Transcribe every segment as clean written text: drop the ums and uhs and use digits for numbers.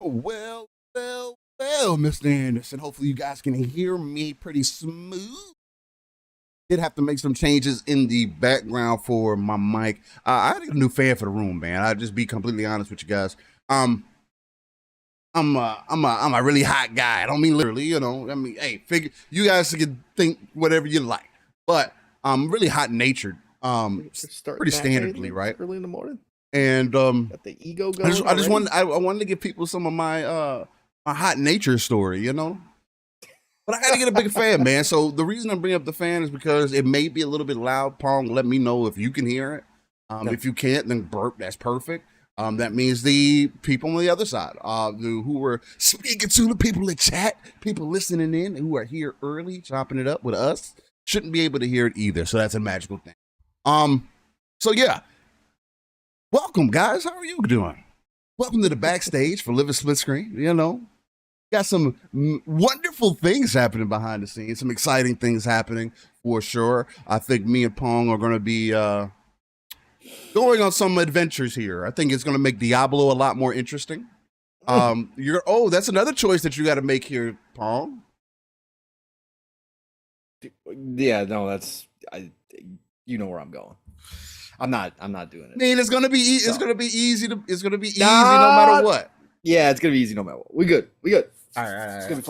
Well, Mr. Anderson. Hopefully, you guys can hear me pretty smooth. Did have to make some changes in the background for my mic. I had a new fan for the room, man. I'll just be completely honest with you guys. I'm a really hot guy. I don't mean literally, you know. I mean, hey, figure you guys can think whatever you like, but I'm really hot natured. Pretty standardly, right? Early in the morning. And Got the ego going. I wanted to give people some of my my hot nature story, you know. But I gotta get a bigger fan, man. So the reason I'm bringing up the fan is because it may be a little bit loud. Pong, let me know if you can hear it. If you can't, then burp. That's perfect. That means the people on the other side, who were speaking to the people in chat, people listening in, who are here early, chopping it up with us, shouldn't be able to hear it either. So that's a magical thing. So yeah, welcome, guys. How are you doing? Welcome to the backstage for Living Split Screen. You know, got some wonderful things happening behind the scenes, some exciting things happening for sure. I think me and Pong are going to be going on some adventures here. I think it's going to make Diablo a lot more interesting. That's another choice that you got to make here, Pong. Yeah, no, you know where I'm going. I'm not doing it. I mean, it's going to be easy no matter what. Yeah, it's going to be easy no matter what. We good. All right. It's going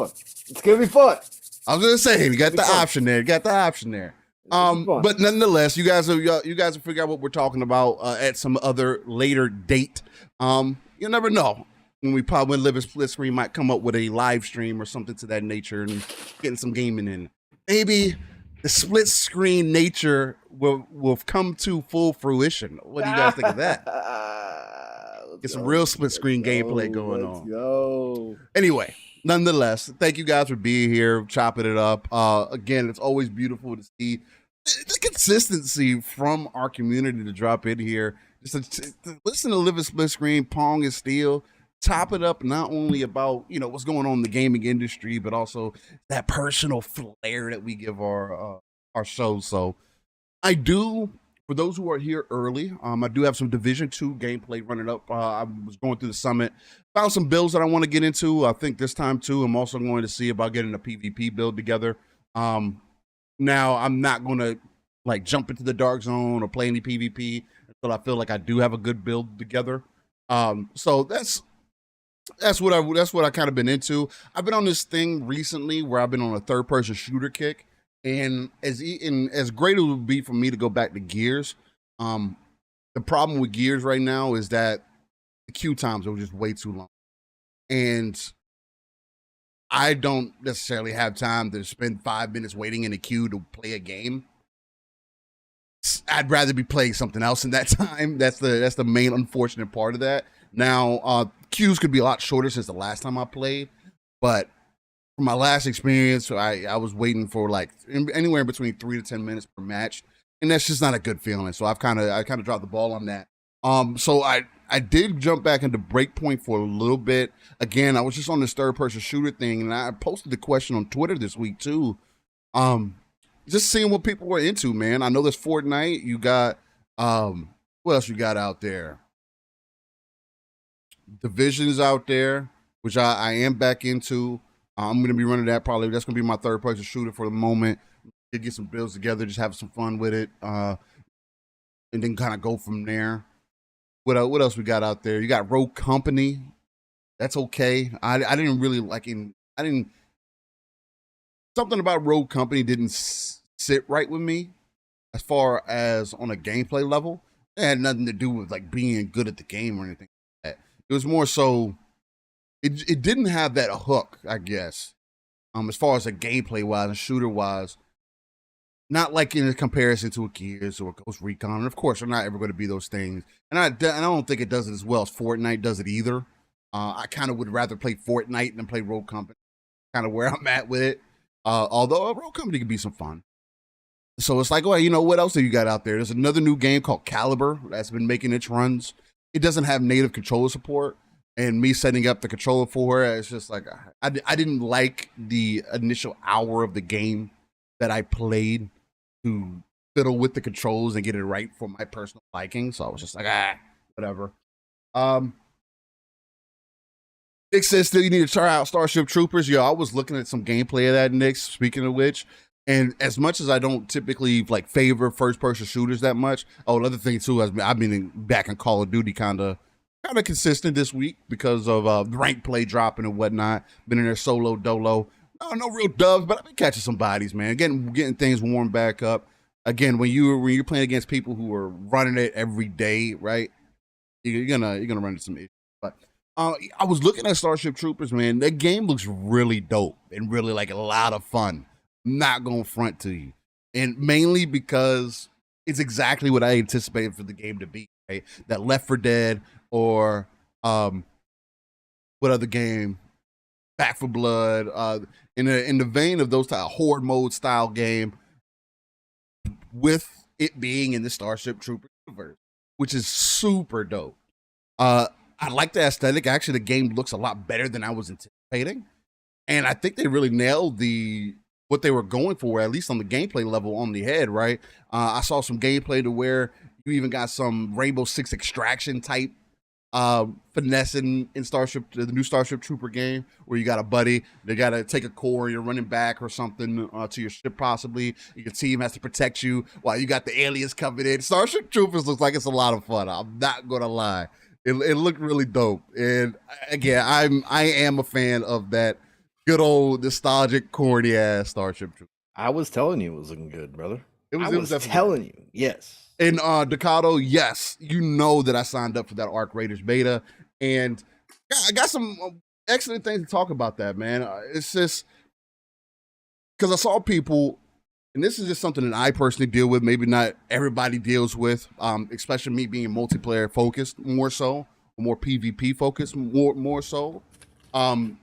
to be fun. I was going to say, you got the option there. But nonetheless, you guys will figure out what we're talking about at some other later date. You'll never know when Living Split Screen might come up with a live stream or something to that nature and getting some gaming in. Maybe the split screen nature will come to full fruition. What do you guys think of that? Get some real split screen gameplay going on. Go. Anyway. Nonetheless, thank you guys for being here, chopping it up. Again, it's always beautiful to see the consistency from our community to drop in here. Just to listen to Living Split Screen, Pong and Steel, top it up not only about, you know, what's going on in the gaming industry, but also that personal flair that we give our show. So I do, for those who are here early, I do have some Division 2 gameplay running up. I was going through the summit, found some builds that I want to get into. I think this time too, I'm also going to see about getting a PvP build together. Now I'm not going to like jump into the dark zone or play any PvP until I feel like I do have a good build together. So that's what I kind of been into. I've been on this thing recently where I've been on a third person shooter kick. And as great it would be for me to go back to Gears, the problem with Gears right now is that the queue times are just way too long. And I don't necessarily have time to spend 5 minutes waiting in a queue to play a game. I'd rather be playing something else in that time. That's the main unfortunate part of that. Now, queues could be a lot shorter since the last time I played, but from my last experience, I was waiting for like anywhere between 3 to 10 minutes per match, and that's just not a good feeling. So I kind of dropped the ball on that. So I did jump back into Breakpoint for a little bit. Again, I was just on this third person shooter thing, and I posted the question on Twitter this week too. Just seeing what people were into, man. I know there's Fortnite. You got what else you got out there? Division's out there, which I am back into. I'm going to be running that probably. That's going to be my third person shooter for the moment. Get some builds together, just have some fun with it, and then kind of go from there. What else we got out there? You got Rogue Company. That's okay. I didn't really like it. Something about Rogue Company didn't sit right with me as far as on a gameplay level. It had nothing to do with like being good at the game or anything like that. It was more so it didn't have that hook, I guess, as far as a gameplay wise and shooter wise. Not like in comparison to a Gears or a Ghost Recon. And of course, they're not ever going to be those things. And I don't think it does it as well as Fortnite does it either. I kind of would rather play Fortnite than play Rogue Company. Kind of where I'm at with it. Although Rogue Company can be some fun. So it's like, well, you know, what else do you got out there? There's another new game called Caliber that's been making its runs. It doesn't have native controller support. And me setting up the controller for it, it's just like, I didn't like the initial hour of the game that I played to fiddle with the controls and get it right for my personal liking. So I was just like, whatever. Nick says still you need to try out Starship Troopers. Yo, I was looking at some gameplay of that, Nick, speaking of which. And as much as I don't typically like favor first person shooters that much, another thing too, I've been back in Call of Duty kind of consistent this week because of rank play dropping and whatnot. Been in there solo dolo. No real dubs, but I've been catching some bodies, man. Getting things warmed back up. Again, when you're playing against people who are running it every day, right? You're gonna run into some issues. But I was looking at Starship Troopers, man. That game looks really dope and really like a lot of fun. Not gonna front to you, and mainly because it's exactly what I anticipated for the game to be. Right? That Left 4 Dead or what other game? Back 4 Blood. In the vein of those type of horde mode style game, with it being in the Starship Troopers universe, which is super dope. I like the aesthetic. Actually, the game looks a lot better than I was anticipating, and I think they really nailed what they were going for, at least on the gameplay level, on the head, right? I saw some gameplay to where you even got some Rainbow Six Extraction type finessing in the new Starship Trooper game, where you got a buddy, they got to take a core, you're running back or something to your ship possibly. Your team has to protect you while you got the aliens coming in. Starship Troopers looks like it's a lot of fun. I'm not going to lie. It looked really dope. And again, I am a fan of that good old nostalgic, corny ass Starship Troopers. I was telling you it was looking good, brother. I was telling you, yes. And Ducato, yes, you know that I signed up for that Arc Raiders beta, and I got some excellent things to talk about that, man. It's just because I saw people, and this is just something that I personally deal with, maybe not everybody deals with, especially me being multiplayer focused more so, more PvP focused more so.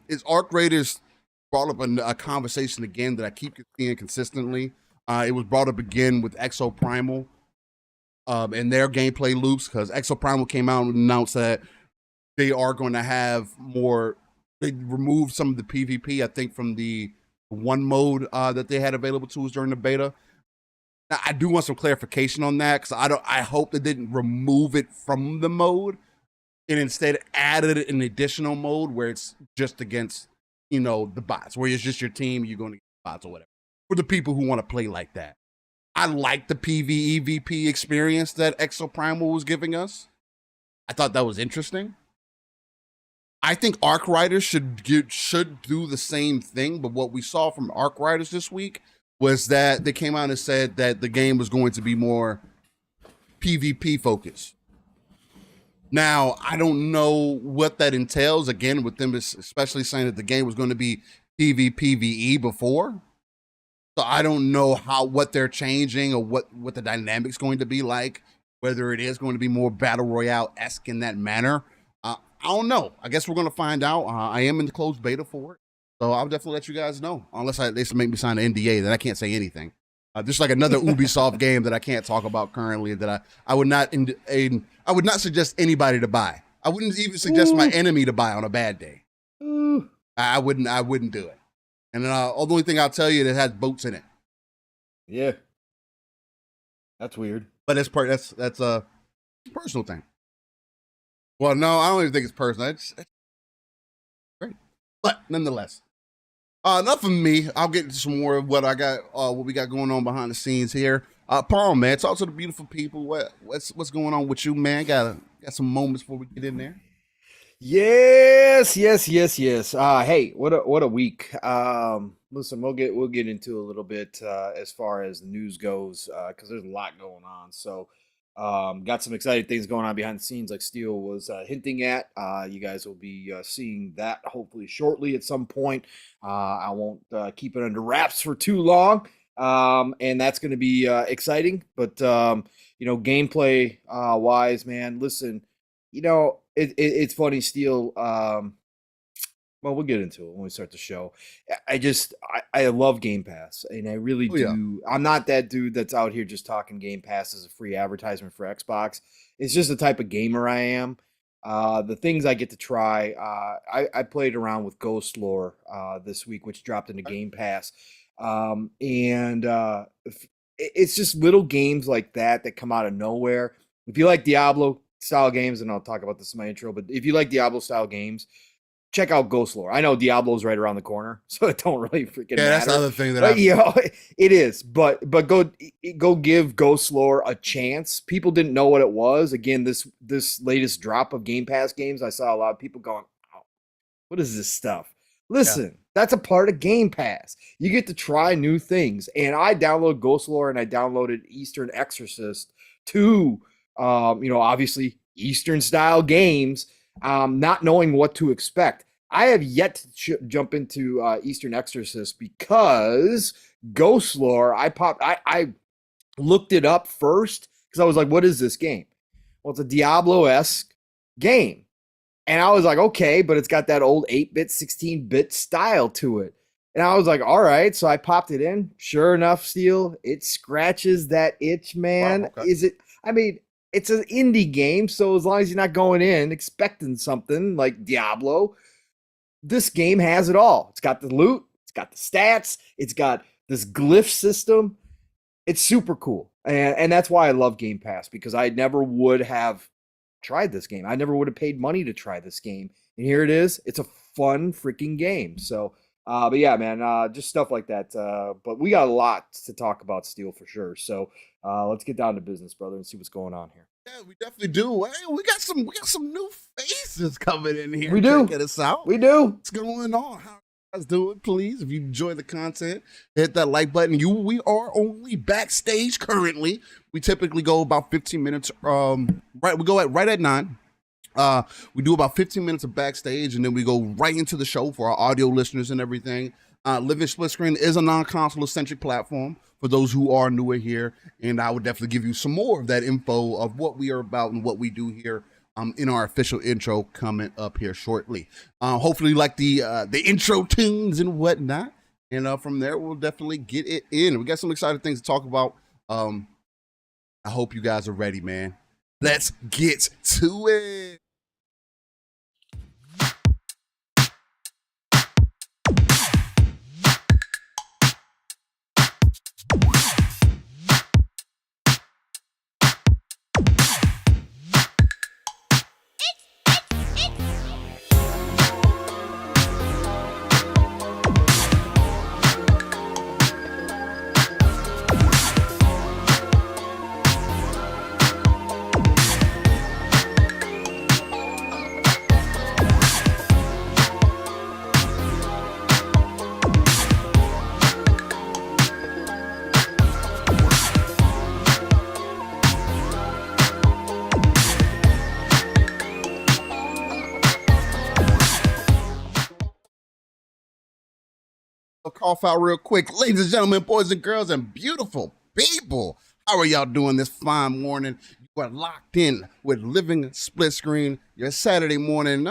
Is Arc Raiders brought up a conversation again that I keep seeing consistently. It was brought up again with Exo Primal and their gameplay loops, because Exo Primal came out and announced that they are going to have more. They removed some of the PvP, I think, from the one mode that they had available to us during the beta. Now, I do want some clarification on that, because I hope they didn't remove it from the mode and instead added an additional mode where it's just against, the bots, where it's just your team, you're going to get bots or whatever. For the people who want to play like that. I like the PvEVP experience that Exo Primal was giving us. I thought that was interesting. I think Arc Riders should do the same thing, but what we saw from Arc Riders this week was that they came out and said that the game was going to be more PvP focused. Now, I don't know what that entails, again, with them especially saying that the game was going to be PvPvE before. So I don't know what they're changing or what the dynamic's going to be like, whether it is going to be more Battle Royale-esque in that manner. I don't know. I guess we're going to find out. I am in the closed beta for it, so I'll definitely let you guys know. Unless they make me sign an NDA, then I can't say anything. Just like another Ubisoft game that I can't talk about currently, that I would not suggest anybody to buy. I wouldn't even suggest my enemy to buy on a bad day. I wouldn't do it. And the only thing I'll tell you, it has boats in it. Yeah, that's weird. But that's a personal thing. Well, no, I don't even think it's personal. It's great, but nonetheless, enough of me. I'll get into some more of what I got, what we got going on behind the scenes here. Paul, man, talk to the beautiful people. What's going on with you, man? Got some moments before we get in there. Yes. Hey, what a week. Listen, we'll get into a little bit as far as the news goes, because there's a lot going on. So, got some exciting things going on behind the scenes, like Steele was hinting at. You guys will be seeing that hopefully shortly at some point. I won't keep it under wraps for too long, and that's going to be exciting. But gameplay wise, man, listen, it's funny, Steele. Well, we'll get into it when we start the show. I love Game Pass, and I really do. Yeah. I'm not that dude that's out here just talking Game Pass as a free advertisement for Xbox. It's just the type of gamer I am. The things I get to try. I played around with Ghost Lore this week, which dropped into Game Pass. It's just little games like that come out of nowhere. If you like Diablo style games, and I'll talk about this in my intro, but if you like Diablo style games, check out Ghost Lore. I know Diablo's right around the corner, so it don't really freaking matter. That's the other thing that it is. But go give Ghost Lore a chance. People didn't know what it was. Again, this latest drop of Game Pass games, I saw a lot of people going, "Oh, what is this stuff?" Listen, that's a part of Game Pass. You get to try new things. And I downloaded Ghost Lore and I downloaded Eastern Exorcist, two, obviously Eastern style games, not knowing what to expect. I have yet to jump into Eastern Exorcist because Ghost Lore, I looked it up first because I was like, what is this game? Well, it's a Diablo-esque game. And I was like, okay, but it's got that old 8-bit, 16-bit style to it. And I was like, all right. So I popped it in. Sure enough, Steel, it scratches that itch, man. Wow, okay. It's an indie game. So as long as you're not going in expecting something like Diablo, this game has it all. It's got the loot. It's got the stats. It's got this glyph system. It's super cool. And that's why I love Game Pass, because I never would have tried this game. I never would have paid money to try this game. And here it is. It's a fun freaking game. So, but yeah, man, just stuff like that. But we got a lot to talk about, Steel, for sure. So let's get down to business, brother, and see what's going on here. Yeah, we definitely do. Hey, we got some new faces coming in here. We do. Check us out. We do. What's going on? How you guys doing? Please, if you enjoy the content, hit that like button. We are only backstage currently. We typically go about 15 minutes. We go right at 9. We do about 15 minutes of backstage, and then we go right into the show for our audio listeners and everything. Living Split Screen is a non-console centric platform for those who are newer here, and I would definitely give you some more of that info of what we are about and what we do here in our official intro coming up here shortly. Hopefully like the intro tunes and whatnot, and from there we'll definitely get it in. We got some exciting things to talk about. I hope you guys are ready, man. Let's get to it. Cough out real quick. Ladies and gentlemen, boys and girls, and beautiful people, how are y'all doing this fine morning? You are locked in with Living Split Screen, your Saturday morning.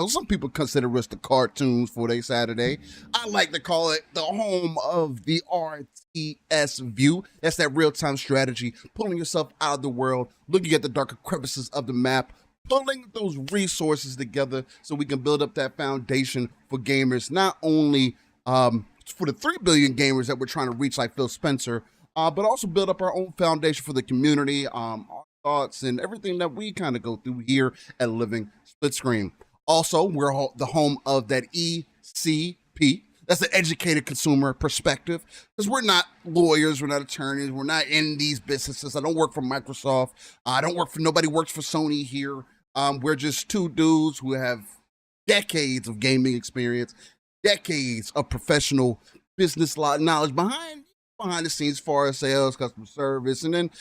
Some people consider us the cartoons for their Saturday. I like to call it the home of the RTS view. That's that real-time strategy, pulling yourself out of the world, looking at the darker crevices of the map, pulling those resources together so we can build up that foundation for gamers, not only for the 3 billion gamers that we're trying to reach like Phil Spencer, but also build up our own foundation for the community, our thoughts, and everything that we kind of go through here at Living Split Screen. Also, we're the home of that ECP. That's the educated consumer perspective, because we're not lawyers, we're not attorneys, we're not in these businesses. I don't work for Microsoft. Nobody works for Sony here. We're just two dudes who have decades of gaming experience, decades of professional business knowledge behind the scenes as far as sales, customer service, and then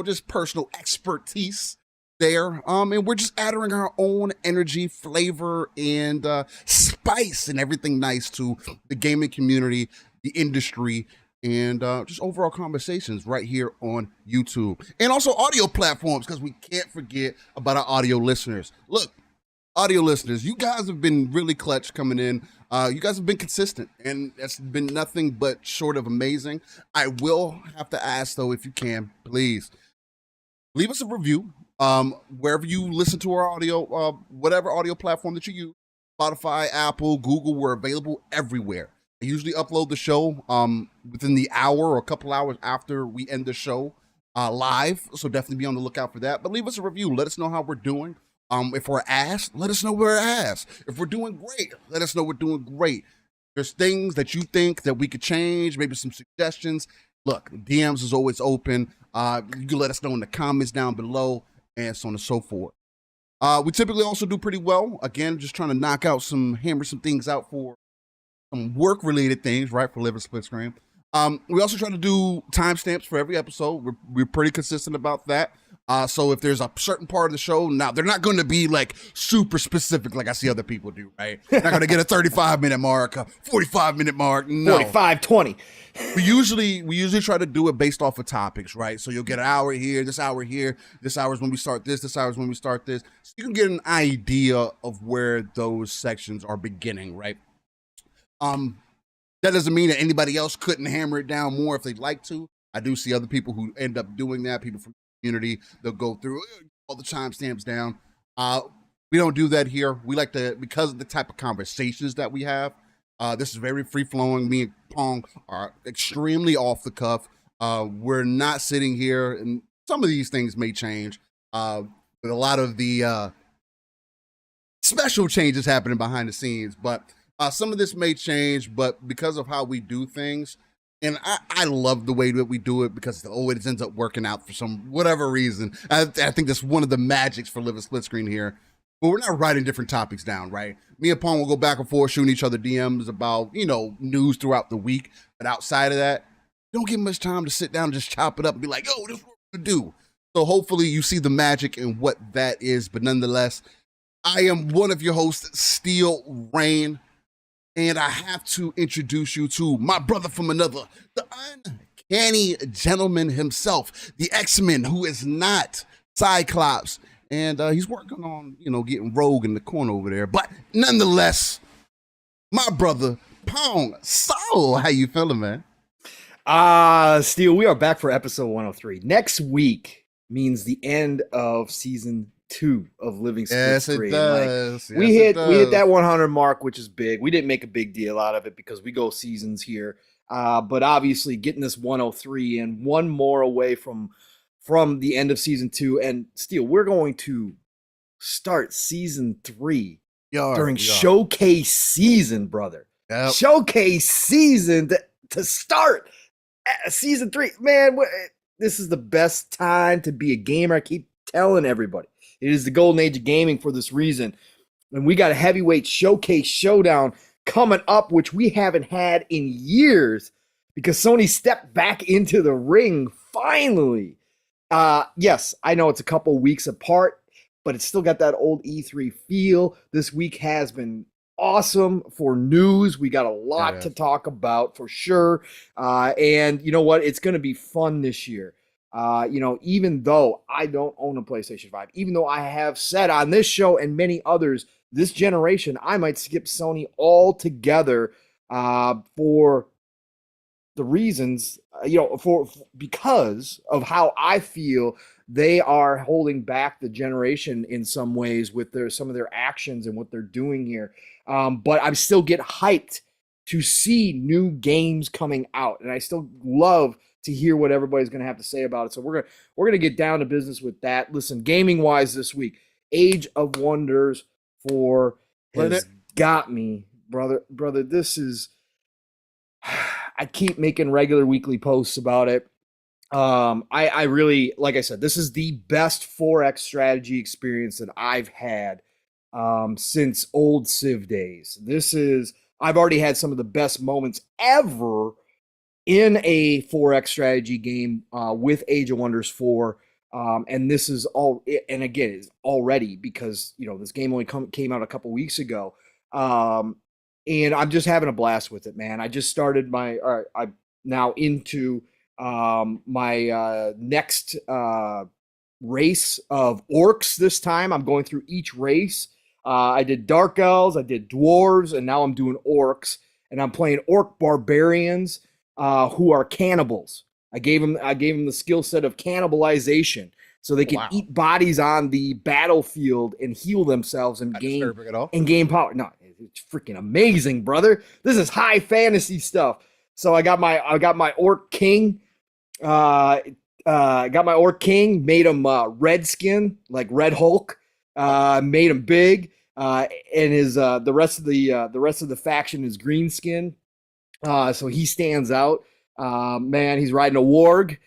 just personal expertise there. And we're just adding our own energy, flavor, and spice and everything nice to the gaming community, the industry, and just overall conversations right here on YouTube. And also audio platforms, because we can't forget about our audio listeners. Look, audio listeners, you guys have been really clutch coming in. You guys have been consistent, and that's been nothing but short of amazing. I will have to ask, though, if you can, please leave us a review wherever you listen to our audio, whatever audio platform that you use. Spotify, Apple, Google, we're available everywhere. I usually upload the show within the hour or a couple hours after we end the show live, so definitely be on the lookout for that. But leave us a review. Let us know how we're doing. If we're ass, let us know we're ass. If we're doing great, let us know we're doing great. There's things that you think that we could change, maybe some suggestions. Look, DMs is always open. You can let us know in the comments down below, and so on and so forth. We typically also do pretty well. Again, just trying to hammer some things out for some work-related things, right, for Living Split Screen. We also try to do timestamps for every episode. We're pretty consistent about that. So if there's a certain part of the show, now they're not going to be like super specific like I see other people do, right? They're not going to get a 35-minute mark, a 45-minute mark. No. 45-20. We usually try to do it based off of topics, right? So you'll get an hour here, this hour here, this hour is when we start this hour is when we start this. So you can get an idea of where those sections are beginning, right? That doesn't mean that anybody else couldn't hammer it down more if they'd like to. I do see other people who end up doing that, people from the community, they'll go through all the timestamps down. We don't do that here. We like to, because of the type of conversations that we have, this is very free-flowing. Me and Pong are extremely off the cuff. We're not sitting here, and some of these things may change, but a lot of the special changes happening behind the scenes, but some of this may change, but because of how we do things, and I love the way that we do it because it always ends up working out for some whatever reason. I think that's one of the magics for Living Split Screen here. But we're not writing different topics down, right? Me and Pong will go back and forth shooting each other DMs about, news throughout the week. But outside of that, don't get much time to sit down and just chop it up and be like, oh, this is what we're going to do. So hopefully you see the magic in what that is. But nonetheless, I am one of your hosts, Steel Rain. And I have to introduce you to my brother from another, the uncanny gentleman himself, the X-Men who is not Cyclops. And he's working on, getting Rogue in the corner over there. But nonetheless, my brother, Pong. So, how you feeling, man? Steel, we are back for episode 103. Next week means the end of season 2 of Living Split Screen. Yes, it does. We hit that 100 mark, which is big. We didn't make a big deal out of it because we go seasons here. But obviously getting this 103 and one more away from the end of season 2. And Steel, we're going to start season 3 during showcase season, brother. Yep. Showcase season to start season 3. Man, this is the best time to be a gamer. I keep telling everybody. It is the golden age of gaming for this reason. And we got a heavyweight showcase showdown coming up, which we haven't had in years because Sony stepped back into the ring finally. Yes, I know it's a couple weeks apart, but it's still got that old E3 feel. This week has been awesome for news. We got a lot to talk about for sure. And you know what? It's going to be fun this year. Even though I don't own a PlayStation 5, even though I have said on this show and many others, this generation, I might skip Sony altogether for the reasons, because of how I feel they are holding back the generation in some ways with some of their actions and what they're doing here. But I still get hyped to see new games coming out, and I still love to hear what everybody's going to have to say about it. So we're going to get down to business with that. Listen, gaming wise this week, Age of Wonders 4 has got me, brother. This is, I keep making regular weekly posts about it. I really, like I said, this is the best 4X strategy experience that I've had since old Civ days. I've already had some of the best moments ever in a 4X strategy game with Age of Wonders 4. And this is all, and again, it's already because, this game only came out a couple weeks ago. And I'm just having a blast with it, man. I just started I'm now into my next race of orcs this time. I'm going through each race. I did Dark Elves, I did Dwarves, and now I'm doing Orcs. And I'm playing Orc Barbarians who are cannibals. I gave them the skill set of cannibalization, so they can eat bodies on the battlefield and heal themselves and gain power. No, it's freaking amazing, brother. This is high fantasy stuff. So I got my Orc King. Got my Orc King, made him red skin, like Red Hulk. made him big. And his the rest of the faction is green skin. So he stands out. Man, he's riding a warg.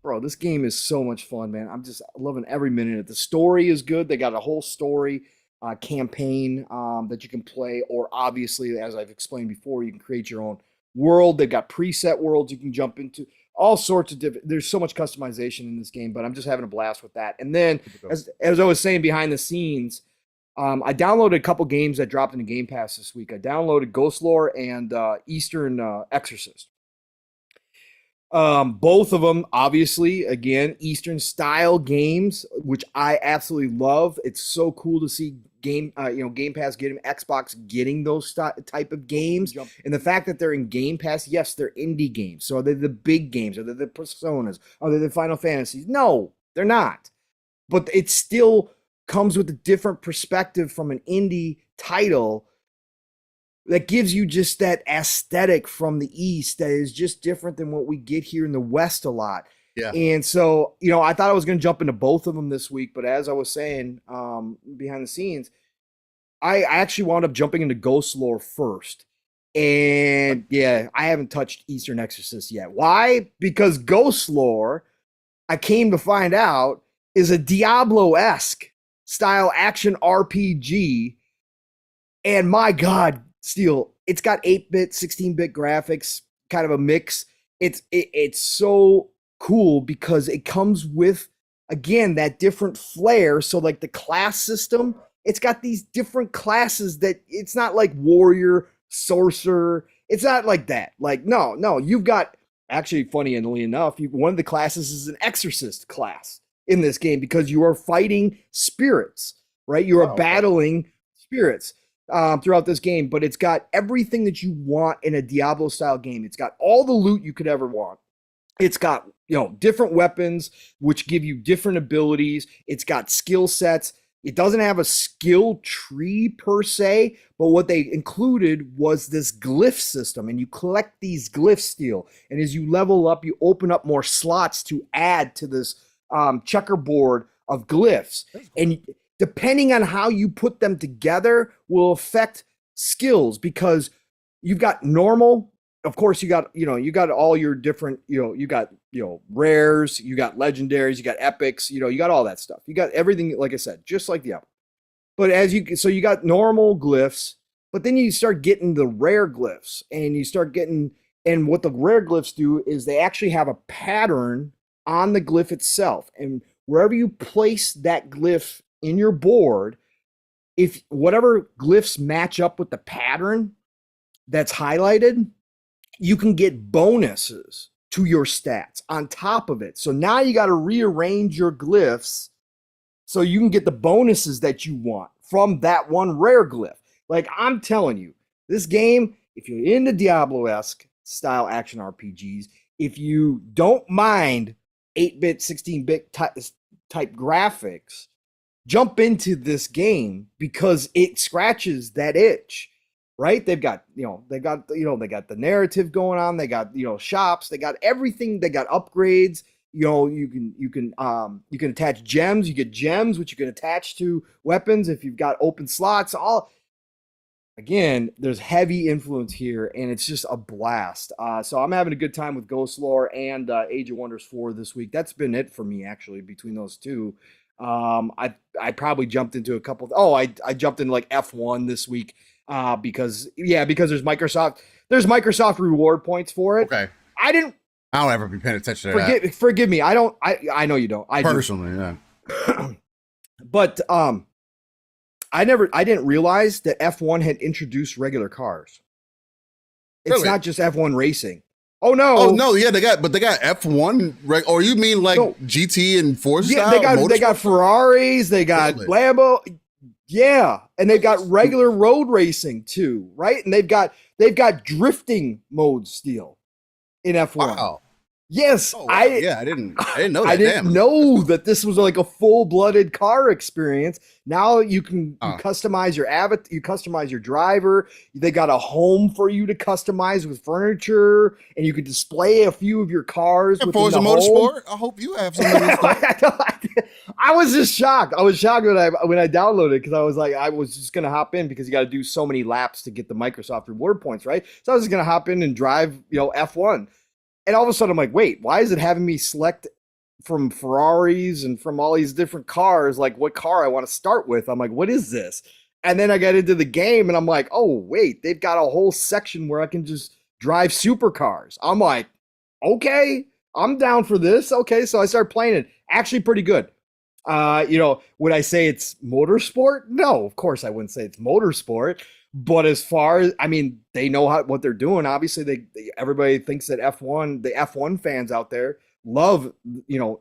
Bro, this game is so much fun, man. I'm just loving every minute of it. The story is good. They got a whole story campaign that you can play, or obviously, as I've explained before, you can create your own world. They've got preset worlds you can jump into. All sorts of different. There's so much customization in this game, but I'm just having a blast with that. And then, as I was saying behind the scenes, I downloaded a couple games that dropped into Game Pass this week. I downloaded Ghost Lore and Eastern Exorcist. Both of them, obviously, again, Eastern style games, which I absolutely love. It's so cool to see Game Pass getting Xbox getting those type of games, and the fact that they're in Game Pass. Yes, they're indie games. So are they the big games? Are they the Personas? Are they the Final Fantasies? No, they're not. But it still comes with a different perspective from an indie title that gives you just that aesthetic from the East that is just different than what we get here in the West a lot. Yeah. And so, I thought I was going to jump into both of them this week, but as I was saying behind the scenes, I actually wound up jumping into Ghost Lore first. And yeah, I haven't touched Eastern Exorcist yet. Why? Because Ghost Lore, I came to find out, is a Diablo-esque style action RPG. And my God, Steel, it's got 8-bit, 16-bit graphics, kind of a mix. It's so cool because it comes with, again, that different flair. So like the class system, it's got these different classes that it's not like warrior, sorcerer. It's not like that. Like, no, you've got, actually, funny enough, one of the classes is an exorcist class in this game because you are fighting spirits, right? You are battling spirits throughout this game, but it's got everything that you want in a Diablo style game. It's got all the loot you could ever want. It's got, different weapons, which give you different abilities. It's got skill sets. It doesn't have a skill tree per se, but what they included was this glyph system, and you collect these glyphs, Steel. And as you level up, you open up more slots to add to this checkerboard of glyphs. And depending on how you put them together will affect skills, because you've got normal, of course, you got all your different, you got, rares, you got legendaries, you got epics, you got all that stuff. You got everything, like I said, just like the other. But so you got normal glyphs, but then you start getting the rare glyphs, and and what the rare glyphs do is they actually have a pattern on the glyph itself. And wherever you place that glyph in your board, if whatever glyphs match up with the pattern that's highlighted, you can get bonuses to your stats on top of it. So now you got to rearrange your glyphs so you can get the bonuses that you want from that one rare glyph. Like, I'm telling you, this game, if you're into Diablo-esque style action RPGs, if you don't mind 8-bit, 16-bit type graphics, jump into this game because it scratches that itch, right? They've got, they got the narrative going on. They got, shops. They got everything. They got upgrades. You can attach gems. You get gems, which you can attach to weapons if you've got open slots. Again, there's heavy influence here, and it's just a blast. So I'm having a good time with Ghost Lore and Age of Wonders 4 this week. That's been it for me, actually, between those two. I probably jumped into a couple. I jumped into like F1 this week because there's Microsoft reward points for it. Okay. I don't ever be paying attention to that. Forgive me. I know you don't. I personally, yeah. But I didn't realize that F1 had introduced regular cars. It's Really? not just F1 racing. Oh no! Oh no! Yeah, they got F1. Or you mean like GT and Forza? Yeah, style, they got Ferraris, they got Lambo. Yeah, and they've got regular road racing too, right? And they've got drifting modes still in F1. Wow. Yes, Oh wow, yeah, I didn't know I that. didn't Damn. know that this was like a full-blooded car experience. Now you customize your avatar, you customize your driver. They got a home for you to customize with furniture, and you can display a few of your cars And within Forza the home. Motorsport, I hope you have some of this stuff. I was just shocked. I was shocked when I downloaded it because I was like, I was just gonna hop in because you got to do so many laps to get the Microsoft reward points, right? So I was just gonna hop in and drive, F1. And all of a sudden, I'm like, wait, why is it having me select from Ferraris and from all these different cars, like what car I want to start with? I'm like, what is this? And then I got into the game and I'm like, oh, wait, they've got a whole section where I can just drive supercars. I'm like, okay, I'm down for this. Okay, so I started playing it. Actually, pretty good. Would I say it's motorsport? No, of course I wouldn't say it's motorsport. But as far as, I mean, they know what they're doing. Obviously, everybody thinks that F1, the F1 fans out there love,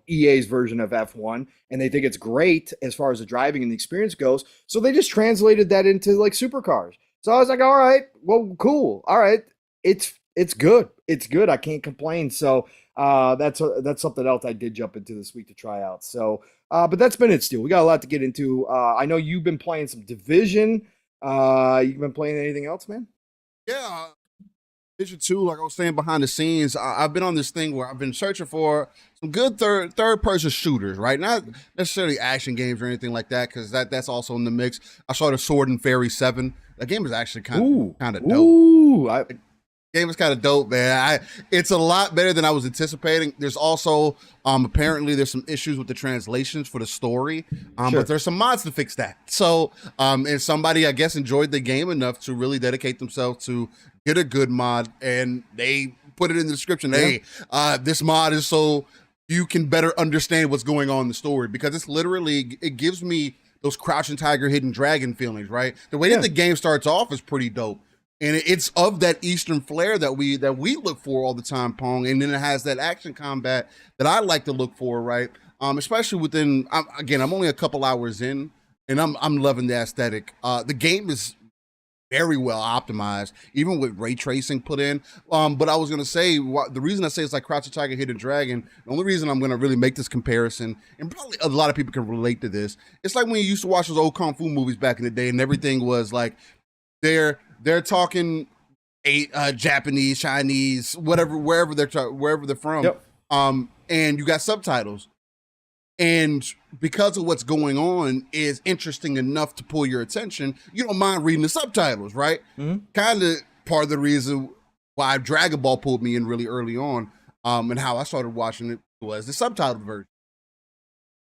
EA's version of F1, and they think it's great as far as the driving and the experience goes. So they just translated that into like supercars. So I was like, all right, well, cool. All right, it's good. It's good. I can't complain. So that's something else I did jump into this week to try out. So, but that's been it, Stu. We got a lot to get into. I know you've been playing some Division. You've been playing anything else, man? Yeah, Division 2, like I was saying behind the scenes, I've been on this thing where I've been searching for some good third person shooters, right? Not necessarily action games or anything like that, because that's also in the mix. I saw the Sword and Fairy 7. That game is actually kind of dope. Ooh, Game is kind of dope, man. It's a lot better than I was anticipating. There's also apparently there's some issues with the translations for the story, Sure. but there's some mods to fix that. So and somebody I guess enjoyed the game enough to really dedicate themselves to get a good mod, and they put it in the description. Hey, this mod is so you can better understand what's going on in the story, because it's literally, it gives me those Crouching Tiger, Hidden Dragon feelings, right? The way that the game starts off is pretty dope. And it's of that Eastern flair that we look for all the time, Pong. And then it has that action combat that I like to look for, right? Especially within, I'm only a couple hours in, and I'm loving the aesthetic. The game is very well optimized, even with ray tracing put in. But I was gonna say, the reason I say it's like Crouching Tiger, Hidden Dragon, the only reason I'm gonna really make this comparison, and probably a lot of people can relate to this, it's like when you used to watch those old kung fu movies back in the day, and everything was like, they're talking Japanese, Chinese, whatever, wherever they're from. Yep. And you got subtitles. And because of what's going on is interesting enough to pull your attention, you don't mind reading the subtitles, right? Mm-hmm. Kind of part of the reason why Dragon Ball pulled me in really early on, and how I started watching it was the subtitled version.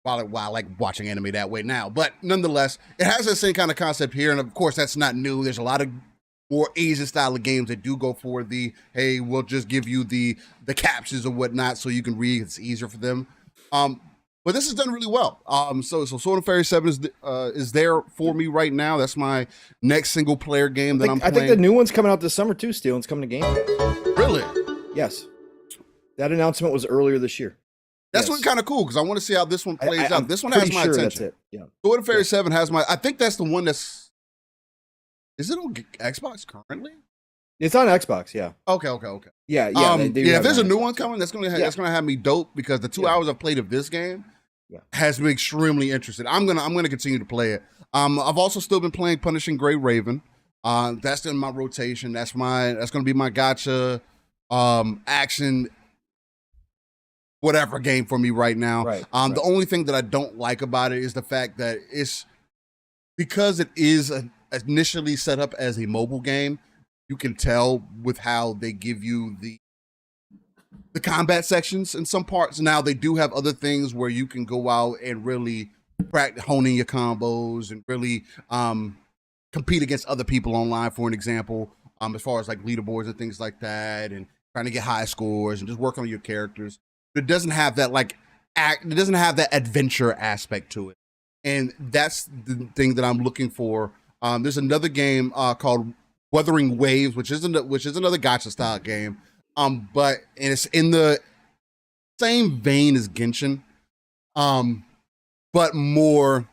While I like watching anime that way now. But nonetheless, it has the same kind of concept here. And of course, that's not new. There's a lot of more Asian style of games that do go for the, hey, we'll just give you the captions or whatnot so you can read. It's easier for them. But this is done really well. So Sword and Fairy 7 is there for me right now. That's my next single player game that I'm playing. I think the new one's coming out this summer too, Steel. It's coming to Game Pass. Really? Yes. That announcement was earlier this year. That's what's kind of cool, because I want to see how this one plays out. This one has my attention. That's it. Yeah. Sword and Fairy 7 has my, I think that's the one that's, is it on Xbox currently? It's on Xbox, yeah. Okay. Yeah. If there's a new one coming, that's gonna have me dope, because the 2 hours I've played of this game has me extremely interested. I'm gonna continue to play it. I've also still been playing Punishing Gray Raven. That's in my rotation. That's gonna be my gotcha action whatever game for me right now. Right. The only thing that I don't like about it is the fact that it's, because it is initially set up as a mobile game, you can tell with how they give you the combat sections in some parts. Now they do have other things where you can go out and really practice honing your combos and really compete against other people online, for an example, as far as like leaderboards and things like that, and trying to get high scores and just work on your characters. But it doesn't have that it doesn't have that adventure aspect to it. And that's the thing that I'm looking for. There's another game called Wuthering Waves, which is another gacha style game. But it's in the same vein as Genshin, but more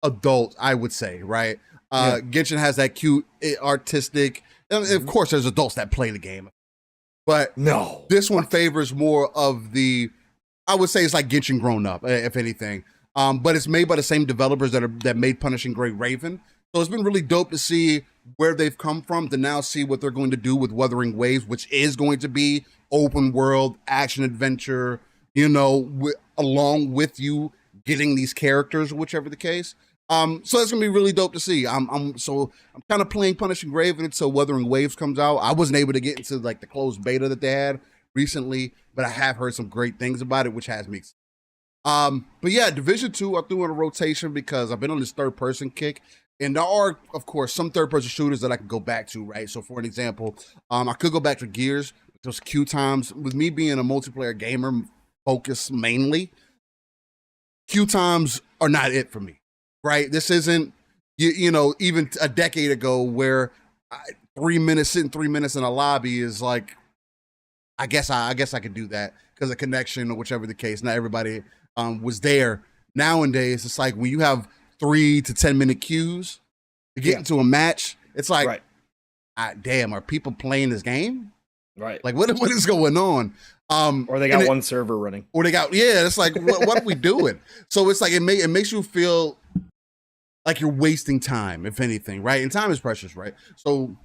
adult, I would say, right? Genshin has that cute, artistic, and of course there's adults that play the game. But No. this one favors more of the, I would say it's like Genshin grown up, if anything. But it's made by the same developers that made Punishing Gray Raven. So it's been really dope to see where they've come from, to now see what they're going to do with Wuthering Waves, which is going to be open world action adventure, you know, along with you getting these characters, whichever the case. So it's gonna be really dope to see. I'm kind of playing Punishing Raven until Wuthering Waves comes out. I wasn't able to get into like the closed beta that they had recently, but I have heard some great things about it, which has me excited. But yeah, Division 2, I threw in a rotation because I've been on this third person kick. And there are, of course, some third person shooters that I could go back to, right? So for an example, I could go back to Gears, those queue times. With me being a multiplayer gamer focused mainly, queue times are not it for me, right? This isn't, you know, even a decade ago where 3 minutes, sitting 3 minutes in a lobby is like, I guess I could do that because of connection or whichever the case. Not everybody was there. Nowadays, it's like when you have 3 to 10 minute queues to get into a match, it's like, damn, are people playing this game? Right. Like, what is going on? Or they got one server running. Or they got, it's like, what are we doing? So it's like, it makes you feel like you're wasting time, if anything, right? And time is precious, right? So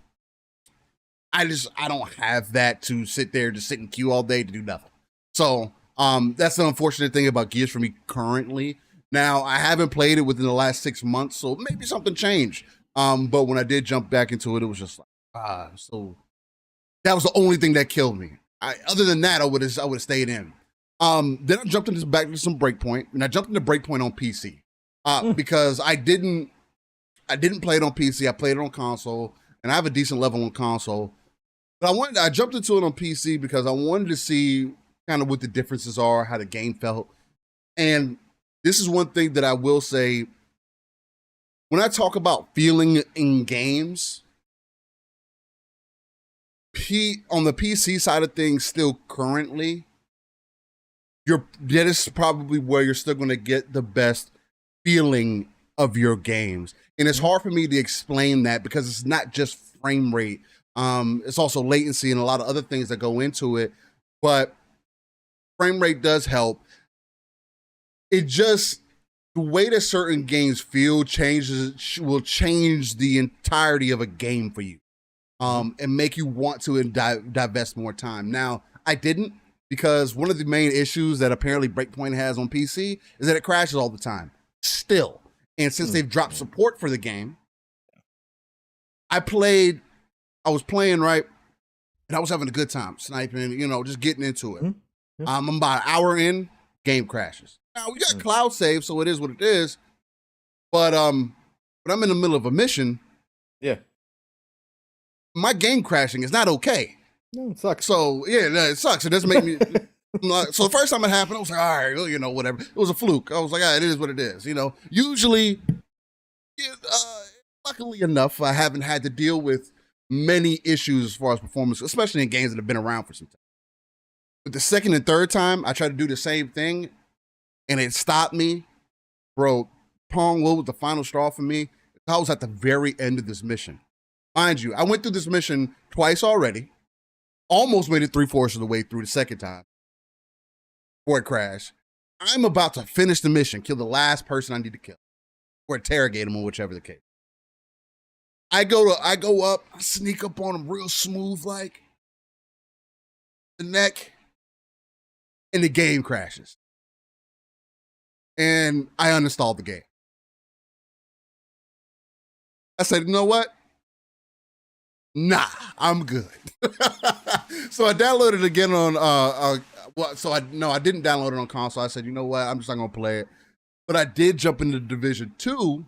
I don't have that to sit there, to sit in queue all day to do nothing. So that's the unfortunate thing about Gears for me currently. Now, I haven't played it within the last 6 months, so maybe something changed. But when I did jump back into it, it was just like, so that was the only thing that killed me. Other than that, I would have stayed in. Then I jumped back into some Breakpoint, and I jumped into Breakpoint on PC because I didn't play it on PC. I played it on console, and I have a decent level on console. But I jumped into it on PC because I wanted to see kind of what the differences are, how the game felt. And this is one thing that I will say, when I talk about feeling in games, on the PC side of things, still currently, that is probably where you're still going to get the best feeling of your games. And it's hard for me to explain that because it's not just frame rate. It's also latency and a lot of other things that go into it. But frame rate does help. It just, the way that certain games feel will change the entirety of a game for you. And make you want to divest more time. Now, I didn't, because one of the main issues that apparently Breakpoint has on PC is that it crashes all the time, still. And since they've dropped support for the game, I was playing, right, and I was having a good time, sniping, just getting into it. I'm about an hour in, game crashes. Now, we got cloud save, so it is what it is, but I'm in the middle of a mission. Yeah. My game crashing is not okay. No, it sucks. So it sucks. It doesn't make me. So the first time it happened, I was like, all right, whatever. It was a fluke. I was like, it is what it is. Usually, luckily enough, I haven't had to deal with many issues as far as performance, especially in games that have been around for some time. But the second and third time, I tried to do the same thing, and it stopped me. Bro, Pong, what was the final straw for me? I was at the very end of this mission. Mind you, I went through this mission twice already. Almost made it 3/4 of the way through the second time before it crashed. I'm about to finish the mission, kill the last person I need to kill, or interrogate him, or whichever the case. I go up, I sneak up on him real smooth, like the neck, and the game crashes. And I uninstalled the game. I said, you know what? Nah, I'm good. So I downloaded it again on I didn't download it on console. I said, you know what, I'm just not gonna play it. But I did jump into Division 2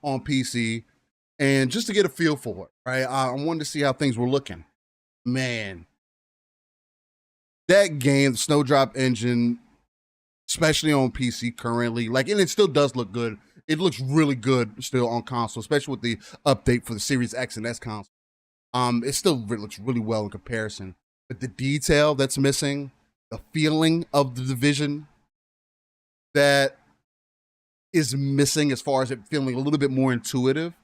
on PC, and just to get a feel for it, right? I wanted to see how things were looking. Man, that game, the Snowdrop engine, especially on PC currently, and it still does look good. It looks really good still on console, especially with the update for the Series X and S console. It still looks really well in comparison, but the detail that's missing, the feeling of the Division that is missing as far as it feeling a little bit more intuitive,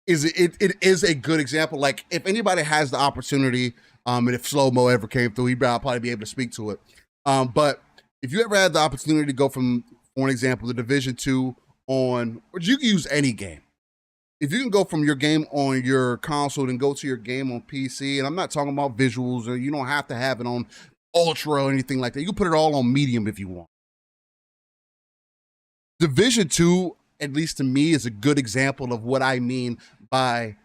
it is a good example. Like, if anybody has the opportunity And if slow-mo ever came through, he'd probably be able to speak to it. But if you ever had the opportunity to go from, for an example, the Division 2 on, or you can use any game. If you can go from your game on your console and go to your game on PC, and I'm not talking about visuals, or you don't have to have it on Ultra or anything like that. You can put it all on medium if you want. Division 2, at least to me, is a good example of what I mean by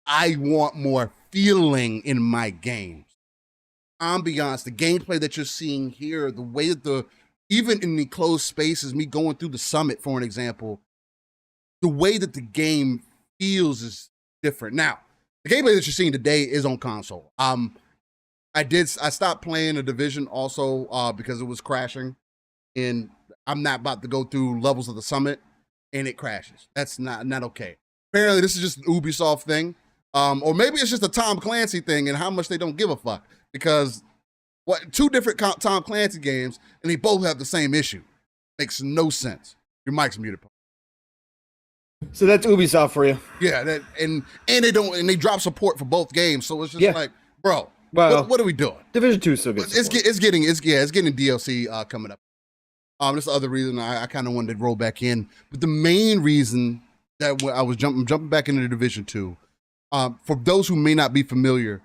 I want more feeling in my games. Ambiance, the gameplay that you're seeing here, the way that even in the closed spaces, me going through the summit, for an example, the way that the game feels is different. Now, the gameplay that you're seeing today is on console. I stopped playing the Division also because it was crashing, and I'm not about to go through levels of the summit and it crashes. That's not okay. Apparently this is just an Ubisoft thing. Or maybe it's just a Tom Clancy thing and how much they don't give a fuck, because two different Tom Clancy games and they both have the same issue. Makes no sense. Your mic's muted. So that's Ubisoft for you. Yeah, and they drop support for both games, so it's just like, bro, what are we doing? Division 2 still gets support. It's getting DLC coming up. That's the other reason I kind of wanted to roll back in. But the main reason that I was jumping back into the Division 2, for those who may not be familiar,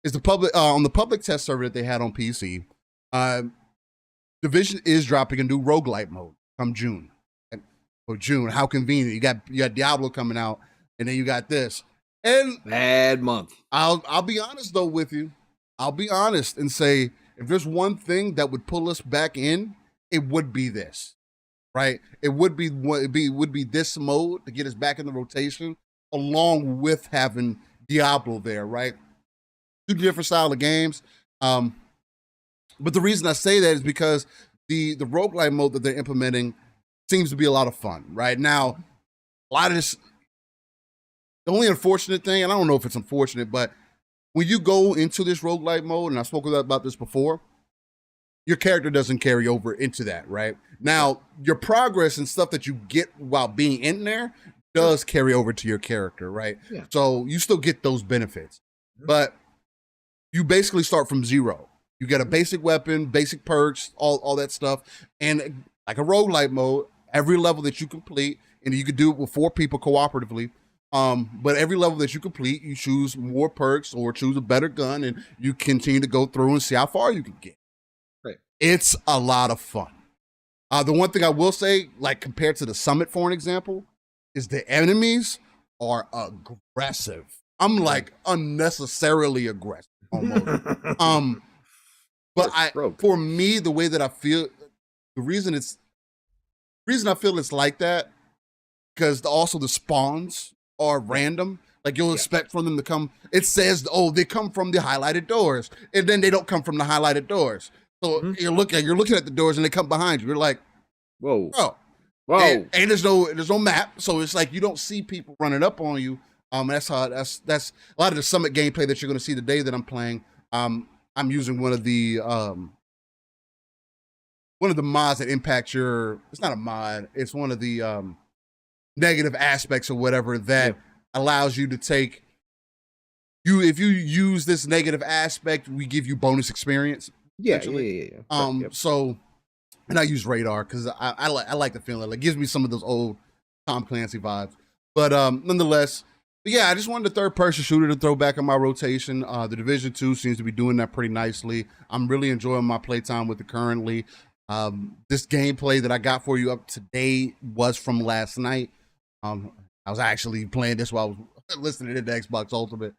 is the public on the public test server that they had on PC. Division is dropping a new roguelite mode come June. For June, how convenient. You got Diablo coming out, and then you got this. And bad month. I'll be honest though with you. I'll be honest and say, if there's one thing that would pull us back in, it would be this, right? It would be this mode to get us back in the rotation, along with having Diablo there, right? Two different style of games. But the reason I say that is because the roguelite mode that they're implementing seems to be a lot of fun. Right now, a lot of this, the only unfortunate thing, and I don't know if it's unfortunate, but when you go into this roguelite mode, and I spoke about this before, your character doesn't carry over into that, right? Now, your progress and stuff that you get while being in there does carry over to your character, right? Yeah. So you still get those benefits, but you basically start from zero. You get a basic weapon, basic perks, all that stuff, and like a roguelite mode, every level that you complete, and you could do it with 4 people cooperatively, but every level that you complete, you choose more perks or choose a better gun, and you continue to go through and see how far you can get. Right. It's a lot of fun. The one thing I will say, like compared to the Summit, for an example, is the enemies are aggressive. I'm like unnecessarily aggressive almost. But for me, the way that I feel, the reason I feel it's like that, because also the spawns are random. Like you'll expect from them to come. It says, oh, they come from the highlighted doors, and then they don't come from the highlighted doors. So you're looking at the doors, and they come behind you. You're like, whoa, bro. Whoa. And there's no map, so it's like you don't see people running up on you. That's a lot of the Summit gameplay that you're going to see today that I'm playing. I'm using one of the mods that impact your. It's not a mod. It's one of the negative aspects or whatever that allows you to take. If you use this negative aspect, we give you bonus experience. Yeah. So, and I use radar because I like the feeling. It gives me some of those old Tom Clancy vibes. But nonetheless. But yeah, I just wanted a third-person shooter to throw back in my rotation. The Division 2 seems to be doing that pretty nicely. I'm really enjoying my playtime with it currently. This gameplay that I got for you up today was from last night. I was actually playing this while I was listening to the Xbox Ultimate.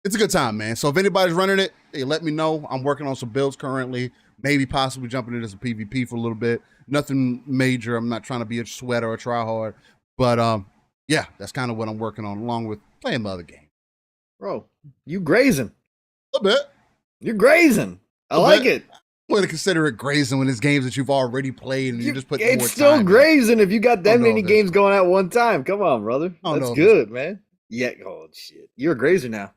It's a good time, man. So if anybody's running it, hey, let me know. I'm working on some builds currently. Maybe possibly jumping into some PvP for a little bit. Nothing major. I'm not trying to be a sweater or try hard. But yeah, that's kind of what I'm working on, along with playing my other game. Bro, you grazing. A little bit. You're grazing. I like it. I'm going to consider it grazing when it's games that you've already played and you just put more time. It's still grazing if you got that many games going at one time. Come on, brother. That's good, man. Yeah, oh, shit. You're a grazer now.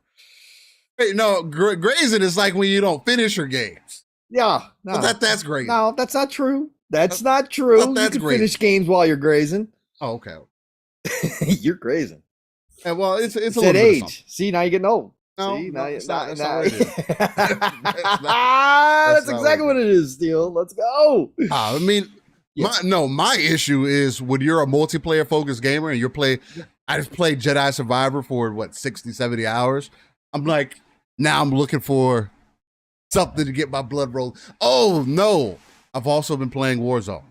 Hey, no, grazing is like when you don't finish your games. Yeah. No. But that's grazing. No, that's not true. That's not true. You can finish games while you're grazing. Oh, okay. You're grazing. And well, it's a little bit age. See, now you're getting old. No, See, no, now, that's now, not now. what it is. That's not, That's not what exactly what it is. it is, Steel. Let's go. I mean, Yeah. my issue is when you're a multiplayer focused gamer and I just played Jedi Survivor for what 60, 70 hours. I'm like, now I'm looking for something to get my blood rolling. Oh no. I've also been playing Warzone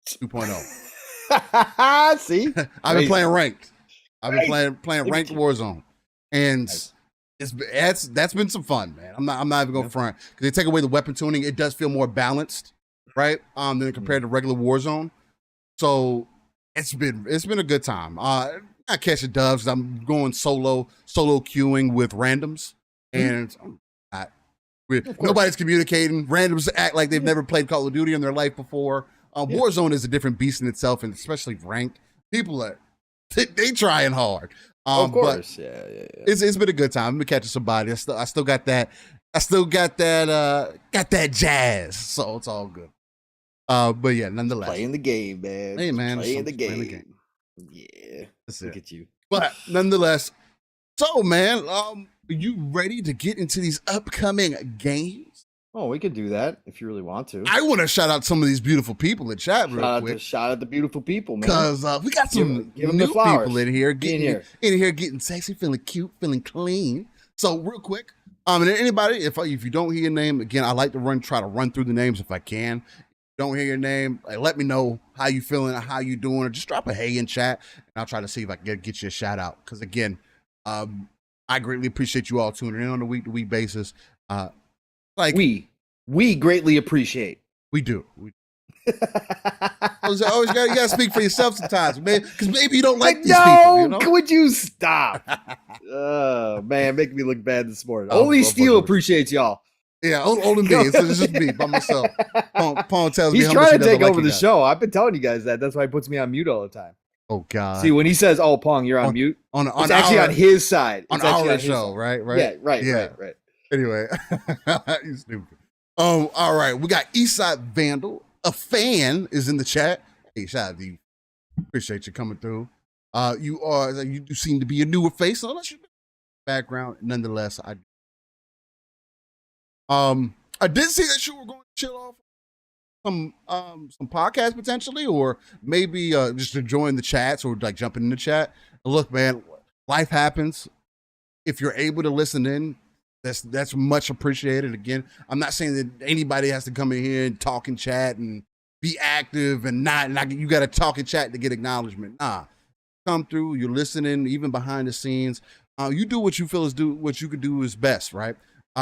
2.0. See, I've been playing ranked. I've been playing Look at ranked you. Warzone. And Nice. that's been some fun, man. I'm not even going front. Because they take away the weapon tuning, it does feel more balanced, right? Than compared to regular Warzone. So it's been a good time. I catch the dubs. I'm going solo queuing with randoms, and nobody's communicating. Randoms act like they've never played Call of Duty in their life before. Warzone is a different beast in itself, and especially ranked. People are they trying hard. Of course, but yeah. It's been a good time. I've been catching somebody. I still got that. I still got that jazz. So it's all good. But yeah, nonetheless, Playing the game, man. Hey, man, playing the just game. playing the game. Yeah, That's look it. at you. But nonetheless, so man, are you ready to get into these upcoming games? Oh, we could do that if you really want to. I want to shout out some of these beautiful people in chat real quick. Shout out the beautiful people, man. Because we got some Give 'em new the flowers. people in here, getting sexy, feeling cute, feeling clean. So real quick, and anybody, if you don't hear your name, again, I like to try to run through the names if I can. If you don't hear your name, let me know how you feeling, how you doing, or just drop a hey in chat, and I'll try to see if I can get you a shout out. Because again, I greatly appreciate you all tuning in on a week-to-week basis. We greatly appreciate. We do. You gotta speak for yourself sometimes, man. Because maybe you don't like these people. You know? Would you stop? Oh man, making me look bad this morning. Oh, Only Steel appreciates y'all. Yeah, only me. It's just me by myself. Paul tells me He's how trying much to he doesn't take like over you the guys. show. I've been telling you guys that. That's why he puts me on mute all the time. Oh God! See, when he says, "Oh, Pong, you're on mute," it's actually on his side. On our show, right? Yeah, right. Anyway, you stupid. All right, we got Eastside Vandal. A fan is in the chat. Hey, shout out to you. Appreciate you coming through. You do seem to be a newer face, so that's your background. Nonetheless, I did see that you were going to chill off some podcasts potentially, or maybe just to join the chats or like jumping in the chat. Look, man, life happens. If you're able to listen in, that's much appreciated. Again, I'm not saying that anybody has to come in here and talk and chat and be active and not you got to talk and chat to get acknowledgement. Nah, come through. You're listening, even behind the scenes. You do what you feel what you could do is best, right?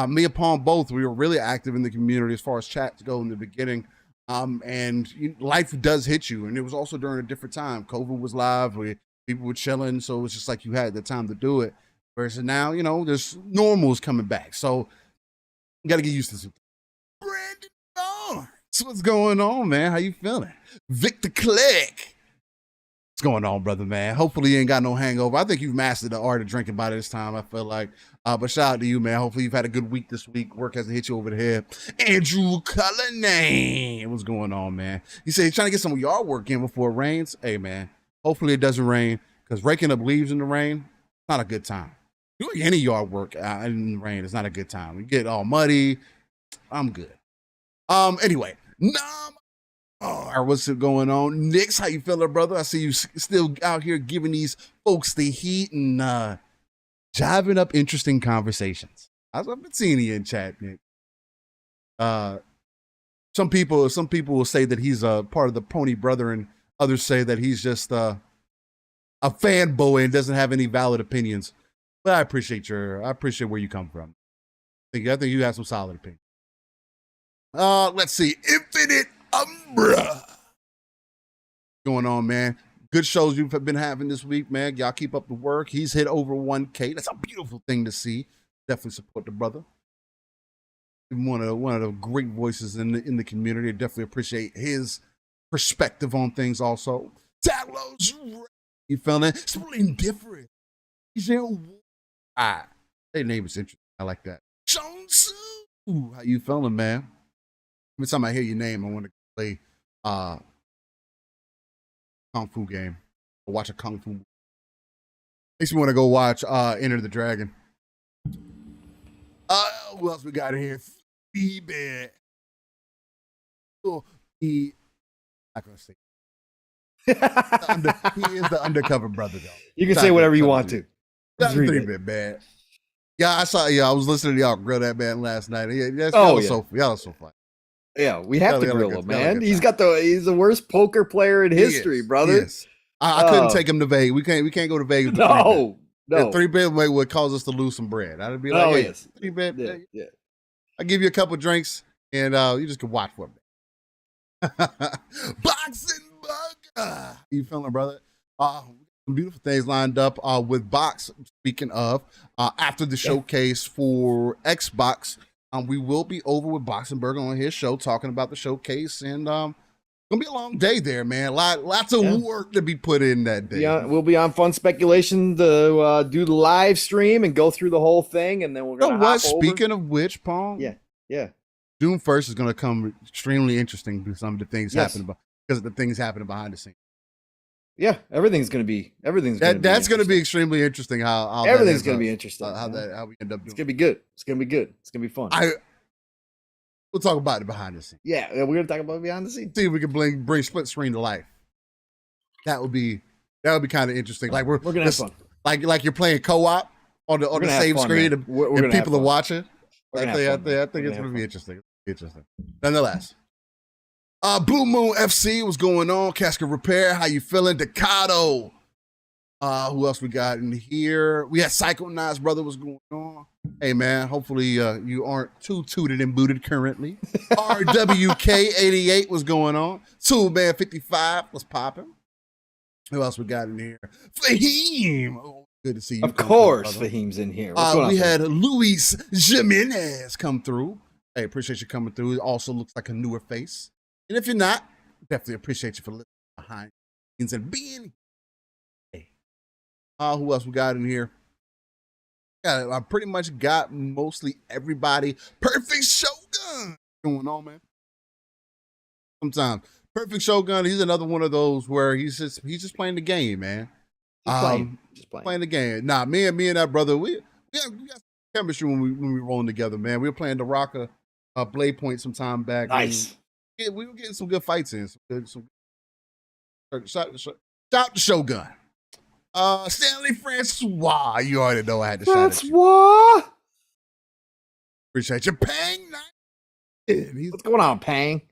Me and Paul both, we were really active in the community as far as chats go in the beginning. Life does hit you, and it was also during a different time. COVID was live, people were chilling, so it was just like you had the time to do it. Versus now, there's normals coming back, so you got to get used to it. Brandon Barnes, what's going on, man? How you feeling? Victor Click, what's going on, brother, man? Hopefully you ain't got no hangover. I think you've mastered the art of drinking by this time, I feel like. But shout out to you, man. Hopefully you've had a good week this week. Work hasn't hit you over the head. Andrew Cullinane, what's going on, man? You say you're trying to get some of your work in before it rains. Hey, man, hopefully it doesn't rain, because raking up leaves in the rain, not a good time. Doing any yard work in the rain is not a good time. You get all muddy. I'm good. Anyway, what's going on? Nix, how you feeling, brother? I see you still out here giving these folks the heat and jiving up interesting conversations. I've been seeing you in chat, Nick. Some people will say that he's a part of the Pony Brother, and others say that he's just a fanboy and doesn't have any valid opinions. But I appreciate where you come from. I think you have some solid opinions. Let's see. Infinite Umbra. Going on, man. Good shows you've been having this week, man. Y'all keep up the work. He's hit over 1K. That's a beautiful thing to see. Definitely support the brother. One of the great voices in the community. I definitely appreciate his perspective on things also. Talos, you feeling it? Something different. Their name is interesting. I like that. Jonsu, how you feeling, man? Every time I hear your name, I want to play kung fu game or watch a kung fu movie. Makes me want to go watch Enter the Dragon. Who else we got in here? B-Bad. Oh, he, I'm not gonna say. He is the undercover brother, though. You can say whatever you want to. That's 3-bit, man. Yeah, I saw. Yeah, I was listening to y'all grill that man last night. Y'all was so fun. Yeah, we have to grill him, man. He's the worst poker player in history, brother. Yes. I couldn't take him to Vegas. We can't go to Vegas. No. 3-bit would cause us to lose some bread. I'd be like, yes. 3-bit. Yeah. I'll give you a couple drinks and you just can watch for me. Boxing Bug. You feeling, brother? Some beautiful things lined up with Box. Speaking of, after the showcase for Xbox, we will be over with Boxenberg on his show talking about the showcase, and gonna be a long day there, man. Lots of work to be put in that day. Yeah, we'll be on Fun Speculation to do the live stream and go through the whole thing, and then we're gonna. Speaking of which, Pong. Yeah. June 1st is gonna come extremely interesting to some of the things happening because of the things happening behind the scenes. Yeah, everything's gonna be that's gonna be extremely interesting. How everything's gonna be interesting. How we end up doing. It's gonna be good. It's gonna be good. It's gonna be fun. We'll talk about it behind the scenes. Yeah, we're gonna talk about it behind the scenes. See if we can bring Splitscreen to life. That would be kind of interesting. Like we're gonna have fun. Like you're playing co-op on the same screen and people are watching. I think it's gonna be interesting. Nonetheless. Blue Moon FC, what's going on? Casket Repair, how you feeling? Decado. Who else we got in here? We had Psychonauts, brother, what's going on? Hey, man, hopefully you aren't too tooted and booted currently. RWK88, what's going on? Toolman 55, what's popping? Who else we got in here? Fahim. Oh, good to see you. Of course, Fahim's in here. We had Luis Jimenez come through. Hey, appreciate you coming through. It also looks like a newer face. And if you're not, definitely appreciate you for listening behind the scenes and being here. Who else we got in here? I pretty much got mostly everybody. Perfect Shogun. What's going on, man? Sometimes Perfect Shogun, he's another one of those where he's just playing the game, man. Just playing the game. Nah, me and that brother, we got some chemistry when we rolling together, man. We were playing the Rocka Blade Point some time back. Nice. We were getting some good fights in. Shout out to Shogun. Stanley Francois. You already know I had to shout at you. Francois. Appreciate you. Pang. What's going on, Pang?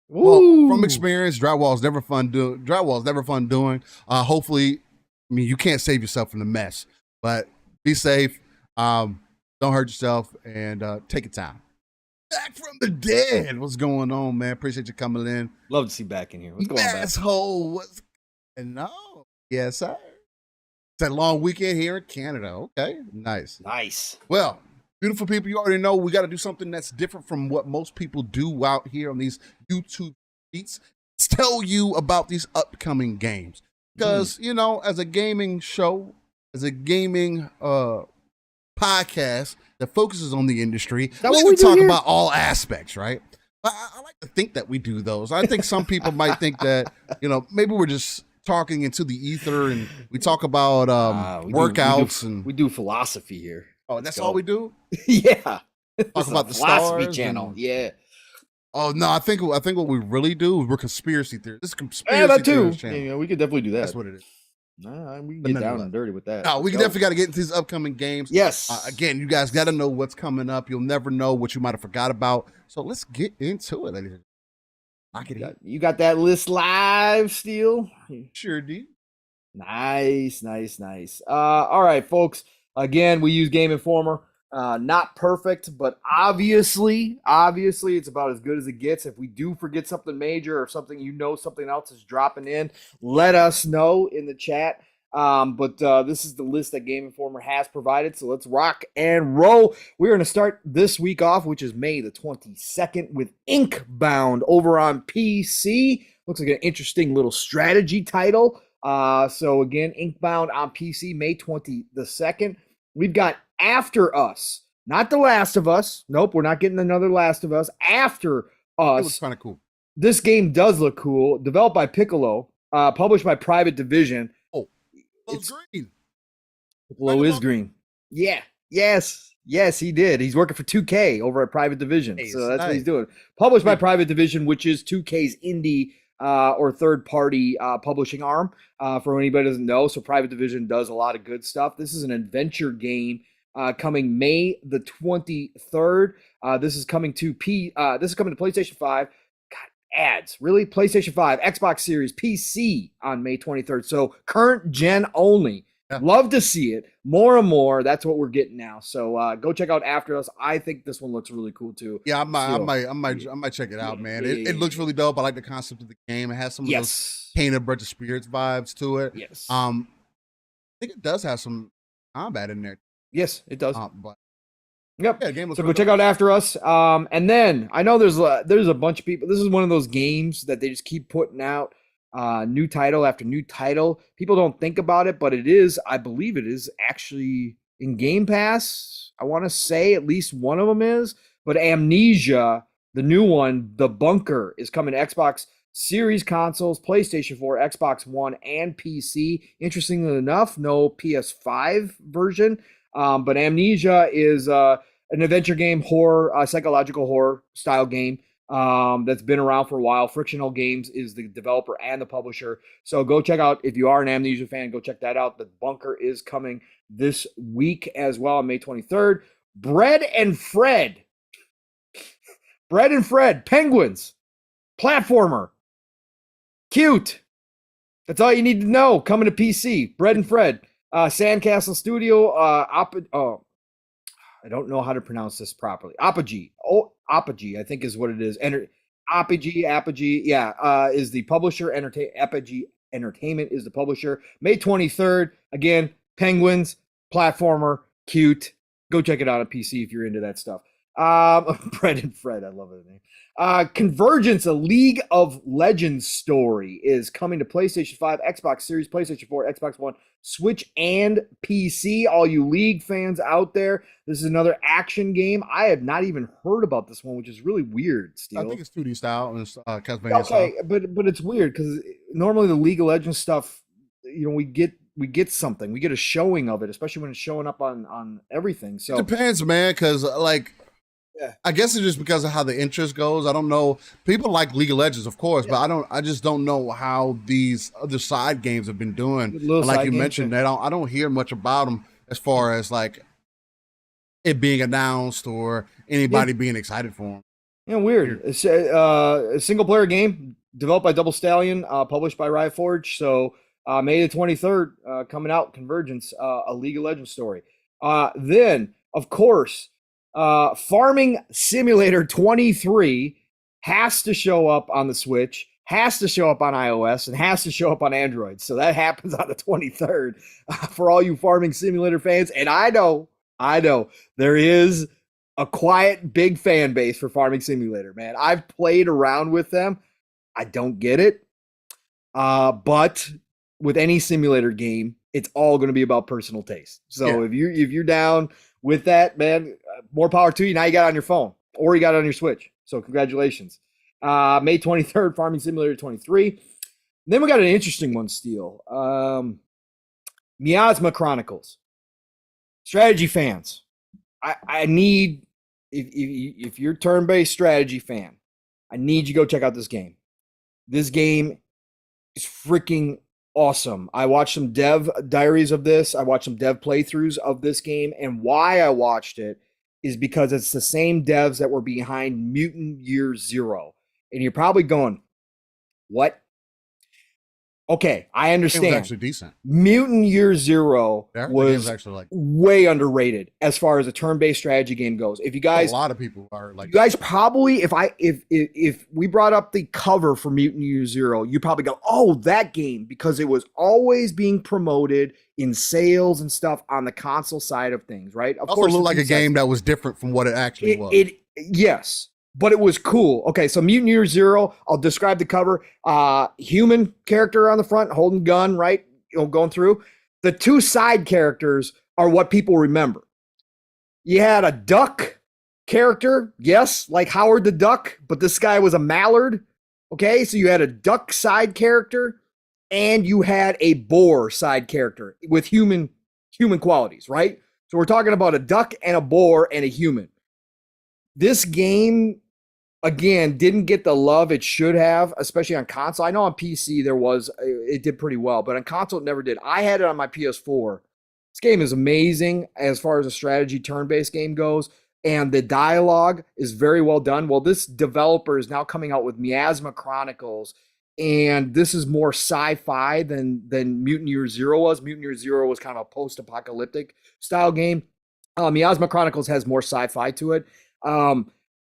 Well, from experience, drywall's never fun doing. Hopefully, I mean, you can't save yourself from the mess, but be safe. Don't hurt yourself and take your time. Back from the dead. What's going on, man? Appreciate you coming in. Love to see back in here. What's going on, asshole? What's going on? Yes, sir. It's a long weekend here in Canada. Okay, nice. Well, beautiful people, you already know we got to do something that's different from what most people do out here on these YouTube streets. Let's tell you about these upcoming games. Because, you know, as a gaming show, as a gaming podcast that focuses on the industry, we talk about all aspects, right? I like to think that we do those. I think some people might think that, you know, maybe we're just talking into the ether and we talk about workouts. We do philosophy here. Oh, and that's all we do? Yeah. Talk about the philosophy stars channel. Yeah. Oh no, I think what we really do is we're conspiracy theorists. This is conspiracy that too. channel. Yeah, we could definitely do that. That's what it is. Nah, we can get down and dirty with that. No, we definitely got to get into these upcoming games. Yes. Again, you guys got to know what's coming up. You'll never know what you might have forgot about. So let's get into it, ladies and gentlemen. You got that list live still? Sure do. Nice. All right, folks. Again, we use Game Informer. Not perfect, but obviously, it's about as good as it gets. If we do forget something major or something, something else is dropping in, let us know in the chat. But this is the list that Game Informer has provided. So let's rock and roll. We're going to start this week off, which is May the 22nd, with Inkbound over on PC. Looks like an interesting little strategy title. So again, Inkbound on PC, May 22nd. We've got After Us, not The Last of Us. Nope, we're not getting another Last of Us. After Us. It was kind of cool. This game does look cool. Developed by Piccolo, published by Private Division. It's green. Piccolo is green. Yeah. Yes, he did. He's working for 2K over at Private Division. Nice, So that's what he's nice. doing. Published by Private Division, which is 2K's indie or third party publishing arm, for anybody who doesn't know. So Private Division does a lot of good stuff. This is an adventure game coming May the 23rd. This is coming to PlayStation 5. God, ads. Really? PlayStation 5, Xbox Series, PC on May 23rd. So current gen only. Yeah. Love to see it more and more. That's what we're getting now. So go check out After Us. I think this one looks really cool too. Yeah, I might check it out, man. It looks really dope. I like the concept of the game. It has some of those Painted Birds of Spirits vibes to it. Yes. I think it does have some combat in there. Yes, it does. But yep. Yeah, game looks so go check out After Us. And then I know there's a bunch of people. This is one of those games that they just keep putting out new title after new title. People don't think about it, but it is, I believe it is actually in Game Pass. I want to say at least one of them is, but Amnesia, the new one, The Bunker, is coming to Xbox Series consoles, PlayStation 4, Xbox One, and PC. Interestingly enough, no PS5 version, but Amnesia is an adventure game, horror, psychological horror style game. That's been around for a while. Frictional Games is the developer and the publisher. So go check out, if you are an Amnesia fan, go check that out. The Bunker is coming this week as well on May 23rd. Bread and Fred, Penguins, platformer, cute. That's all you need to know. Coming to PC. Bread and Fred, Sandcastle Studio, I don't know how to pronounce this properly. Apogee. Apogee, I think is what it is. Apogee. Yeah, is the publisher. Apogee Entertainment is the publisher. May 23rd. Again, Penguins, platformer, cute. Go check it out on PC if you're into that stuff. Bread and Fred, I love that name. Convergence, a League of Legends story, is coming to PlayStation 5, Xbox Series, PlayStation 4, Xbox One, Switch, and PC. All you League fans out there, this is another action game. I have not even heard about this one, which is really weird. Steel. I think it's 2D style and Castlevania style. But it's weird because normally the League of Legends stuff, we get something, we get a showing of it, especially when it's showing up on everything. So it depends, man, because I guess it's just because of how the interest goes. I don't know. People like League of Legends, of course, but I just don't know how these other side games have been doing. Like you mentioned, I don't hear much about them as far as it being announced or anybody being excited for them. Yeah, weird. It's a single player game developed by Double Stallion, published by Riot Forge. So May the 23rd, coming out. Convergence, a League of Legends story. Then, of course, Farming Simulator 23 has to show up on the Switch, has to show up on iOS, and has to show up on Android. So that happens on the 23rd for all you Farming Simulator fans. And I know there is a quiet, big fan base for Farming Simulator, man. I've played around with them. I don't get it. But with any simulator game, it's all going to be about personal taste. So if you're down with that, man, more power to you. Now you got it on your phone or you got it on your Switch. So congratulations. May 23rd, Farming Simulator 23. Then we got an interesting one, Steel. Miasma Chronicles. Strategy fans, I need, if you're turn-based strategy fan, I need you to go check out this game. This game is freaking awesome. I watched some dev diaries of this. I watched some dev playthroughs of this game. And why I watched it is because it's the same devs that were behind Mutant Year Zero. And you're probably going, what? Okay, I understand. It was actually decent. Mutant Year Zero was actually way underrated as far as a turn-based strategy game goes. If you guys, a lot of people are like, you guys probably, if we brought up the cover for Mutant Year Zero, you probably go, oh, that game, because it was always being promoted in sales and stuff on the console side of things, right? Of course, it looked like a game that was different from what it actually was. Yes. But it was cool. Okay, so Mutant Year Zero, I'll describe the cover. Human character on the front, holding gun, right? Going through. The two side characters are what people remember. You had a duck character, yes, like Howard the Duck, but this guy was a mallard. Okay, so you had a duck side character, and you had a boar side character with human qualities, right? So we're talking about a duck and a boar and a human. This game, again, didn't get the love it should have, especially on console. I know on PC it did pretty well, but on console it never did. I had it on my PS4. This game is amazing as far as a strategy turn-based game goes, and the dialogue is very well done. Well, this developer is now coming out with Miasma Chronicles, and this is more sci-fi than Mutant Year Zero was. Mutant Year Zero was kind of a post-apocalyptic style game. Miasma Chronicles has more sci-fi to it.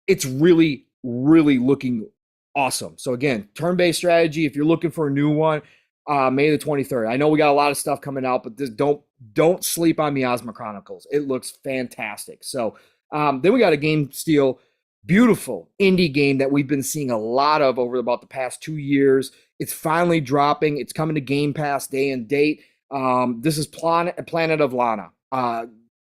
It's really, really looking awesome. So again, turn-based strategy. If you're looking for a new one, May the 23rd. I know we got a lot of stuff coming out, but don't sleep on Miasma Chronicles. It looks fantastic. So then we got a Game Steel, beautiful indie game that we've been seeing a lot of over about the past 2 years. It's finally dropping. It's coming to Game Pass day and date. This is Planet of Lana.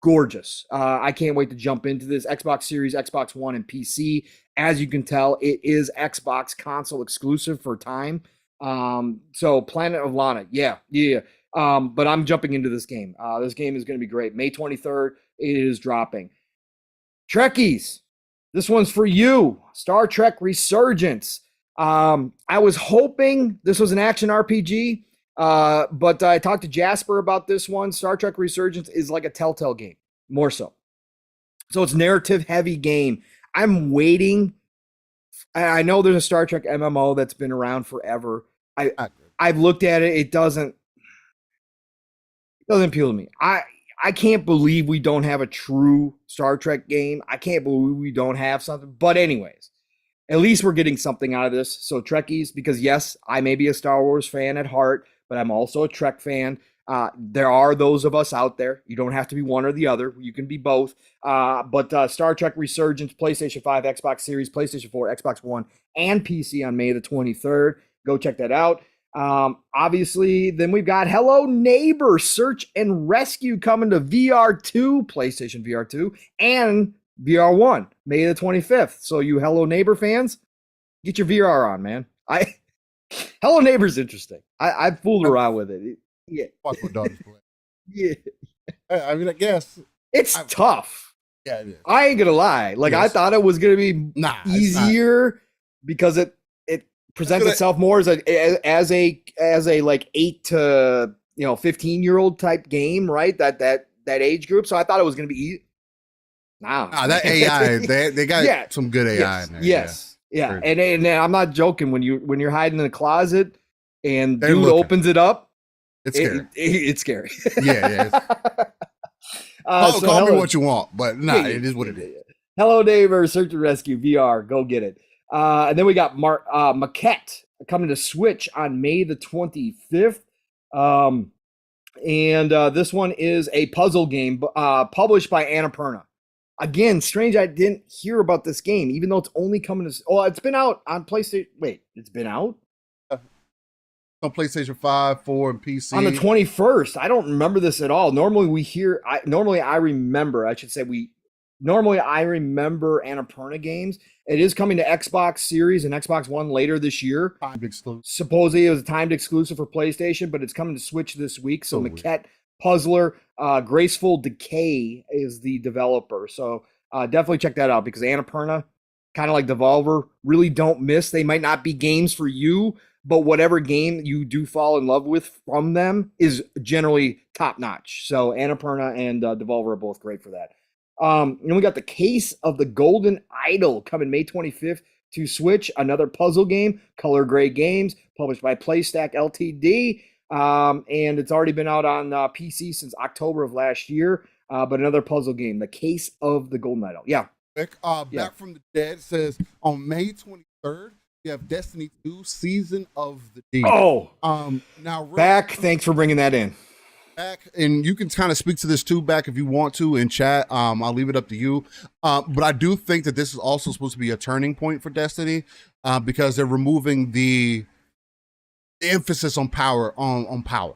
Gorgeous. I can't wait to jump into this. Xbox Series, Xbox One, and PC. As you can tell, it is Xbox console exclusive for time. So Planet of Lana, yeah. But I'm jumping into this game. This game is going to be great. May 23rd, it is dropping. Trekkies, this one's for you. Star Trek Resurgence. I was hoping this was an action RPG. But I talked to Jasper about this one. Star Trek Resurgence is like a Telltale game, more so. So it's narrative heavy game. I'm waiting. I know there's a Star Trek MMO that's been around forever. I've looked at it. It doesn't appeal to me. I can't believe we don't have a true Star Trek game. I can't believe we don't have something. But anyways, at least we're getting something out of this. So Trekkies, because yes, I may be a Star Wars fan at heart, but I'm also a Trek fan. There are those of us out there. You don't have to be one or the other. You can be both. But Star Trek Resurgence, PlayStation 5, Xbox Series, PlayStation 4, Xbox One, and PC on May the 23rd. Go check that out. Obviously, then we've got Hello Neighbor Search and Rescue coming to VR2, PlayStation VR2, and VR1, May the 25th. So you Hello Neighbor fans, get your VR on, man. Hello Neighbor's interesting. I fooled around with it. Yeah. Watch my daughters play. Yeah. I mean, I guess it's tough. Yeah, it is. I ain't gonna lie. Like, yes. I thought it was gonna be easier because it presents itself more as a like 8 to 15-year-old type game, right? That age group. So I thought it was gonna be easy. Nah, that AI, they got some good AI in there. Yes. Yeah. And I'm not joking. When you're hiding in the closet and dude opens it up, it's scary. It's scary. Yeah. Call me what you want, but it is what it is. Hello Neighbor Search and Rescue VR. Go get it. And then we got Maquette coming to Switch on May the 25th. And this one is a puzzle game published by Annapurna. Again, strange I didn't hear about this game, even though it's only coming to... Oh, it's been out on PlayStation... Wait, it's been out? On PlayStation 5, 4, and PC. On the 21st. I don't remember this at all. Normally I remember Annapurna games. It is coming to Xbox Series and Xbox One later this year. Timed exclusive. Supposedly it was a timed exclusive for PlayStation, but it's coming to Switch this week. So Maquette Puzzler, Graceful Decay is the developer. So definitely check that out because Annapurna, kind of like Devolver, really don't miss. They might not be games for you, but whatever game you do fall in love with from them is generally top notch. So Annapurna and Devolver are both great for that. And we got The Case of the Golden Idol coming May 25th to Switch. Another puzzle game, Color Gray Games, published by PlayStack Ltd. And it's already been out on PC since October of last year. But another puzzle game, The Case of the Golden Idol. Yeah. Back from the Dead says on May 23rd, you have Destiny 2 Season of the Deep. Oh, now back. Thanks for bringing that in. Back, and you can kind of speak to this too back if you want to in chat. I'll leave it up to you. But I do think that this is also supposed to be a turning point for Destiny because they're removing the emphasis on power. On power.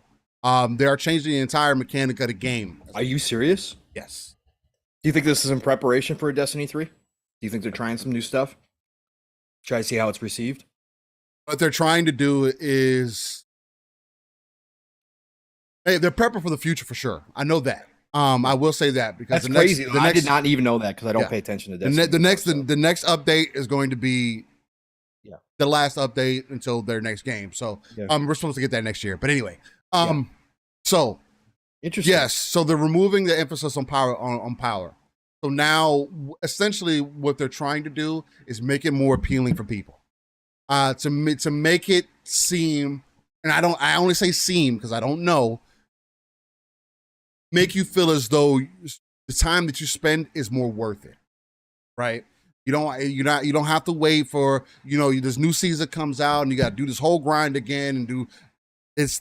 They are changing the entire mechanic of the game. Are you serious? Yes. Do you think this is in preparation for Destiny 3? Do you think they're trying some new stuff? Try to see how it's received? What they're trying to do is... Hey, they're prepping for the future for sure. I know that. I will say that because That's crazy. I did not even know that because I don't pay attention to Destiny. The next update is going to be the last update until their next game. So we're supposed to get that next year. But anyway, so interesting. Yes, so they're removing the emphasis on power on power. So now, essentially, what they're trying to do is make it more appealing for people. To make it seem, and I only say seem because I don't know, make you feel as though the time that you spend is more worth it, right? You don't have to wait for, this new season comes out and you got to do this whole grind again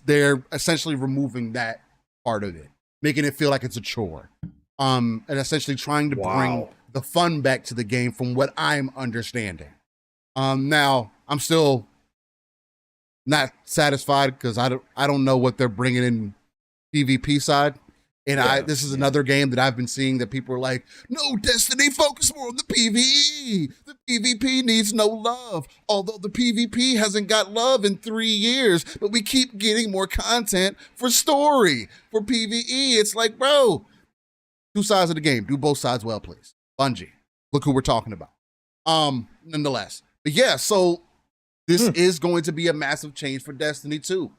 they're essentially removing that part of it, making it feel like it's a chore, and essentially trying to bring the fun back to the game from what I'm understanding. Now I'm still not satisfied because I don't know what they're bringing in PvP side. And this is another game that I've been seeing that people are like, no, Destiny, focus more on the PvE. The PvP needs no love. Although the PvP hasn't got love in 3 years, but we keep getting more content for story. For PvE, it's like, bro, two sides of the game. Do both sides well, please. Bungie, look who we're talking about. Nonetheless. But yeah, so this is going to be a massive change for Destiny 2.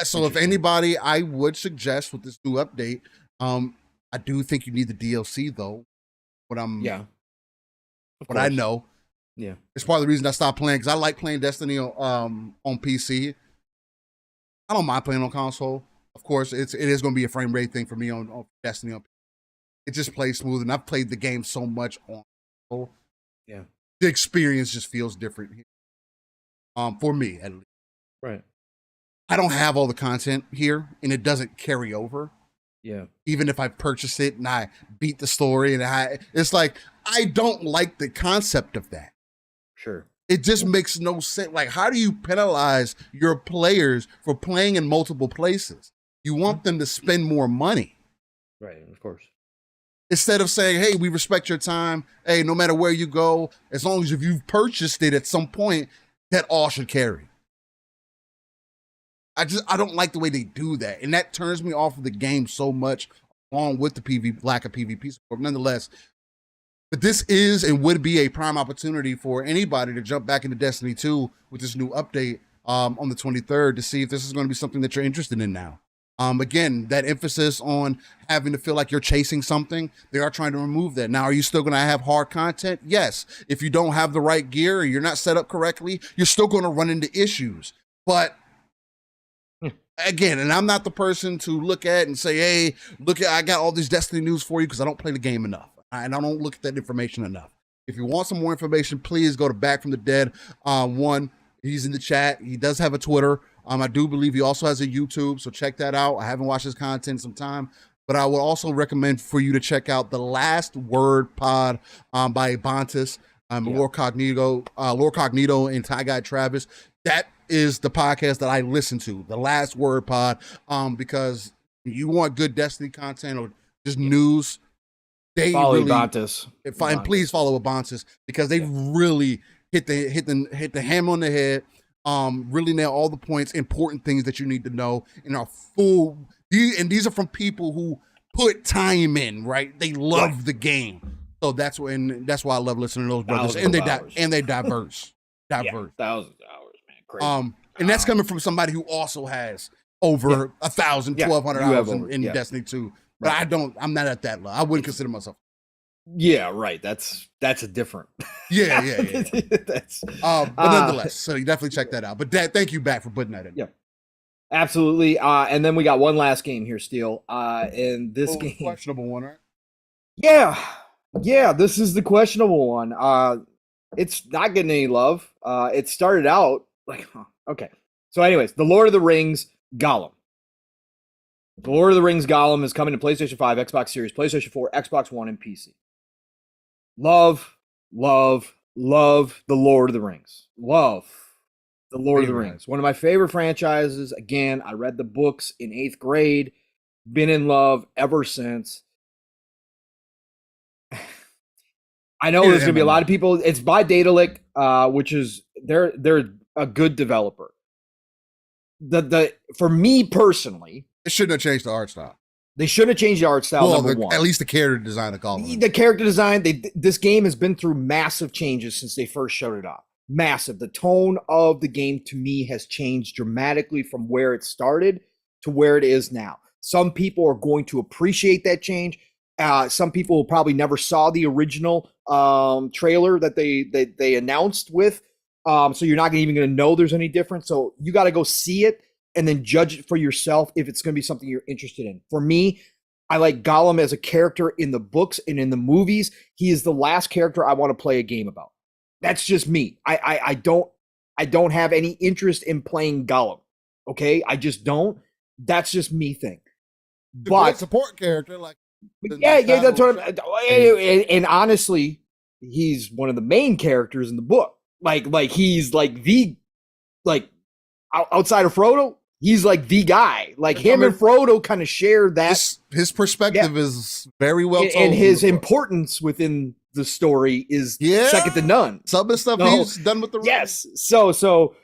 So if anybody, I would suggest with this new update, I do think you need the DLC though. I know. Yeah. It's part of the reason I stopped playing because I like playing Destiny on PC. I don't mind playing on console. Of course, it is going to be a frame rate thing for me on Destiny. It just plays smooth, and I've played the game so much on console. Yeah. The experience just feels different here. For me at least. Right. I don't have all the content here, and it doesn't carry over. Yeah. Even if I purchase it and I beat the story, it's like I don't like the concept of that. Sure. It just makes no sense. Like, how do you penalize your players for playing in multiple places? You want them to spend more money. Right, of course. Instead of saying, hey, we respect your time. Hey, no matter where you go, as long as if you've purchased it at some point, that all should carry. I don't like the way they do that. And that turns me off of the game so much, along with the lack of PvP support. Nonetheless, but this is and would be a prime opportunity for anybody to jump back into Destiny 2 with this new update on the 23rd to see if this is going to be something that you're interested in now. Again, that emphasis on having to feel like you're chasing something, they are trying to remove that. Now, are you still going to have hard content? Yes. If you don't have the right gear or you're not set up correctly, you're still going to run into issues. But again, and I'm not the person to look at and say, hey, I got all this Destiny news for you because I don't play the game enough. And I don't look at that information enough. If you want some more information, please go to Back from the Dead. He's in the chat. He does have a Twitter. I do believe he also has a YouTube, so check that out. I haven't watched his content in some time, but I would also recommend for you to check out the Last Word pod by Bontis, Lord Cognito, and Ty Guy Travis. That is the podcast that I listen to, the Last Word pod, because you want good Destiny content or just news. They follow Bontis, and please follow Bontis because they really hit the hammer on the head. Really nail all the points, important things that you need to know in our full. And these are from people who put time in, right? They love the game, so that's why I love listening to those brothers. And they diverse. Thousands of hours, man. Crazy. And that's coming from somebody who also has over 1,000, 1,200 hours in Destiny 2. But I'm not at that level. I wouldn't consider myself. Yeah, right. That's a different. Yeah. That's. But nonetheless, so you definitely check that out. But Dad, thank you back for putting that in. Yeah, absolutely. And then we got one last game here, Steel. And this game, questionable one, right? Yeah. This is the questionable one. It's not getting any love. It started out like, okay. So, anyways, The Lord of the Rings Gollum. The Lord of the Rings Gollum is coming to PlayStation 5, Xbox Series, PlayStation 4, Xbox One, and PC. Love The Lord of the Rings. Love The Lord of the Rings. One of my favorite franchises. Again, I read the books in 8th grade. Been in love ever since. I know there's going to be a lot of people. It's by Daedalic, which is they're a good developer. For me personally, it shouldn't have changed the art style. They shouldn't have changed the art style. Well, Number one, at least the character design of Gollum. the character design. This game has been through massive changes since they first showed it off. Massive. The tone of the game to me has changed dramatically from where it started to where it is now. Some people are going to appreciate that change. Some people probably never saw the original trailer that they announced with. So you're not even going to know there's any difference. So you got to go see it and then judge it for yourself if it's going to be something you're interested in. For me, I like Gollum as a character in the books and in the movies. He is the last character I want to play a game about. That's just me. I don't have any interest in playing Gollum. Okay, I just don't. That's just me thing. But support character, like yeah, that's what and honestly, he's one of the main characters in the book. Like he's like the outside of Frodo, he's like the guy. Like him and Frodo kind of share that. His perspective is very well told, and his importance within the story is second to none. Some of the stuff he's done with the ring. Yes. So,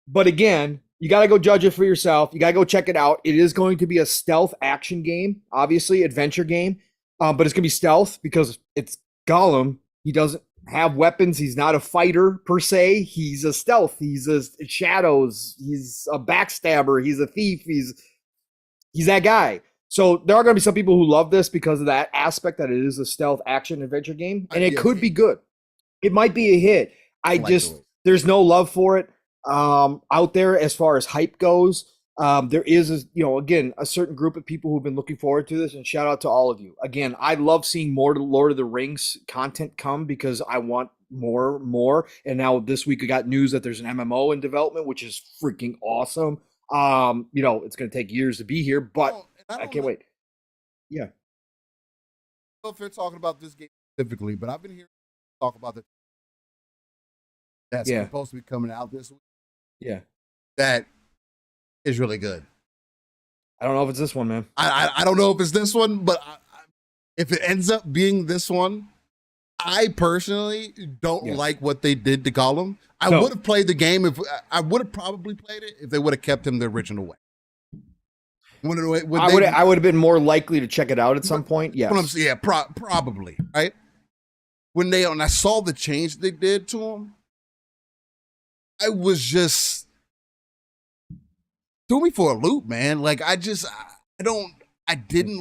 but again, you got to go judge it for yourself. You got to go check it out. It is going to be a stealth action game, obviously adventure game, but it's going to be stealth because it's Gollum. He doesn't have weapons. He's not a fighter per se. He's a stealth. He's a shadows. He's a backstabber. He's a thief. He's that guy. So there are going to be some people who love this because of that aspect that it is a stealth action adventure game, and it could be good. It might be a hit. There's no love for it out there as far as hype goes. There is, again, a certain group of people who've been looking forward to this, and shout out to all of you. Again, I love seeing more Lord of the Rings content come because I want more. And now this week we got news that there's an MMO in development, which is freaking awesome. It's going to take years to be here, but I can't wait. Yeah. I don't know if you're talking about this game specifically, but I've been hearing talk about that's supposed to be coming out this week. Yeah. That is really good. I don't know if it's this one, man. I don't know if it's this one, but if it ends up being this one, I personally don't like what they did to Gollum. I would have played the game I would have probably played it if they would have kept him the original way. I would have been more likely to check it out at some point. Yes. Probably. Right. When I saw the change they did to him, I was just threw me for a loop, man. Like I didn't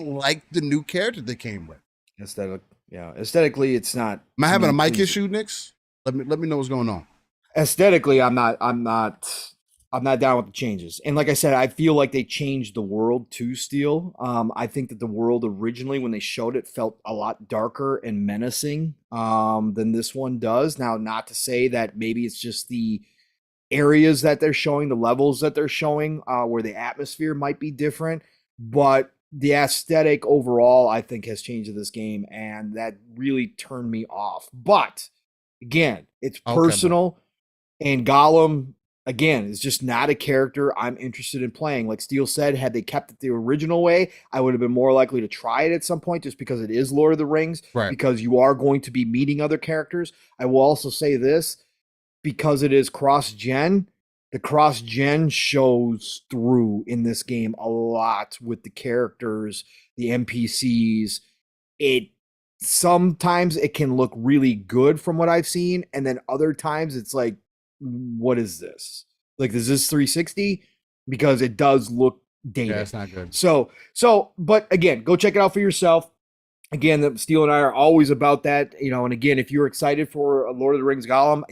like the new character they came with. Aesthetically, it's not. Am I having a mic issue, Nix? Let me know what's going on. Aesthetically, I'm not down with the changes. And like I said, I feel like they changed the world to Steel. I think that the world originally, when they showed it, felt a lot darker and menacing than this one does. Now, not to say that maybe it's just the areas that they're showing, the levels that they're showing, where the atmosphere might be different, but the aesthetic overall, I think, has changed in this game, and that really turned me off. But again, it's personal, and Gollum, again, is just not a character I'm interested in playing. Like Steele said, had they kept it the original way, I would have been more likely to try it at some point, just because it is Lord of the Rings, because you are going to be meeting other characters. I will also say this, because it is cross-gen, the cross-gen shows through in this game a lot with the characters, the NPCs. Sometimes it can look really good from what I've seen, and then other times it's like, what is this? Like, is this 360? Because it does look dated. Yeah, it's not good. So, but again, go check it out for yourself. Again, Steele and I are always about that, and again, if you're excited for Lord of the Rings Gollum,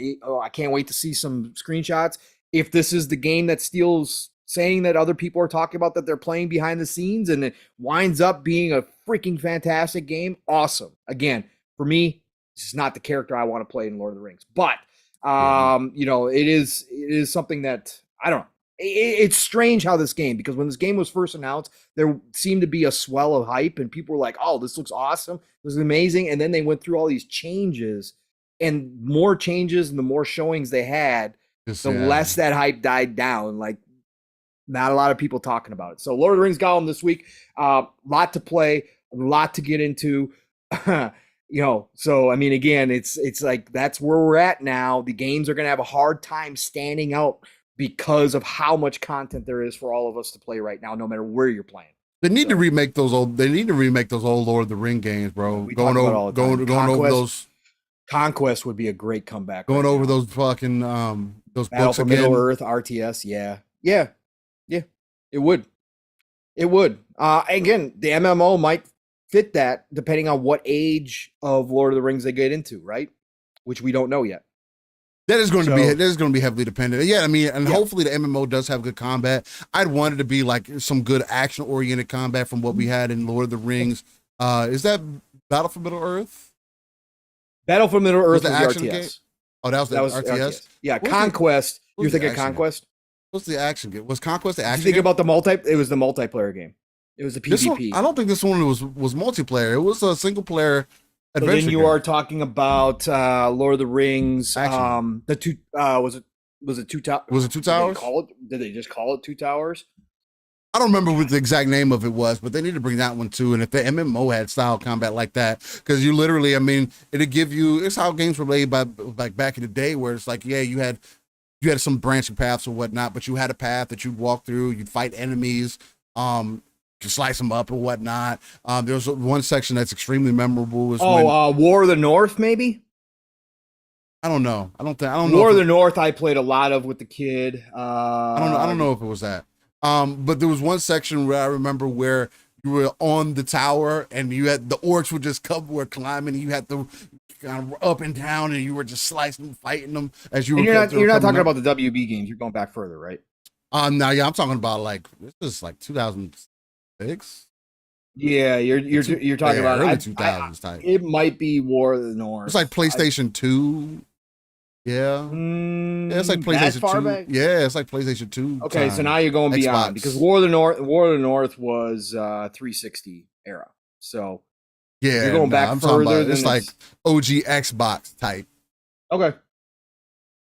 I can't wait to see some screenshots. If this is the game that Steele's saying that other people are talking about that they're playing behind the scenes and it winds up being a freaking fantastic game, awesome. Again, for me, this is not the character I want to play in Lord of the Rings, but it is something that I don't know. It's strange how this game, because when this game was first announced, there seemed to be a swell of hype and people were like, oh, this looks awesome. This is amazing. And then they went through all these changes and more changes, and the more showings they had, the less that hype died down. Like, not a lot of people talking about it. So Lord of the Rings Gollum this week, lot to play, a lot to get into. So I mean, again, it's like that's where we're at now. The games are going to have a hard time standing out because of how much content there is for all of us to play right now, no matter where you're playing. They need to remake those old. They need to remake those old Lord of the Ring games, bro. We talk about it all the time. Going over those. Conquest would be a great comeback. Going over those fucking those Battle books for again. Middle Earth, RTS. Yeah. It would. Again, the MMO might fit that depending on what age of Lord of the Rings they get into, right? Which we don't know yet. That is going to be heavily dependent. Yeah, I mean, and hopefully the MMO does have good combat. I'd want it to be like some good action oriented combat from what we had in Lord of the Rings. Is that Battle for Middle Earth? Battle for Middle Earth was the action RTS. game? Oh, that was RTS? Yeah, Conquest. You're thinking Conquest? What's the action game? Was Conquest the action game? You think game? about it was the multiplayer game. It was the PvP. I don't think this one was multiplayer. It was a single player adventure. So then you are talking about Lord of the Rings. Action. The two was it Two Towers? Was it Two Towers? Did they just call it Two Towers? I don't remember what the exact name of it was, but they need to bring that one too. And if the MMO had style combat like that, because you literally, I mean, it'd give you. It's how games were played by like back in the day, where it's like, yeah, you had some branching paths or whatnot, but you had a path that you'd walk through. You'd fight enemies. To slice them up or whatnot. There's one section that's extremely memorable. War of the North, maybe. I don't know. I don't know. War of the North, I played a lot of with the kid. I don't know if it was that. But there was one section where I remember where you were on the tower and you had the orcs would just were climbing. And you had to kind of up and down, and you were just slicing, fighting them as you were. You're not talking about the WB games. You're going back further, right? No, yeah, I'm talking about like this is like 2006. Yeah, you're talking about early 2000s type. It might be War of the North. It's like PlayStation 2. Yeah. Yeah, it's like PlayStation 2. Back? Yeah, it's like PlayStation 2. Okay, so now you're going beyond because War of the North was 360 era. So yeah, you're going back further than it's like OG Xbox type. Okay.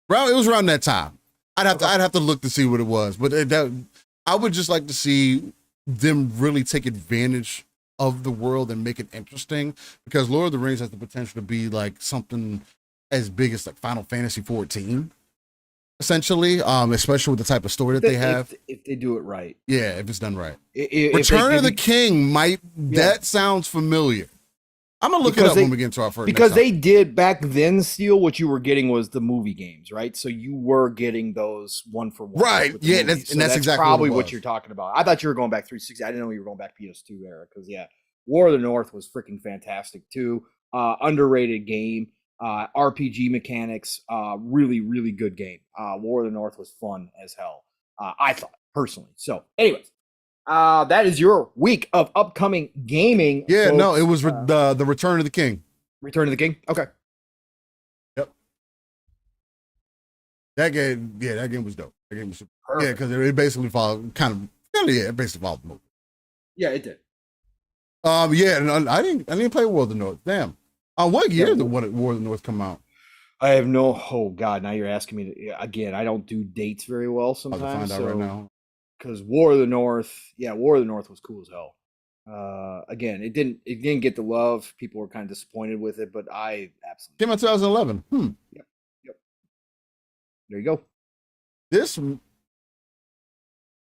Well, it was around that time. I'd have to look to see what it was, but I would just like to see them really take advantage of the world and make it interesting, because Lord of the Rings has the potential to be like something as big as like Final Fantasy 14, essentially, especially with the type of story that they have. If they do it right. Yeah, if it's done right. Return of the King that sounds familiar. I'm gonna look it up when we get into our first. Because they did back then, Steel, what you were getting was the movie games, right? So you were getting those one for one. Right. Yeah, that's exactly probably what you're talking about. I thought you were going back 360. I didn't know you were going back PS2 era, because War of the North was freaking fantastic too. Underrated game. RPG mechanics. Really, really good game. War of the North was fun as hell. I thought personally. So, anyways. That is your week of upcoming gaming. Yeah, folks. No, it was the Return of the King. Return of the King? Okay. Yep. That game was dope. That game was super. Yeah, because it basically followed it basically followed the movie. Yeah, it did. Yeah, and I didn't play War of the North. Damn. What year did War of the North come out? I have no. Oh God! Now you're asking me again. I don't do dates very well sometimes. I'll find out right now. Because War of the North was cool as hell. Again, it didn't get the love. People were kind of disappointed with it, but I absolutely came out 2011. Yep. There you go.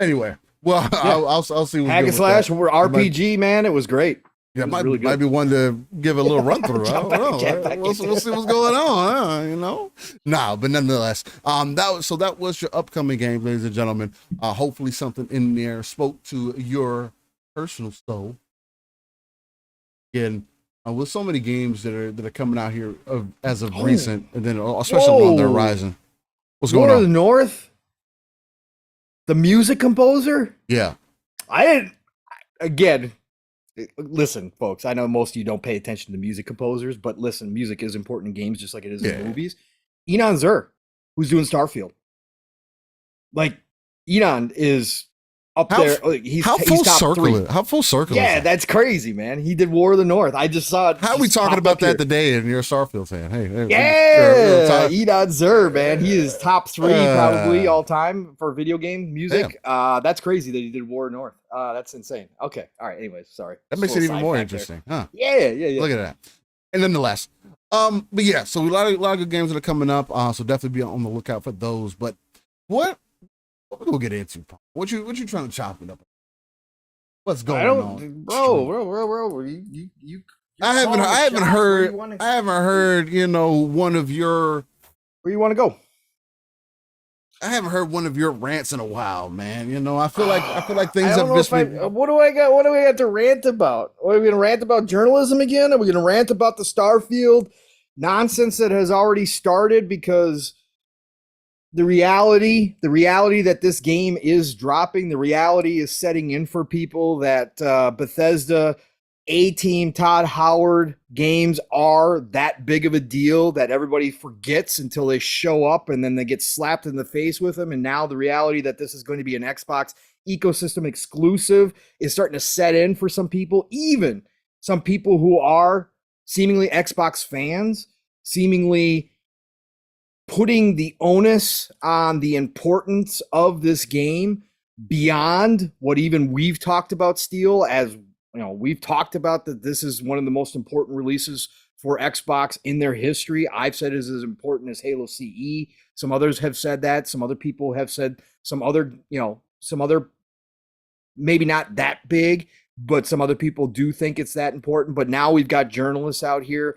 Anyway. Well, I'll see. Hack and slash RPG, man. It was great. Yeah, might be one to give a little run through. I don't know. We'll see what's going on. But nonetheless, that was your upcoming game, ladies and gentlemen. Hopefully, something in there spoke to your personal soul. Again, with so many games that are coming out here as of recent, and then especially on the horizon. What's going on? War of the North. The music composer. Yeah, again. Listen, folks, I know most of you don't pay attention to music composers, but listen, music is important in games just like it is in movies. Enon Zur, who's doing Starfield. Like, Enon is up there. He's top 3. How full circle is that? That's crazy, man. He did War of the North. I just saw it. How are we talking about that today and you're a Starfield fan? Hey, Enon Zur, man. He is top 3 probably all time for video game music. That's crazy that he did War of the North. That's insane. Okay. All right. Anyways, sorry. That makes it even more interesting. Huh? Yeah. Look at that. And nonetheless, but yeah, so a lot of good games that are coming up. So definitely be on the lookout for those. But what we gonna get into? What you trying to chop it up? What's I going on, don't, street? bro. You I haven't, calling I the haven't shots. heard, I haven't heard, one of your, Where you want to go? I haven't heard one of your rants in a while, man. I feel like I things don't have know if just I. been. What do I got? What do we got to rant about? Are we going to rant about journalism again? Are we going to rant about the Starfield nonsense that has already started? Because the reality that this game is dropping, the reality is setting in for people that Bethesda, A Team, Todd Howard games are that big of a deal that everybody forgets until they show up and then they get slapped in the face with them. And now the reality that this is going to be an Xbox ecosystem exclusive is starting to set in for some people, even some people who are seemingly Xbox fans, seemingly putting the onus on the importance of this game beyond what even we've talked about, Steel, as we've talked about that this is one of the most important releases for Xbox in their history. I've said it is as important as Halo CE. Some others have said that. Some other people have said some other maybe not that big, but some other people do think it's that important. But now we've got journalists out here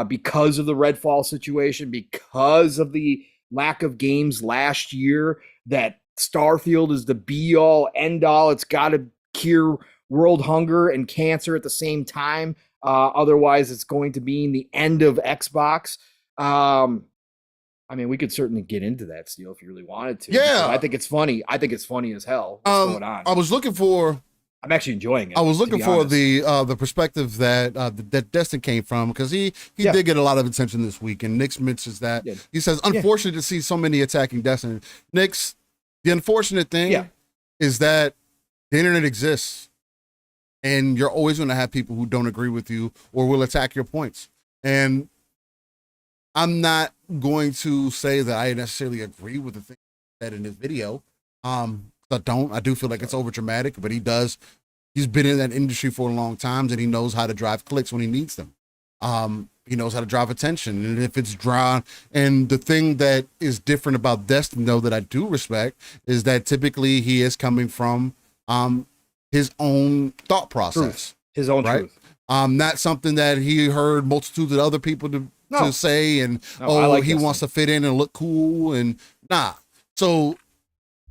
because of the Redfall situation, because of the lack of games last year, that Starfield is the be all end all. It's got to cure world hunger and cancer at the same time. Otherwise, it's going to mean the end of Xbox. I mean, we could certainly get into that, Steel, if you really wanted to. Yeah. I think it's funny. I think it's funny as hell what's going on. I was looking for. I'm actually enjoying it. I was looking for the perspective that Destin came from, because he did get a lot of attention this week, and Nick's mentions that. He says, unfortunate to see so many attacking Destin. Nick's, the unfortunate thing is that the internet exists, and you're always going to have people who don't agree with you or will attack your points. And I'm not going to say that I necessarily agree with the thing he said in his video. I don't. I do feel like it's over dramatic, but he's been in that industry for a long time, and he knows how to drive clicks when he needs them. He knows how to drive attention, and if it's drawn. And the thing that is different about Destin, though, that I do respect, is that typically he is coming from his own thought process, his own truth. Not something that he heard multitudes of other people to say, and he wants to fit in and look cool, and so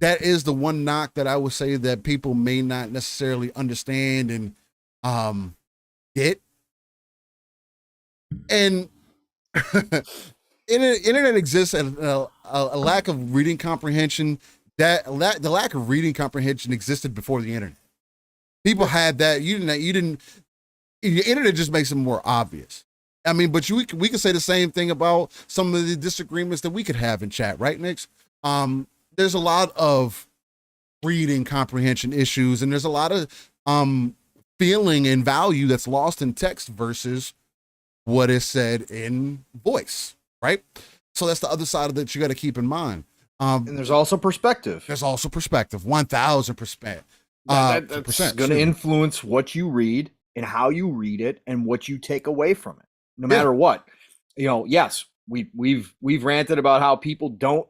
that is the one knock that I would say that people may not necessarily understand and get. And internet exists, and a lack of reading comprehension. The lack of reading comprehension existed before the internet. People had that. You didn't. The internet just makes it more obvious. I mean, but we could say the same thing about some of the disagreements that we could have in chat, right, Nix? There's a lot of reading comprehension issues, and there's a lot of feeling and value that's lost in text versus what is said in voice, right? So that's the other side of that you got to keep in mind. And there's also perspective. There's also perspective, 1,000%. That's going to influence what you read and how you read it and what you take away from it, no matter what. Yes, we've ranted about how people don't.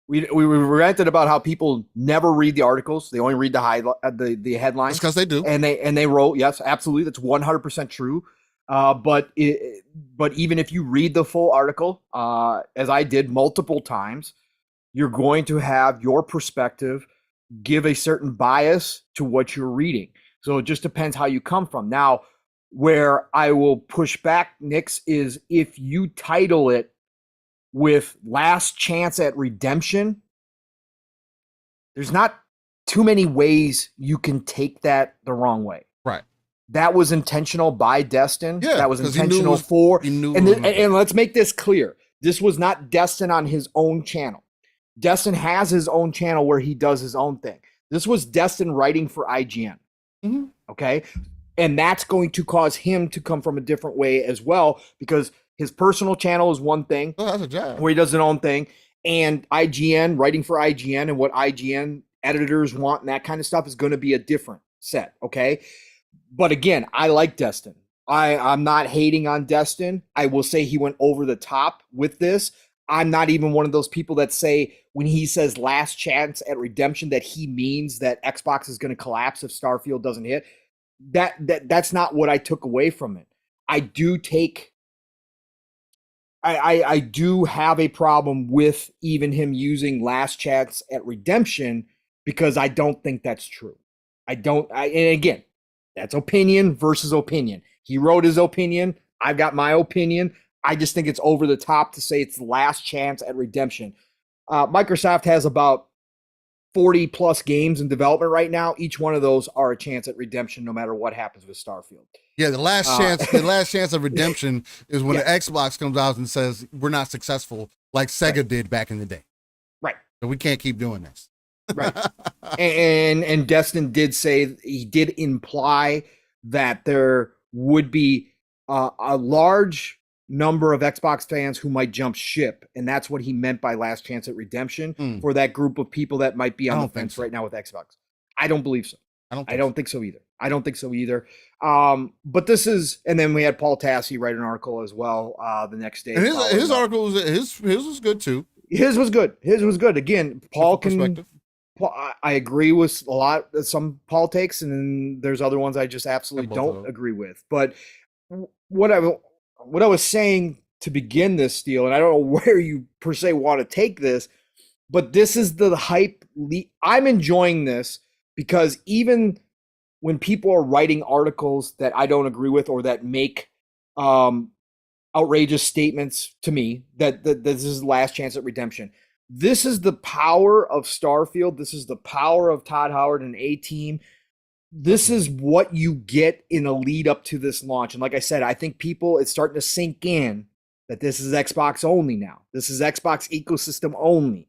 We ranted about how people never read the articles; they only read the headlines. Because they do, and they wrote. Yes, absolutely, that's 100% true. But even if you read the full article, as I did multiple times, you're going to have your perspective give a certain bias to what you're reading. So it just depends how you come from. Now, where I will push back, Nix, is if you title it with Last Chance at Redemption, there's not too many ways you can take that the wrong way. Right. That was intentional by Destin. Yeah, that was intentional and let's make this clear. This was not Destin on his own channel. Destin has his own channel where he does his own thing. This was Destin writing for IGN. Mm-hmm. Okay. And that's going to cause him to come from a different way as well, because his personal channel is one thing that's a job. Where he does his own thing, and IGN, writing for IGN and what IGN editors want and that kind of stuff is going to be a different set. Okay. But again, I like Destin. I'm not hating on Destin. I will say he went over the top with this. I'm not even one of those people that say when he says last chance at redemption that he means that Xbox is going to collapse if Starfield doesn't hit. That's not what I took away from it. I do take I do have a problem with even him using last chance at redemption because I don't think that's true. And again, that's opinion versus opinion. He wrote his opinion. I've got my opinion. I just think it's over the top to say it's the last chance at redemption. Microsoft has about 40 plus games in development right now. Each one of those are a chance at redemption, no matter what happens with Starfield. Yeah, the last chance of redemption is when the Xbox comes out and says we're not successful like Sega did back in the day. Right. So we can't keep doing this. Right. And Destin did say, he did imply that there would be a large number of Xbox fans who might jump ship, and that's what he meant by last chance at redemption for that group of people that might be on the fence right now with Xbox. I don't believe so. I don't think so either. I don't think so either. But this is, and then we had Paul Tassi write an article as well the next day. And his article his was good too. His was good. His was good. Again, Paul can. I agree with some Paul takes, and then there's other ones I just absolutely don't agree with. But what I was saying to begin this, Steele, and I don't know where you per se want to take this, but this is the hype. I'm enjoying this because even when people are writing articles that I don't agree with or that make outrageous statements to me that this is the last chance at redemption, this is the power of Starfield. This is the power of Todd Howard and A-Team. This is what you get in a lead up to this launch. And like I said, I think it's starting to sink in that this is Xbox only now. This is Xbox ecosystem only.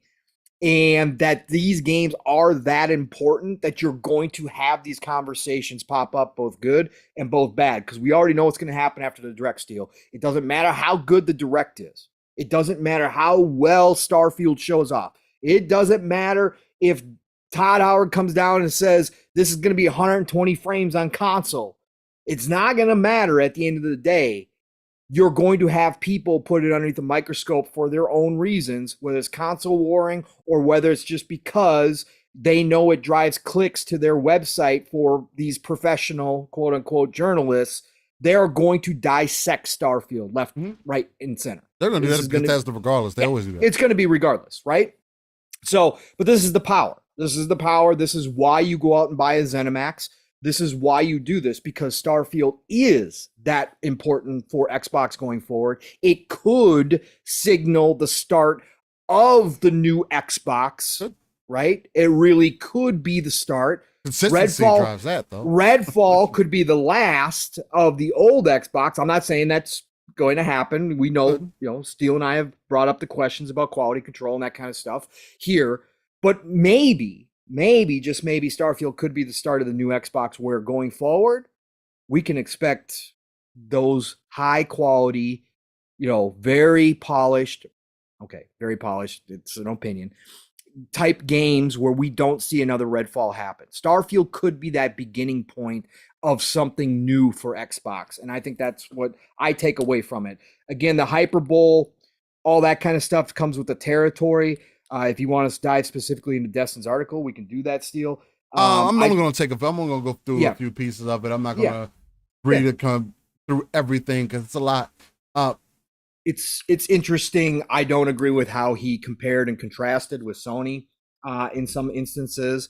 And that these games are that important that you're going to have these conversations pop up, both good and both bad, because we already know what's going to happen after the Direct, Steele. It doesn't matter how good the Direct is. It doesn't matter how well Starfield shows off. It doesn't matter if Todd Howard comes down and says this is going to be 120 frames on console. It's not going to matter at the end of the day. You're going to have people put it underneath the microscope for their own reasons, whether it's console warring or whether it's just because they know it drives clicks to their website for these professional, quote unquote, journalists. They're going to dissect Starfield left, right, and center. They're going to do that Bethesda regardless. They always do that. It's going to be regardless, right? So, but this is the power. This is the power. This is why you go out and buy a ZeniMax. This is why you do this, because Starfield is that important for Xbox going forward. It could signal the start of the new Xbox, right? It really could be the start. Consistency drives that, though. Redfall could be the last of the old Xbox. I'm not saying that's going to happen. We know, Steele and I have brought up the questions about quality control and that kind of stuff here. But maybe, just maybe, Starfield could be the start of the new Xbox, where going forward, we can expect those high quality, very polished, it's an opinion, type games where we don't see another Redfall happen. Starfield could be that beginning point of something new for Xbox. And I think that's what I take away from it. Again, the Hyperbowl, all that kind of stuff comes with the territory. If you want us to dive specifically into Destin's article, we can do that, Steele. I'm only going to go through a few pieces of it. I'm not going to read it come through everything because it's a lot. It's interesting. I don't agree with how he compared and contrasted with Sony in some instances.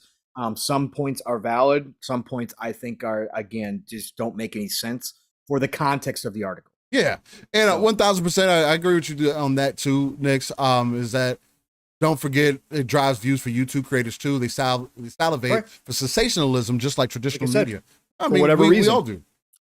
Some points are valid. Some points I think are, again, just don't make any sense for the context of the article. Yeah. And 1,000%, I agree with you on that too, Nix, is that don't forget it drives views for YouTube creators too. They salivate for sensationalism just like traditional media. I mean, we all do.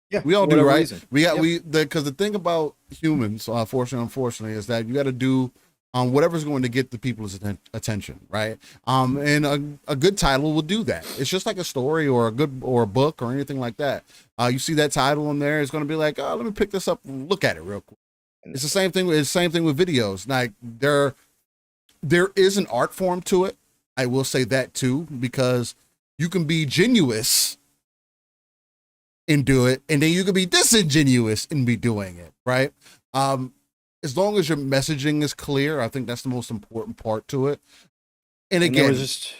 Yeah, we all do, right? Reason. Because the thing about humans, unfortunately, is that you got to do whatever's going to get the people's attention, right? And a good title will do that. It's just like a story or a book or anything like that. You see that title in there, it's going to be like, oh, let me pick this up and look at it real quick. It's the same thing. It's the same thing with videos. Like there is an art form to it. I will say that too, because you can be genuous and do it, and then you can be disingenuous and be doing it, right? as long as your messaging is clear, I think that's the most important part to it. And And there again, was just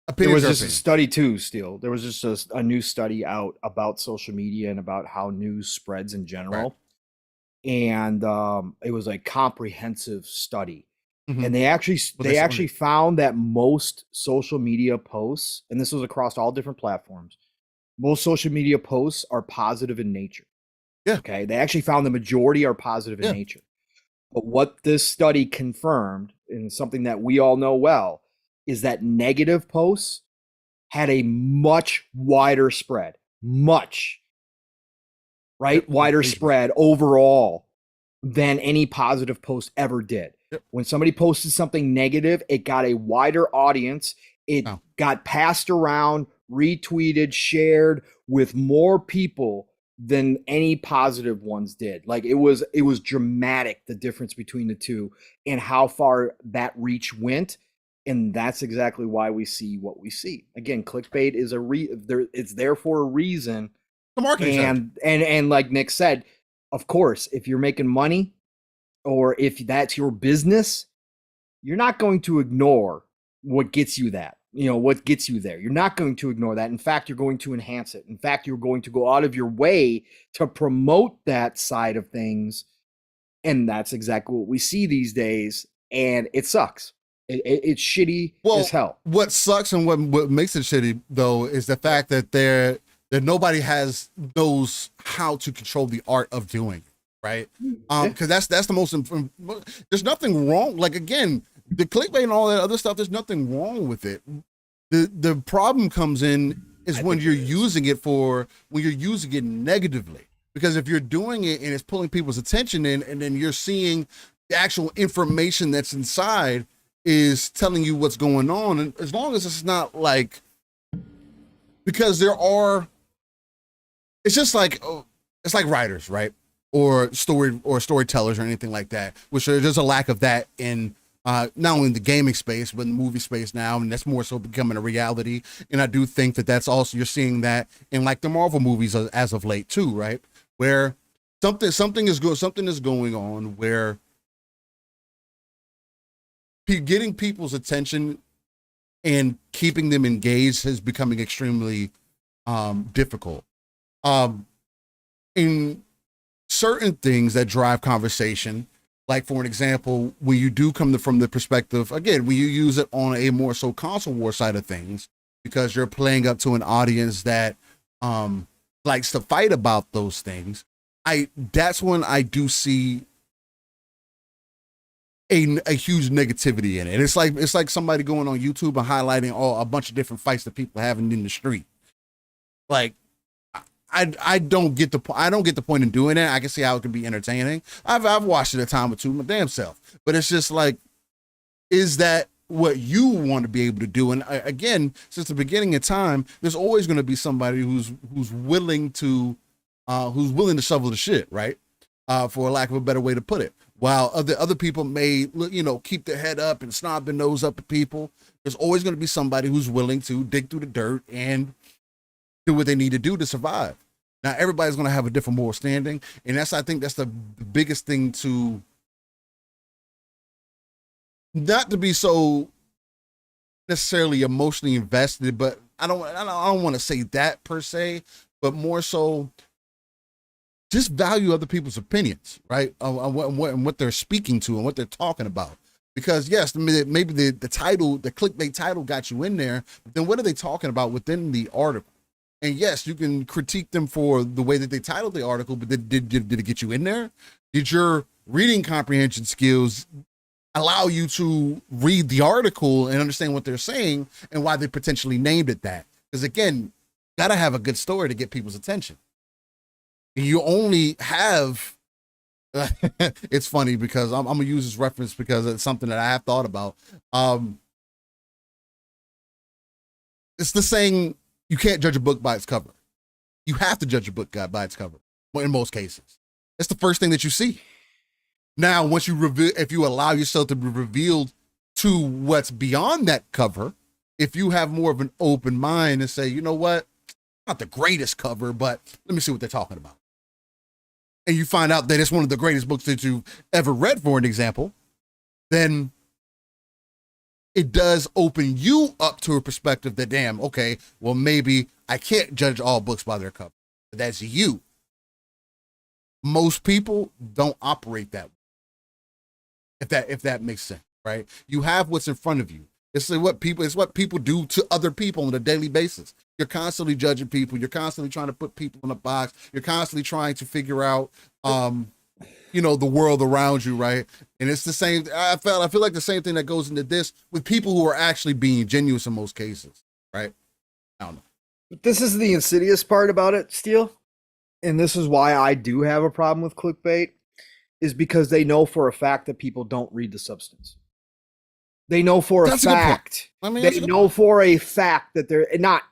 opinions are a opinions. study too, Steele. There was just a new study out about social media and about how news spreads in Right. general. And it was a comprehensive study. Mm-hmm. And they actually found that most social media posts, and this was across all different platforms, most social media posts are positive in nature. Yeah. Okay. They actually found the majority are positive in Yeah. nature. But what this study confirmed, and something that we all know well, is that negative posts had a much wider spread, much, right? Yep. Wider spread overall than any positive post ever did. Yep. When somebody posted something negative, it got a wider audience. It got passed around, retweeted, shared with more people than any positive ones did. Like it was dramatic, the difference between the two and how far that reach went. And that's exactly why we see what we see. Again, clickbait is it's there for a reason. The marketing and like Nick said, of course, if you're making money or if that's your business, you're not going to ignore what gets you that. What gets you there. You're not going to ignore that. In fact, you're going to enhance it. In fact, you're going to go out of your way to promote that side of things. And that's exactly what we see these days. And it sucks. It's shitty as hell. What sucks and what makes it shitty though is the fact that that nobody knows how to control the art of doing, right? Because that's the most important. There's nothing wrong. Like again, the clickbait and all that other stuff. There's nothing wrong with it. The problem comes in is when you're using it negatively. Because if you're doing it and it's pulling people's attention in, and then you're seeing the actual information that's inside is telling you what's going on, and as long as it's not like, because it's just like, it's like writers, right? Or storytellers or anything like that, which there's a lack of that in not only in the gaming space, but in the movie space now. And that's more so becoming a reality. And I do think that that's also, you're seeing that in like the Marvel movies as of late too, right? Where something is going on where getting people's attention and keeping them engaged is becoming extremely difficult. In certain things that drive conversation, like for an example, when you do come from the perspective, again, when you use it on a more so console war side of things, because you're playing up to an audience that likes to fight about those things, that's when I do see a huge negativity in it. It's like somebody going on YouTube and highlighting a bunch of different fights that people are having in the street. Like, I don't get the point in doing it. I can see how it can be entertaining. I've watched it a time or two my damn self, but it's just like, is that what you want to be able to do? And again, since the beginning of time, there's always going to be somebody who's willing to shovel the shit, right? For lack of a better way to put it. While other people may, keep their head up and snob their nose up at people, there's always going to be somebody who's willing to dig through the dirt and do what they need to do to survive. Now, everybody's going to have a different moral standing, and I think that's the biggest thing, to not to be so necessarily emotionally invested, but I don't want to say that per se, but more so just value other people's opinions, right? On what they're speaking to and what they're talking about. Because yes, maybe the title, the clickbait title got you in there, but then what are they talking about within the article? And yes, you can critique them for the way that they titled the article, but did it get you in there? Did your reading comprehension skills allow you to read the article and understand what they're saying and why they potentially named it that? Because again, gotta have a good story to get people's attention. You only have, it's funny because I'm gonna use this reference because it's something that I have thought about. It's the saying, you can't judge a book by its cover. You have to judge a book by its cover. Well, in most cases, that's the first thing that you see. Now, once if you allow yourself to be revealed to what's beyond that cover, if you have more of an open mind and say, you know what, not the greatest cover, but let me see what they're talking about. and you find out that it's one of the greatest books that you've ever read, for an example, then it does open you up to a perspective that, damn, okay, well, maybe I can't judge all books by their cover. That's you. Most people don't operate that way, if that makes sense, right? You have what's in front of you. It's what people do to other people on a daily basis. You're constantly judging people. You're constantly trying to put people in a box. You're constantly trying to figure out, the world around you, right? And it's the same. I feel like the same thing that goes into this with people who are actually being genuine in most cases, right? I don't know. But this is the insidious part about it, Steele. And this is why I do have a problem with clickbait, is because they know for a fact that people don't read the substance. They know for a fact. They know for a fact that they're not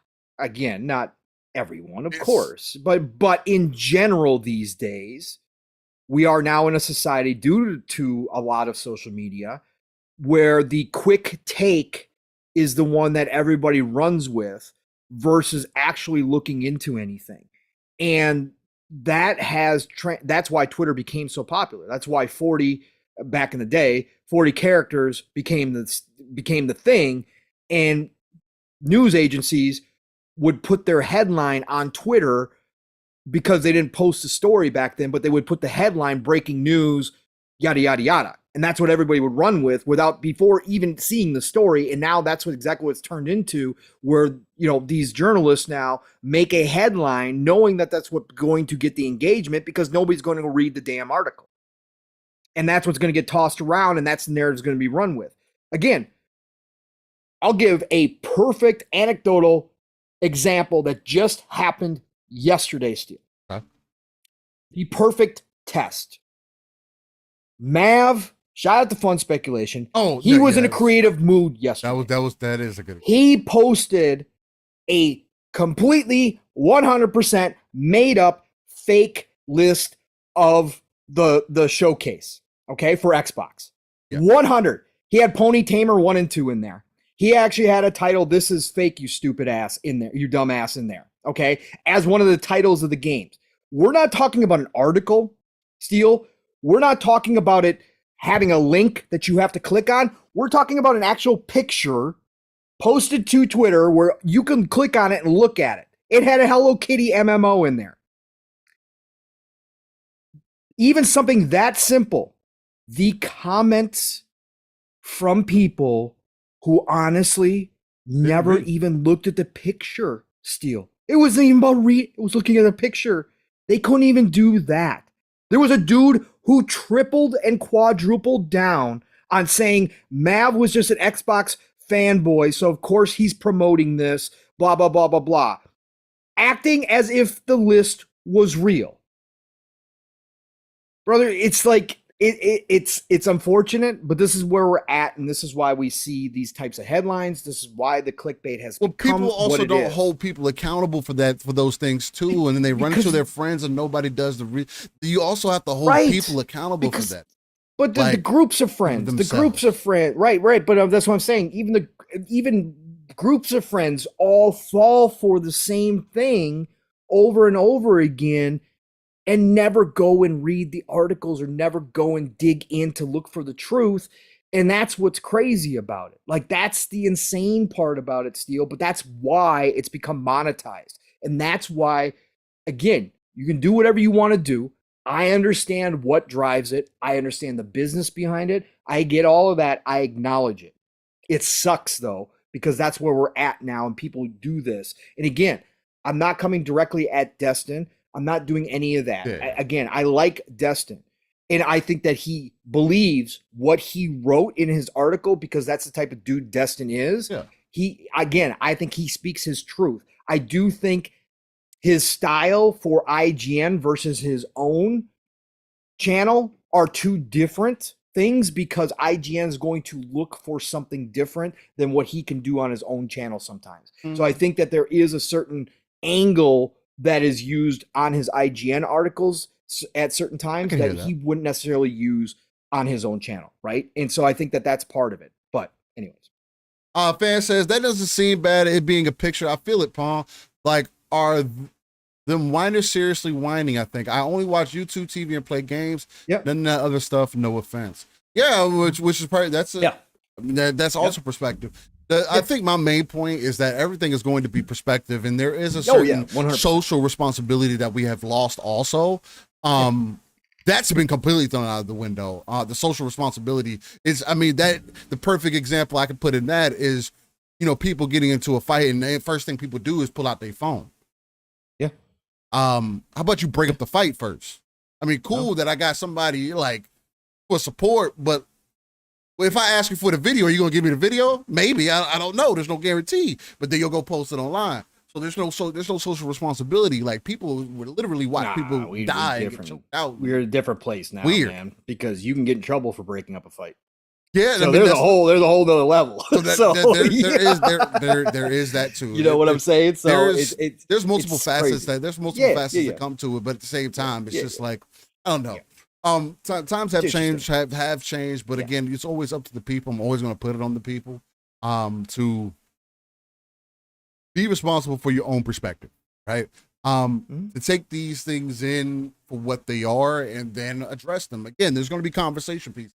everyone, of course, but in general these days, we are now in a society due to a lot of social media where the quick take is the one that everybody runs with versus actually looking into anything. And that's why Twitter became so popular. That's why back in the day, 40 characters became the thing, and news agencies would put their headline on Twitter because they didn't post a story back then, but they would put the headline breaking news, yada, yada, yada. And that's what everybody would run with before even seeing the story. And now that's exactly what it's turned into, where, these journalists now make a headline knowing that that's what's going to get the engagement because nobody's going to read the damn article. And that's what's going to get tossed around, and that's the narrative going to be run with. Again, I'll give a perfect anecdotal example that just happened yesterday, Steve. Huh? The perfect test. Mav, shout out to Fun Speculation. He was in a creative mood yesterday. That is a good. He posted a completely 100% made up fake list of the showcase, okay, for Xbox. Yeah. 100. He had Pony Tamer 1 and 2 in there. He actually had a title, "This is fake, you stupid ass," in there, you dumb ass in there, okay, as one of the titles of the games. We're not talking about an article, Steele. We're not talking about it having a link that you have to click on. We're talking about an actual picture posted to Twitter where you can click on it and look at it. It had a Hello Kitty MMO in there. Even something that simple, the comments from people who honestly never even looked at the picture, Steele. It wasn't even about it was looking at the picture. They couldn't even do that. There was a dude who tripled and quadrupled down on saying Mav was just an Xbox fanboy, so of course he's promoting this, blah, blah, blah, blah, blah. Acting as if the list was real. Brother, it's like, it's unfortunate, but this is where we're at, and this is why we see these types of headlines. This is why the clickbait has become people also what it don't is. hold people accountable for those things too, and then they run to their friends and nobody does you also have to hold people accountable for that. But the groups of friends, right, but that's what I'm saying. Even groups of friends all fall for the same thing over and over again, and never go and read the articles or never go and dig in to look for the truth. And that's what's crazy about it. Like, that's the insane part about it, Steele, but that's why it's become monetized. And that's why, again, you can do whatever you want to do. I understand what drives it. I understand the business behind it. I get all of that. I acknowledge it. It sucks, though, because that's where we're at now, and people do this. And again, I'm not coming directly at Destin. I'm not doing any of that. Yeah. I like Destin, and I think that he believes what he wrote in his article because that's the type of dude Destin is. Yeah. I think he speaks his truth. I do think his style for IGN versus his own channel are two different things because IGN is going to look for something different than what he can do on his own channel sometimes. Mm-hmm. So I think that there is a certain angle that is used on his IGN articles at certain times that he wouldn't necessarily use on his own channel, right? And so I think that that's part of it. But anyways. Fan says, that doesn't seem bad, it being a picture. I feel it, Paul. Like, them whiners seriously whining. I think I only watch YouTube TV and play games. Yep. None of that other stuff. No offense. Yeah, which is probably that's that's also perspective. I think my main point is that everything is going to be perspective, and there is a certain 100%. social responsibility that we have lost. Also, that's been completely thrown out of the window. The social responsibility is, I mean, that the perfect example I could put in that is, people getting into a fight, and the first thing people do is pull out their phone. Yeah. How about you break up the fight first? I mean, cool that I got somebody like for support, but if I ask you for the video, are you gonna give me the video? Maybe. I don't know. There's no guarantee. But then you'll go post it online. So there's no social responsibility. Like people would literally watch people die and get choked out. We're in a different place now, man, because you can get in trouble for breaking up a fight. Yeah, so there's a whole other level. So there is that too. You know what I'm saying? So there's multiple facets that that come to it, but at the same time, it's just like, I don't know. Times have changed, have changed, but again, it's always up to the people. I'm always going to put it on the people, to be responsible for your own perspective, right? To take these things in for what they are and then address them. Again, there's going to be conversation pieces.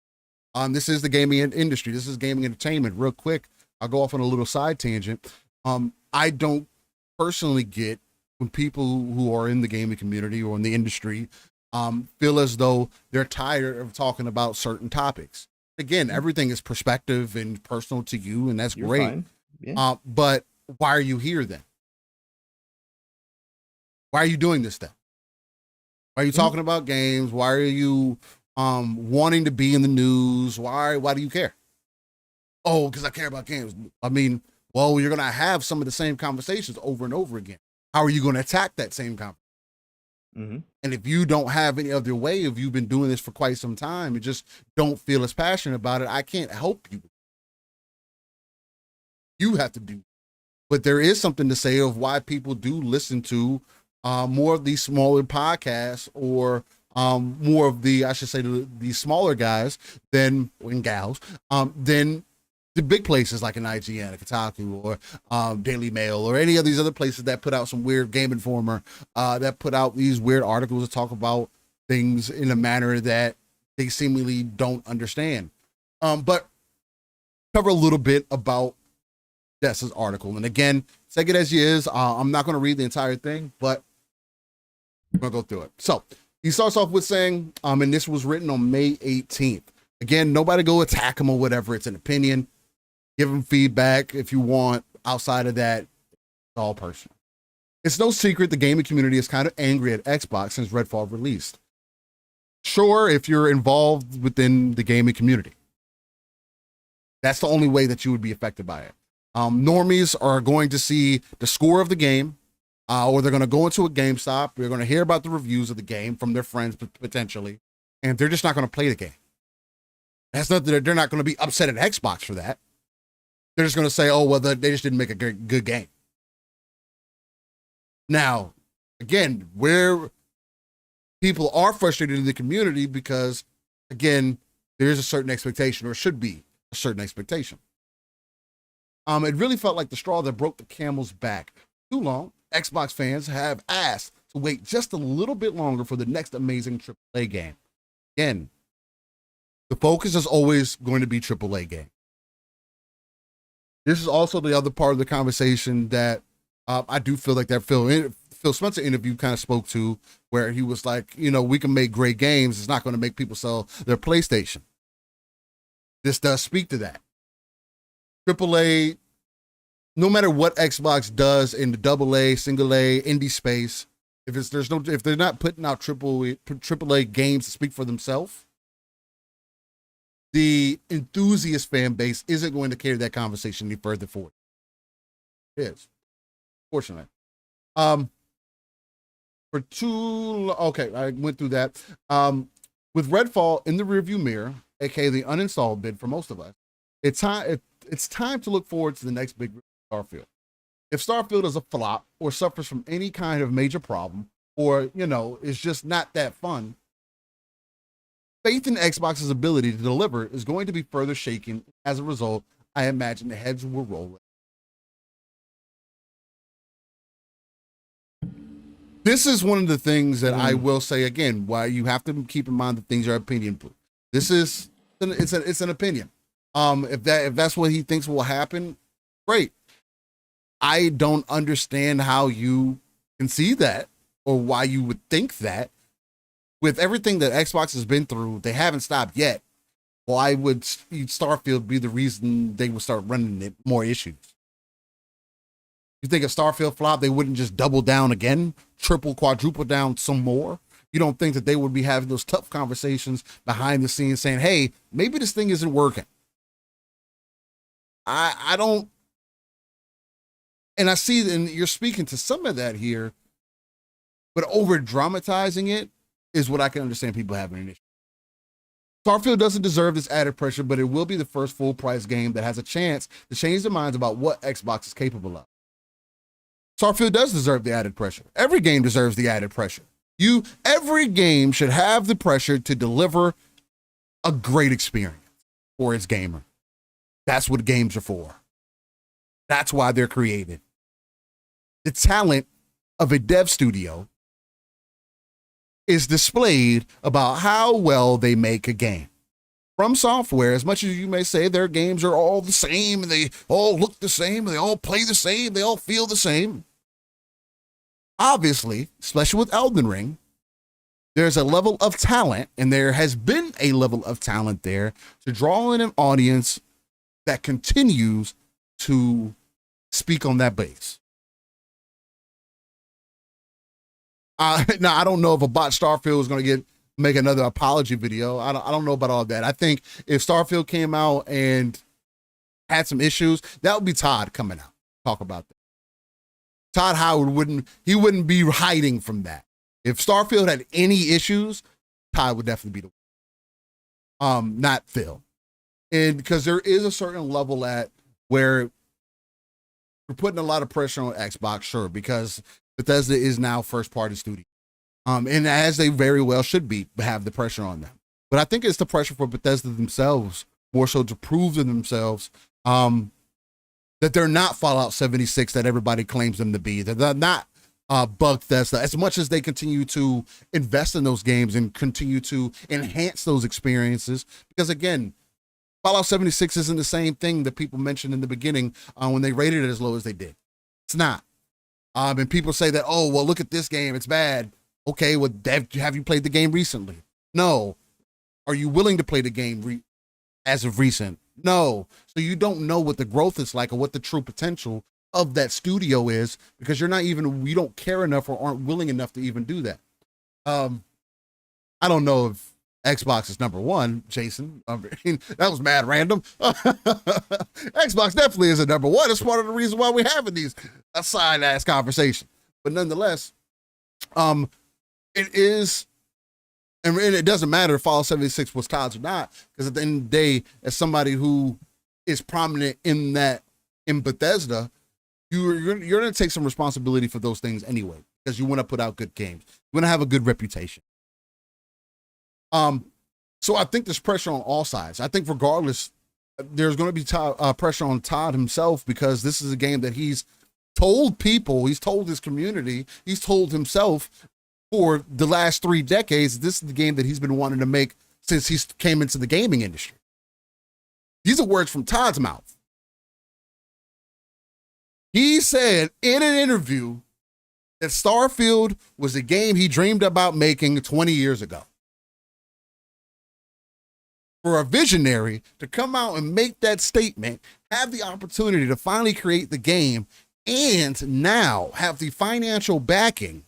This is the gaming industry. This is gaming entertainment. Real quick, I'll go off on a little side tangent. I don't personally get when people who are in the gaming community or in the industry feel as though they're tired of talking about certain topics. Again, everything is perspective and personal to you, and that's great. Yeah. But why are you here then? Why are you doing this then? Why are you talking about games? Why are you wanting to be in the news? Why do you care? Oh, because I care about games. I mean, well, you're going to have some of the same conversations over and over again. How are you going to attack that same conversation? And if you don't have any other way, if you've been doing this for quite some time, you just don't feel as passionate about it, I can't help you. You have to do. But there is something to say of why people do listen to more of these smaller podcasts or more of the, I should say, the smaller guys and gals than the big places like an IGN, a Kotaku, or Daily Mail, or any of these other places that put out some weird Game Informer, that put out these weird articles that talk about things in a manner that they seemingly don't understand. But cover a little bit about Destin's article. And again, take it as it is. I'm not going to read the entire thing, but I'm going to go through it. So he starts off with saying, and this was written on May 18th. Again, nobody go attack him or whatever. It's an opinion. Give him feedback if you want. Outside of that, it's all personal. It's no secret the gaming community is kind of angry at Xbox since Redfall released. Sure, if you're involved within the gaming community, that's the only way that you would be affected by it. Normies are going to see the score of the game, or they're going to go into a GameStop. They're going to hear about the reviews of the game from their friends potentially, and they're just not going to play the game. That's not that they're not going to be upset at Xbox for that. They're just going to say, oh, well, they just didn't make a good game. Now, again, where people are frustrated in the community because, again, there is a certain expectation, or should be a certain expectation. It really felt like the straw that broke the camel's back. Too long, Xbox fans have asked to wait just a little bit longer for the next amazing AAA game. Again, the focus is always going to be AAA game. This is also the other part of the conversation that I do feel like that Phil Spencer interview kind of spoke to, where he was like, we can make great games. It's not going to make people sell their PlayStation. This does speak to that. AAA, no matter what Xbox does in the AA, single A, indie space, if they're not putting out AAA games to speak for themselves, the enthusiast fan base isn't going to carry that conversation any further forward. It is, fortunately. I went through that. With Redfall in the rearview mirror, aka the uninstall bid for most of us, it's time to look forward to the next big Starfield. If Starfield is a flop or suffers from any kind of major problem, or is just not that fun, faith in Xbox's ability to deliver is going to be further shaken. As a result, I imagine the heads will roll. This is one of the things that I will say again, why you have to keep in mind that things are opinion proof. This is it's an opinion. If that's what he thinks will happen, great. I don't understand how you can see that or why you would think that. With everything that Xbox has been through, they haven't stopped yet. Why would Starfield be the reason they would start running it more issues? You think if Starfield flopped, they wouldn't just double down again, triple, quadruple down some more? You don't think that they would be having those tough conversations behind the scenes saying, hey, maybe this thing isn't working? I don't. And I see, and you're speaking to some of that here, but over dramatizing it is what I can understand people having an issue. Starfield doesn't deserve this added pressure, but it will be the first full price game that has a chance to change their minds about what Xbox is capable of. Starfield does deserve the added pressure. Every game deserves the added pressure. Every game should have the pressure to deliver a great experience for its gamer. That's what games are for. That's why they're created. The talent of a dev studio is displayed about how well they make a game. From Software, as much as you may say their games are all the same, and they all look the same, they all play the same, they all feel the same. Obviously, especially with Elden Ring, there's a level of talent, and there has been a level of talent there to draw in an audience that continues to speak on that base. Now, I don't know if a bot Starfield is going to make another apology video. I don't know about all that. I think if Starfield came out and had some issues, that would be Todd coming out talk about that. Todd Howard wouldn't be hiding from that. If Starfield had any issues, Todd would definitely be the one. Not Phil. And because there is a certain level at where we're putting a lot of pressure on Xbox, sure, because Bethesda is now first party studio. And as they very well should have the pressure on them. But I think it's the pressure for Bethesda themselves, more so to prove to themselves that they're not Fallout 76 that everybody claims them to be. That they're not Bethesda, as much as they continue to invest in those games and continue to enhance those experiences. Because again, Fallout 76 isn't the same thing that people mentioned in the beginning when they rated it as low as they did. It's not. And people say that, oh, well, look at this game, it's bad. Okay, well, have you played the game recently? No. Are you willing to play the game as of recent? No. So you don't know what the growth is like or what the true potential of that studio is, because you don't care enough or aren't willing enough to even do that. I don't know if Xbox is number one, Jason. I mean, that was mad random. Xbox definitely isn't number one. It's part of the reason why we're having these side-ass conversations. But nonetheless, it is, and it doesn't matter if Fallout 76 was Todd's or not, because at the end of the day, as somebody who is prominent in Bethesda, you're going to take some responsibility for those things anyway, because you want to put out good games. You want to have a good reputation. So I think there's pressure on all sides. I think regardless, there's going to be pressure on Todd himself, because this is a game that he's told people, he's told his community, he's told himself for the last 3 decades, this is the game that he's been wanting to make since he came into the gaming industry. These are words from Todd's mouth. He said in an interview that Starfield was a game he dreamed about making 20 years ago. For a visionary to come out and make that statement, have the opportunity to finally create the game, and now have the financial backing,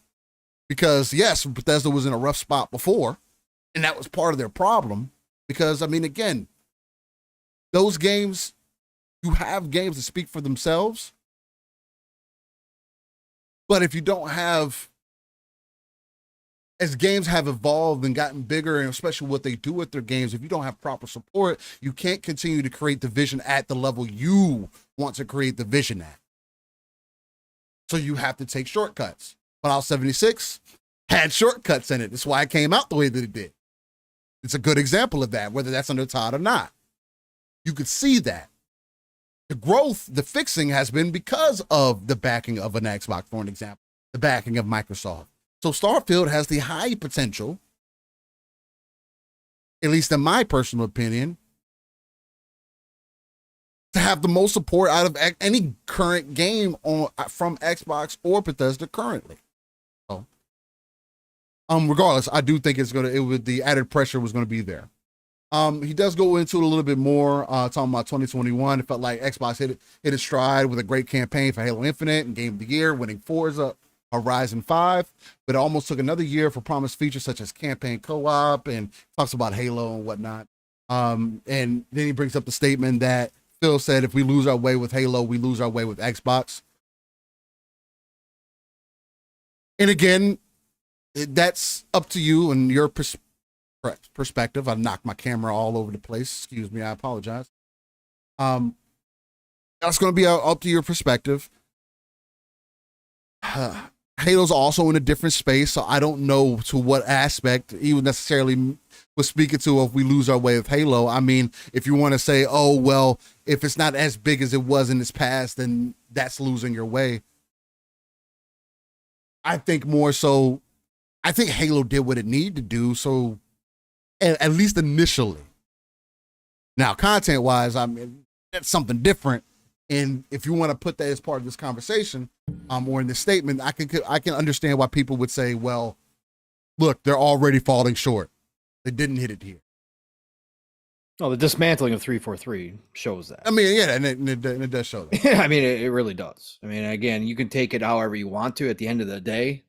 because yes, Bethesda was in a rough spot before, and that was part of their problem. Because, I mean, again, those games, you have games that speak for themselves, but if you don't have, as games have evolved and gotten bigger, and especially what they do with their games, if you don't have proper support, you can't continue to create the vision at the level you want to create the vision at. So you have to take shortcuts. Fallout 76 had shortcuts in it. That's why it came out the way that it did. It's a good example of that, whether that's under Todd or not. You could see that. The growth, the fixing has been because of the backing of an Xbox, for an example, the backing of Microsoft. So Starfield has the high potential, at least in my personal opinion, to have the most support out of any current game from Xbox or Bethesda currently. So, regardless, I do think the added pressure was gonna be there. He does go into it a little bit more, talking about 2021. It felt like Xbox hit its stride with a great campaign for Halo Infinite and Game of the Year, winning Forza Horizon 5, but it almost took another year for promised features such as campaign co-op, and talks about Halo and whatnot. And then he brings up the statement that Phil said, if we lose our way with Halo, we lose our way with Xbox. And again, that's up to you and your perspective. I knocked my camera all over the place. Excuse me, I apologize. That's going to be up to your perspective. Halo's also in a different space, so I don't know to what aspect he would necessarily was speaking to if we lose our way with Halo. I mean, if you want to say, oh, well, if it's not as big as it was in its past, then that's losing your way. I think more so, I think Halo did what it needed to do, so at least initially. Now, content-wise, I mean, that's something different. And if you want to put that as part of this conversation, or in this statement, I can understand why people would say, well, look, they're already falling short. They didn't hit it here. Oh, the dismantling of 343 shows that. I mean, yeah, and it does show that. I mean, it really does. I mean, again, you can take it however you want to. At the end of the day,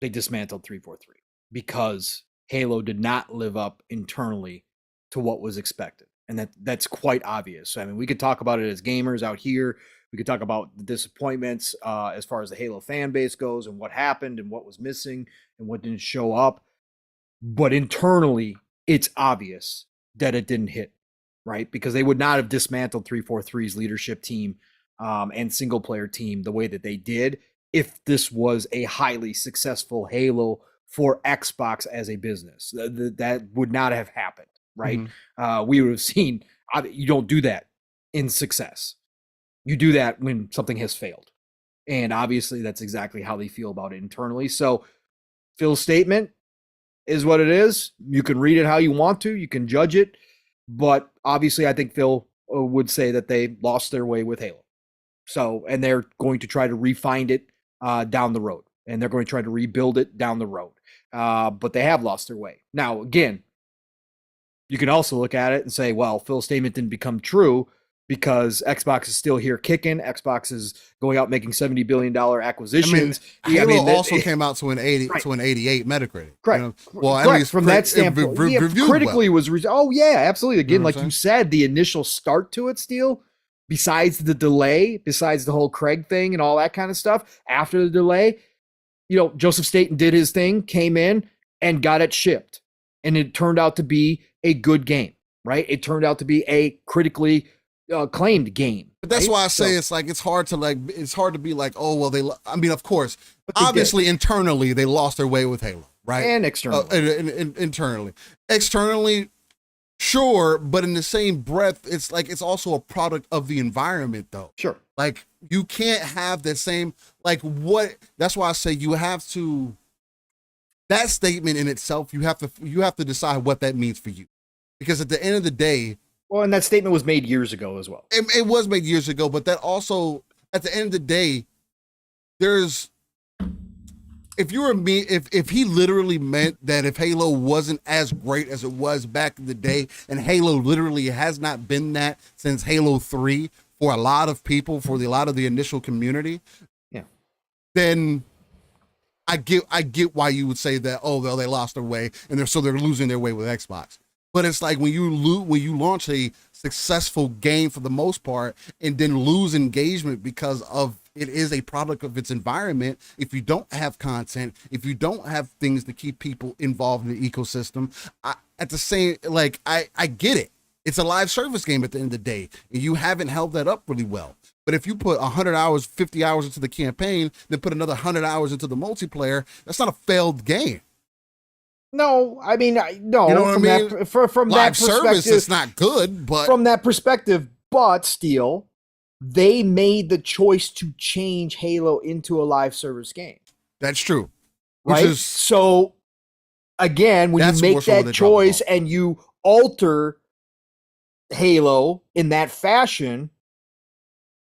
they dismantled 343 because Halo did not live up internally to what was expected. And that's quite obvious. I mean, we could talk about it as gamers out here. We could talk about the disappointments as far as the Halo fan base goes and what happened and what was missing and what didn't show up. But internally, it's obvious that it didn't hit, right? Because they would not have dismantled 343's leadership team and single player team the way that they did if this was a highly successful Halo for Xbox as a business. That would not have happened, right? Mm-hmm. We would have seen, you don't do that in success. You do that when something has failed. And obviously that's exactly how they feel about it internally. So Phil's statement is what it is. You can read it how you want to. You can judge it. But obviously I think Phil would say that they lost their way with Halo. So, and they're going to try to refine it down the road. And they're going to try to rebuild it down the road. But they have lost their way. Now, again, you can also look at it and say, well, Phil's statement didn't become true because Xbox is still here kicking. Xbox is going out making $70 billion acquisitions. Halo also came out to an 80 to an 88 Metacritic. Correct. You know? Well, at least from that standpoint, critically well. was. Oh yeah, absolutely. Again, like you said, the initial start to it, Steele, besides the delay, besides the whole Craig thing and all that kind of stuff, after the delay, you know, Joseph Staten did his thing, came in and got it shipped, and it turned out to be a good game. Right? It turned out to be a critically claimed game. But that's why I say it's hard to be like, oh well, I mean, of course, obviously internally they lost their way with Halo, right? And externally, internally, externally, sure, but in the same breath, it's like it's also a product of the environment, though. Sure, like you can't have the same That's why I say you have to. That statement in itself, you have to decide what that means for you, because at the end of the day. Well, and that statement was made years ago as well. It was made years ago, but that also, at the end of the day, if he literally meant that if Halo wasn't as great as it was back in the day, and Halo literally has not been that since Halo 3 for a lot of people, for a lot of the initial community, yeah, then I get why you would say that, oh, well, they lost their way, and they're losing their way with Xbox. But it's like when you launch a successful game for the most part and then lose engagement because of it is a product of its environment. If you don't have content, if you don't have things to keep people involved in the ecosystem, I get it. It's a live service game at the end of the day, and you haven't held that up really well. But if you put 100 hours, 50 hours into the campaign, then put another 100 hours into the multiplayer, that's not a failed game. No, I mean, no. You know what I mean? From live that service, it's not good, but from that perspective, Steele, they made the choice to change Halo into a live service game. That's true. right? Which is, so again, when you make that choice and you alter Halo in that fashion,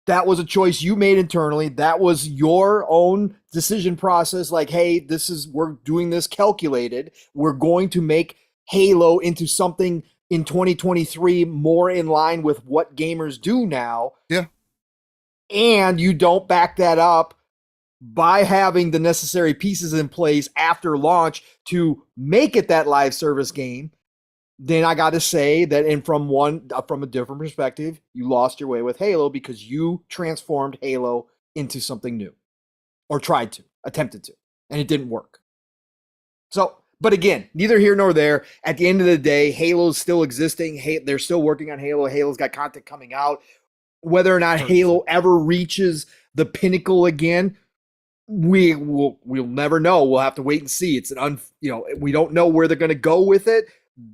that was a choice you made internally. That was your own decision process. Like, hey, we're doing this calculated. We're going to make Halo into something in 2023 more in line with what gamers do now. Yeah. And you don't back that up by having the necessary pieces in place after launch to make it that live service game. Then I got to say that, and from a different perspective, you lost your way with Halo because you transformed Halo into something new, or attempted to, and it didn't work. So, but again, neither here nor there. At the end of the day, Halo's still existing. They're still working on Halo. Halo's got content coming out. Whether or not Halo ever reaches the pinnacle again, we'll never know. We'll have to wait and see. It's we don't know where they're going to go with it.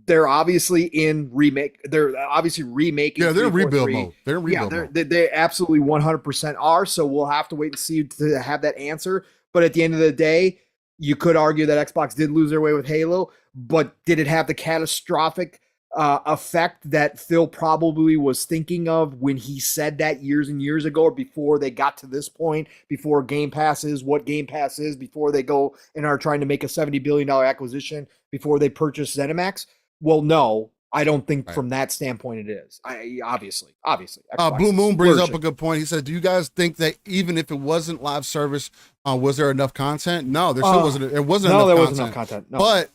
They're obviously in remake. They're obviously remaking. Yeah, they're in rebuild mode. They're in rebuild mode. They absolutely 100% are. So we'll have to wait and see to have that answer. But at the end of the day, you could argue that Xbox did lose their way with Halo, but did it have the catastrophic effect that Phil probably was thinking of when he said that years and years ago, or before they got to this point, before Game Pass is what Game Pass is, before they go and are trying to make a $70 billion acquisition, before they purchase ZeniMax? Well, no, I don't think from that standpoint it is. Obviously. Blue Moon brings up a good point. He said, do you guys think that even if it wasn't live service, was there enough content? No, there still wasn't. There wasn't enough content. No. But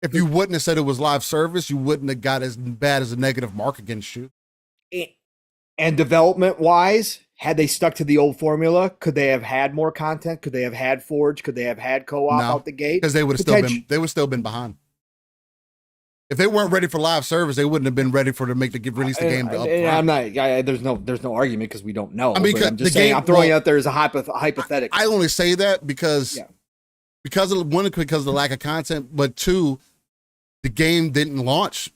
if you wouldn't have said it was live service, you wouldn't have got as bad as a negative mark against you. And development-wise, had they stuck to the old formula, could they have had more content? Could they have had Forge? Could they have had co-op out the gate? Because they would have still been behind. If they weren't ready for live service, they wouldn't have been ready for release the game. I'm not. there's no argument because we don't know. I mean, I'm just saying. I'm throwing it out there as a hypothetical. I only say that because of the lack of content, but two, the game didn't launch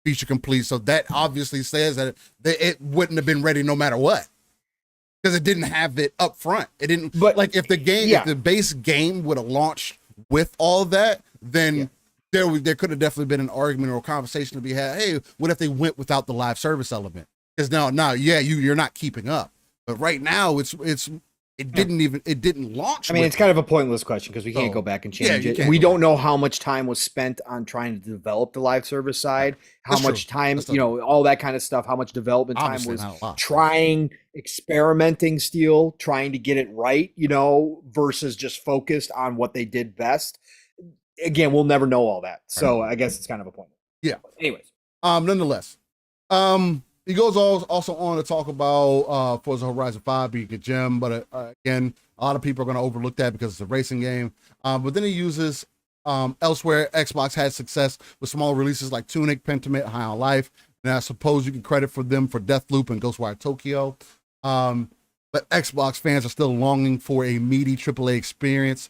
feature complete, so that obviously says that it wouldn't have been ready no matter what, because it didn't have it up front. It didn't. But like if the base game would have launched with all that, then there could have definitely been an argument or a conversation to be had. Hey, what if they went without the live service element? Because you're not keeping up. But right now it didn't launch. I mean, it's kind of a pointless question because we can't go back and change it. We don't know how much time was spent on trying to develop the live service side, how much time, all that kind of stuff, how much development time was experimenting still, trying to get it right, versus just focused on what they did best. Again, we'll never know all that. So I guess it's kind of a point. Yeah. But anyways. Nonetheless, he goes also on to talk about Forza Horizon 5 being a gem, but again, a lot of people are going to overlook that because it's a racing game. But then he uses elsewhere, Xbox had success with small releases like Tunic, Pentiment, High on Life, and I suppose you can credit for them for Deathloop and Ghostwire Tokyo. But Xbox fans are still longing for a meaty AAA experience.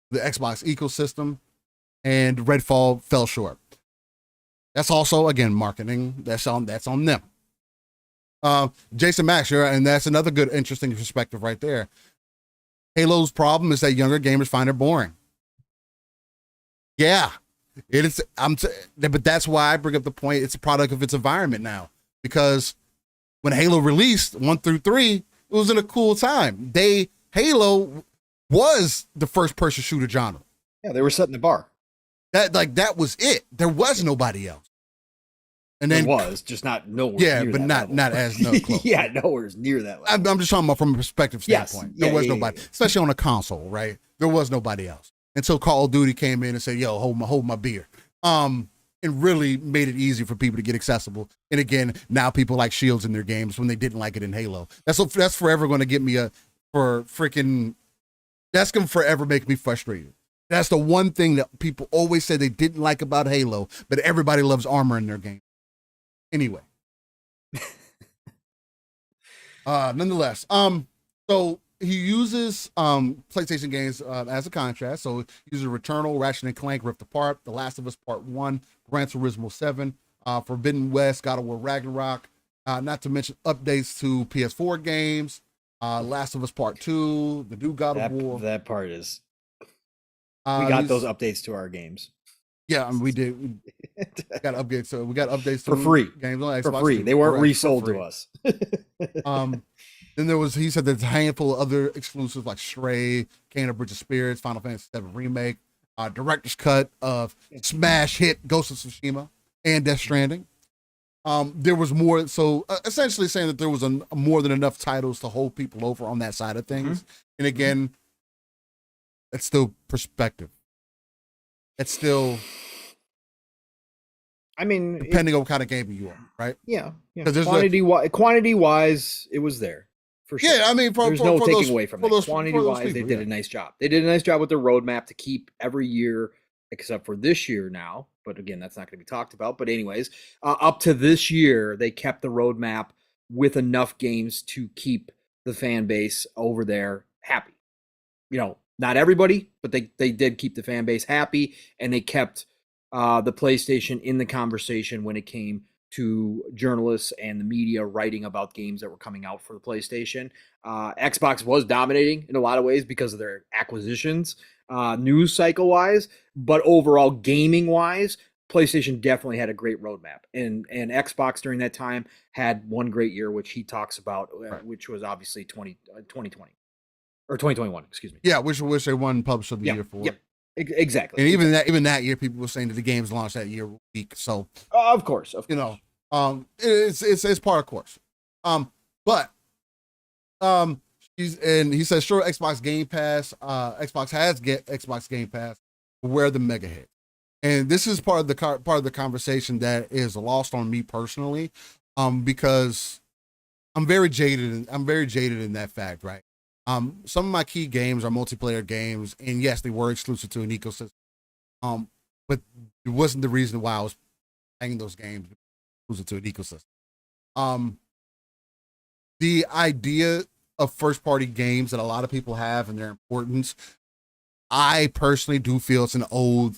The Xbox ecosystem, and Redfall fell short. That's also, again, marketing. That's on them. Jason Max, and that's another good, interesting perspective right there. Halo's problem is that younger gamers find it boring. Yeah, it is. But that's why I bring up the point. It's a product of its environment now, because when Halo released 1 through 3, it was in a cool time. Halo was the first person shooter genre. Yeah, they were setting the bar. That was it. There was nobody else. And then there was just not nowhere. Yeah, near but that not as close. Yeah, nowhere near that level. I'm just talking about from a perspective standpoint. There was nobody, especially on a console, right? There was nobody else until Call of Duty came in and said, "Yo, hold my beer." And really made it easy for people to get accessible. And again, now people like shields in their games when they didn't like it in Halo. That's forever going to get me that's going to forever make me frustrated. That's the one thing that people always say they didn't like about Halo, but everybody loves armor in their game. Anyway. Nonetheless, so he uses PlayStation games as a contrast. So he uses Returnal, Ratchet & Clank, Rift Apart, The Last of Us Part 1, Gran Turismo 7, Forbidden West, God of War Ragnarok, not to mention updates to PS4 games, Last of Us Part 2, the new God of War. That part is We got those updates to our games. Yeah, we did. We got updates. So we got updates for free. Games on Xbox for free. They weren't resold to us. Then he said there's a handful of other exclusives like Stray, Kena Bridge of Spirits, Final Fantasy VII Remake, director's cut of smash hit Ghost of Tsushima and Death Stranding. There was more, so essentially saying that there was more than enough titles to hold people over on that side of things. And again, it's still perspective. It's still, I mean, depending on what kind of game you are, right? Yeah. Quantity wise, it was there for sure. Yeah, I mean, there's no taking away from that. Quantity wise, they did a nice job. They did a nice job with their roadmap to keep every year, except for this year now. But again, that's not going to be talked about. But anyways, up to this year, they kept the roadmap with enough games to keep the fan base over there happy. Not everybody, but they did keep the fan base happy, and they kept the PlayStation in the conversation when it came to journalists and the media writing about games that were coming out for the PlayStation. Xbox was dominating in a lot of ways because of their acquisitions, news cycle wise, but overall gaming wise, PlayStation definitely had a great roadmap, and Xbox during that time had one great year, which he talks about, which was obviously 2020 or 2021, excuse me. Yeah, which they won Publisher of the Year for. Yep. Exactly. And even that year, people were saying that the games launched that year were weak. So of course. It's part of course. He says sure, Xbox Game Pass, Xbox has Xbox Game Pass, where the mega hit. And this is part of the conversation that is lost on me personally, because I'm very jaded in that fact, right? Some of my key games are multiplayer games, and yes, they were exclusive to an ecosystem. But it wasn't the reason why I was playing those games exclusive to an ecosystem. The idea of first-party games that a lot of people have and their importance, I personally do feel it's an old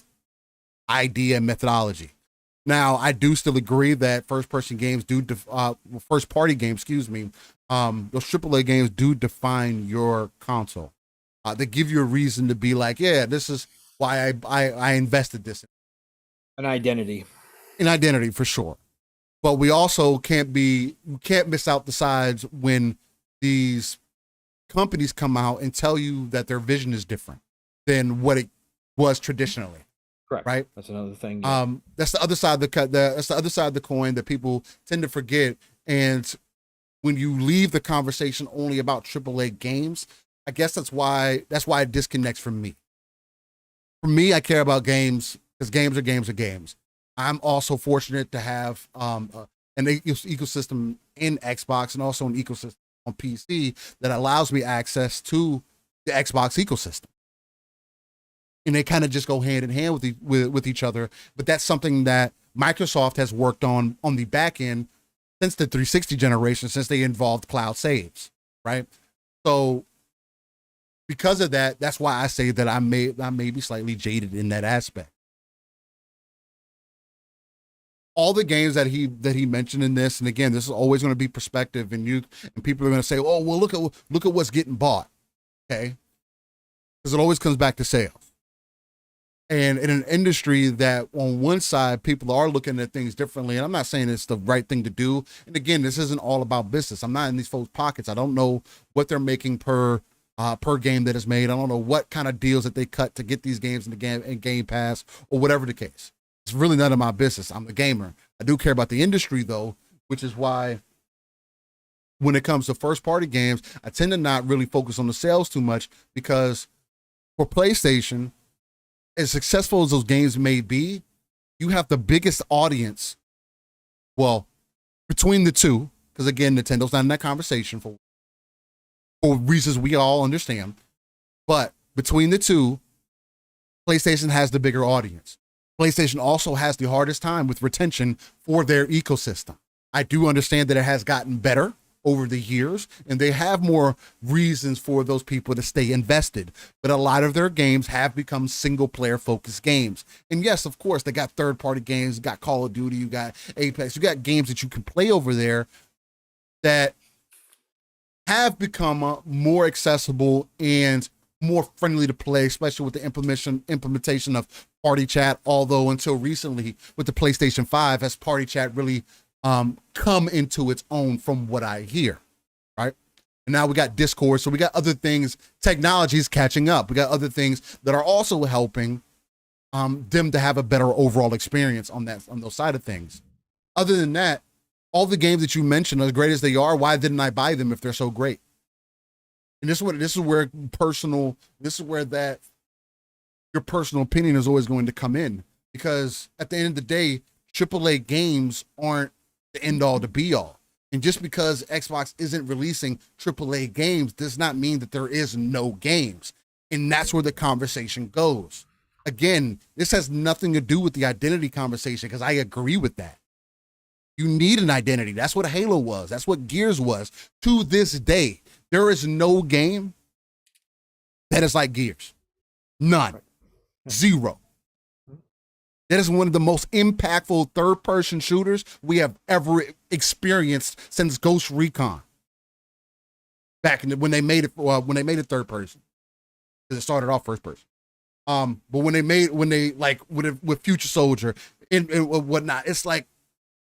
idea and methodology. Now, I do still agree that first-party games, those AAA games do define your console. They give you a reason to be like, yeah, this is why I invested this. An identity for sure. But we also can't miss out the sides when these companies come out and tell you that their vision is different than what it was traditionally. Correct. Right. That's another thing. Yeah. That's the other side of that's the other side of the coin that people tend to forget. And when you leave the conversation only about AAA games, I guess that's why it disconnects from me. For me, I care about games because games are games. I'm also fortunate to have an ecosystem in Xbox and also an ecosystem on PC that allows me access to the Xbox ecosystem. And they kind of just go hand in hand with each other. But that's something that Microsoft has worked on the back end since the 360 generation, since they involved cloud saves, right? So because of that, that's why I say that I may be slightly jaded in that aspect. All the games that he mentioned in this, and again, this is always going to be perspective, and people are going to say, "Oh, well, look at what's getting bought," okay? Because it always comes back to sales. And in an industry that on one side, people are looking at things differently. And I'm not saying it's the right thing to do. And again, this isn't all about business. I'm not in these folks' pockets. I don't know what they're making per game that is made. I don't know what kind of deals that they cut to get these games in Game Pass or whatever the case. It's really none of my business. I'm a gamer. I do care about the industry though, which is why when it comes to first party games, I tend to not really focus on the sales too much, because for PlayStation, as successful as those games may be, you have the biggest audience. Well, between the two, because again, Nintendo's not in that conversation for reasons we all understand. But between the two, PlayStation has the bigger audience. PlayStation also has the hardest time with retention for their ecosystem. I do understand that it has gotten better over the years, and they have more reasons for those people to stay invested. But a lot of their games have become single-player focused games. And yes, of course, they got third-party games. You got Call of Duty, you got Apex, you got games that you can play over there that have become more accessible and more friendly to play, especially with the implementation of party chat. Although until recently with the PlayStation 5 has party chat really come into its own from what I hear, right? And now we got Discord, so we got other things, technology is catching up. We got other things that are also helping them to have a better overall experience on those side of things. Other than that, all the games that you mentioned, as great as they are, why didn't I buy them if they're so great? And this is where your personal opinion is always going to come in, because at the end of the day, AAA games aren't the end all to be all. And just because Xbox isn't releasing AAA games does not mean that there is no games. And that's where the conversation goes. Again, this has nothing to do with the identity conversation, because I agree with that. You need an identity. That's what Halo was. That's what Gears was. To this day, there is no game that is like Gears. None. Zero. That is one of the most impactful third-person shooters we have ever experienced since Ghost Recon. Back in when they made it third person, because it started off first person. But with Future Soldier and whatnot, it's like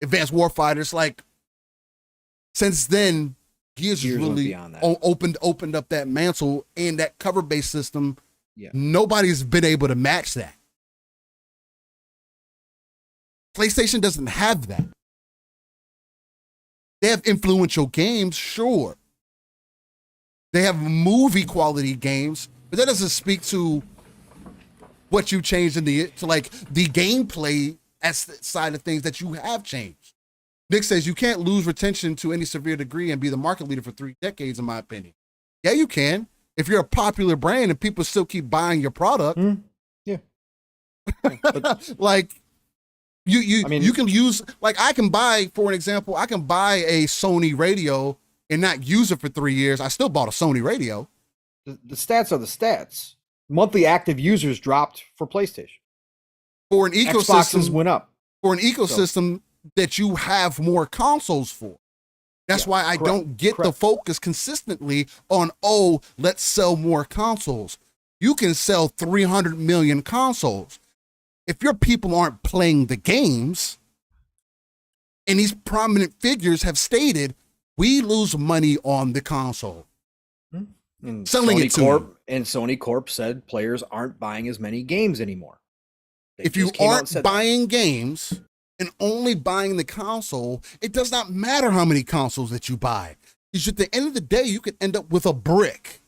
Advanced Warfighter. It's like since then, Gears really opened up that mantle, and that cover-based system. Yeah. Nobody's been able to match that. PlayStation doesn't have that. They have influential games, sure. They have movie quality games, but that doesn't speak to what you changed the gameplay side of things that you have changed. Nick says you can't lose retention to any severe degree and be the market leader for 3 decades, in my opinion. Yeah, you can. If you're a popular brand and people still keep buying your product. Yeah. Like you can use, like, I can buy, for an example, I can buy a Sony radio and not use it for 3 years. I still bought a Sony radio. The stats are the stats. Monthly active users dropped for PlayStation. For an ecosystem, Xboxes went up. For an ecosystem that you have more consoles for. That's why I don't get the focus consistently on, let's sell more consoles. You can sell 300 million consoles. If your people aren't playing the games, and these prominent figures have stated, we lose money on the console. And selling it to them. And Sony Corp said players aren't buying as many games anymore. If you aren't buying games and only buying the console, it does not matter how many consoles that you buy. Because at the end of the day, you could end up with a brick.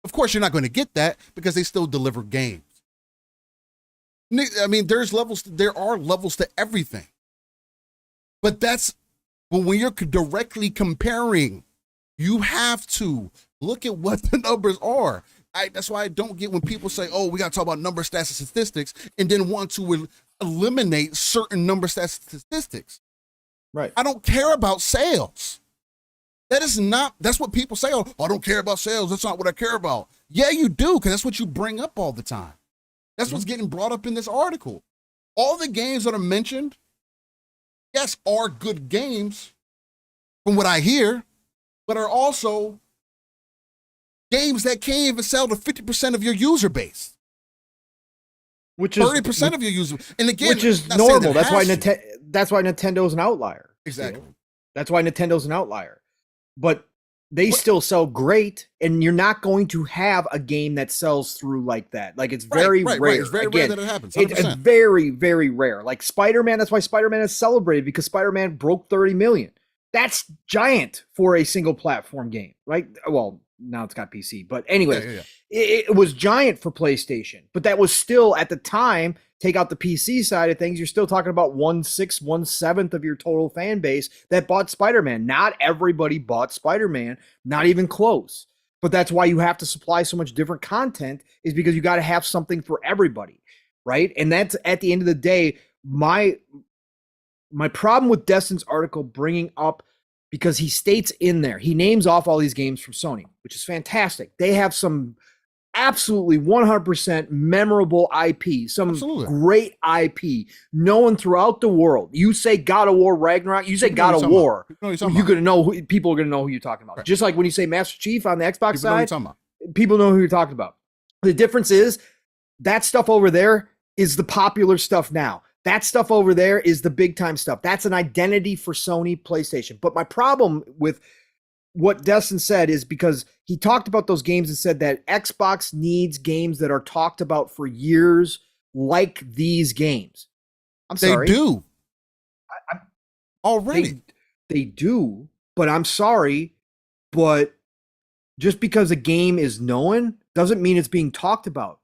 Of course, you're not going to get that because they still deliver games. I mean, there are levels to everything. But when you're directly comparing, you have to look at what the numbers are. That's why I don't get when people say, we got to talk about number, stats, and statistics, and then want to eliminate certain number, stats, and statistics. Right. I don't care about sales. That's what people say. I don't care about sales. That's not what I care about. Yeah, you do, because that's what you bring up all the time. That's what's getting brought up in this article. All the games that are mentioned, yes, are good games from what I hear, but are also games that can't even sell to 50% of your user base. Which is 30% of your user. And again, which is normal. That's why Nintendo's an outlier. Exactly. That's why Nintendo's an outlier. But they still sell great, and you're not going to have a game that sells through like that. Like, it's very rare. Right. It's very rare that it happens. It's very, very rare. Like Spider-Man, that's why Spider-Man is celebrated, because Spider-Man broke 30 million. That's giant for a single platform game, right? Well, now it's got PC, but anyway, It was giant for PlayStation, but that was still, at the time, take out the PC side of things, you're still talking about 1/6, 1/7 of your total fan base that bought Spider-Man. Not everybody bought Spider-Man, not even close. But that's why you have to supply so much different content, is because you got to have something for everybody, right? And that's, at the end of the day, my problem with Destin's article bringing up, because he states in there, he names off all these games from Sony, which is fantastic. They have some absolutely 100% memorable IP, some great IP known throughout the world. You say God of War Ragnarok, you say God of War, you're gonna know people are gonna know who you're talking about. Right. Just like when you say Master Chief on the Xbox side, people know who you're talking about. The difference is that stuff over there is the popular stuff now. That stuff over there is the big time stuff. That's an identity for Sony PlayStation. But my problem with what Destin said is because he talked about those games and said that Xbox needs games that are talked about for years like these games. I'm sorry. They do. Already. They do, but I'm sorry, but just because a game is known doesn't mean it's being talked about.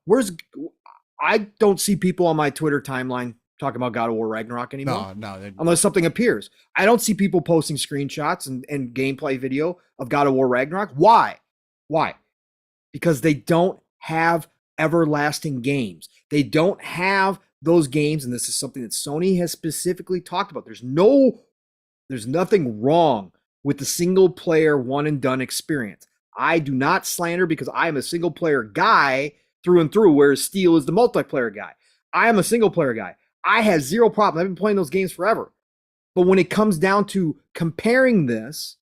I don't see people on my Twitter timeline talking about God of War Ragnarok anymore. No. Unless something appears. I don't see people posting screenshots and gameplay video of God of War Ragnarok. Why? Because they don't have everlasting games. They don't have those games, and this is something that Sony has specifically talked about. There's nothing wrong with the single player one and done experience. I do not slander because I am a single player guy through and through, whereas Steel is the multiplayer guy. I am a single player guy. I have zero problem. I've been playing those games forever. But when it comes down to comparing this,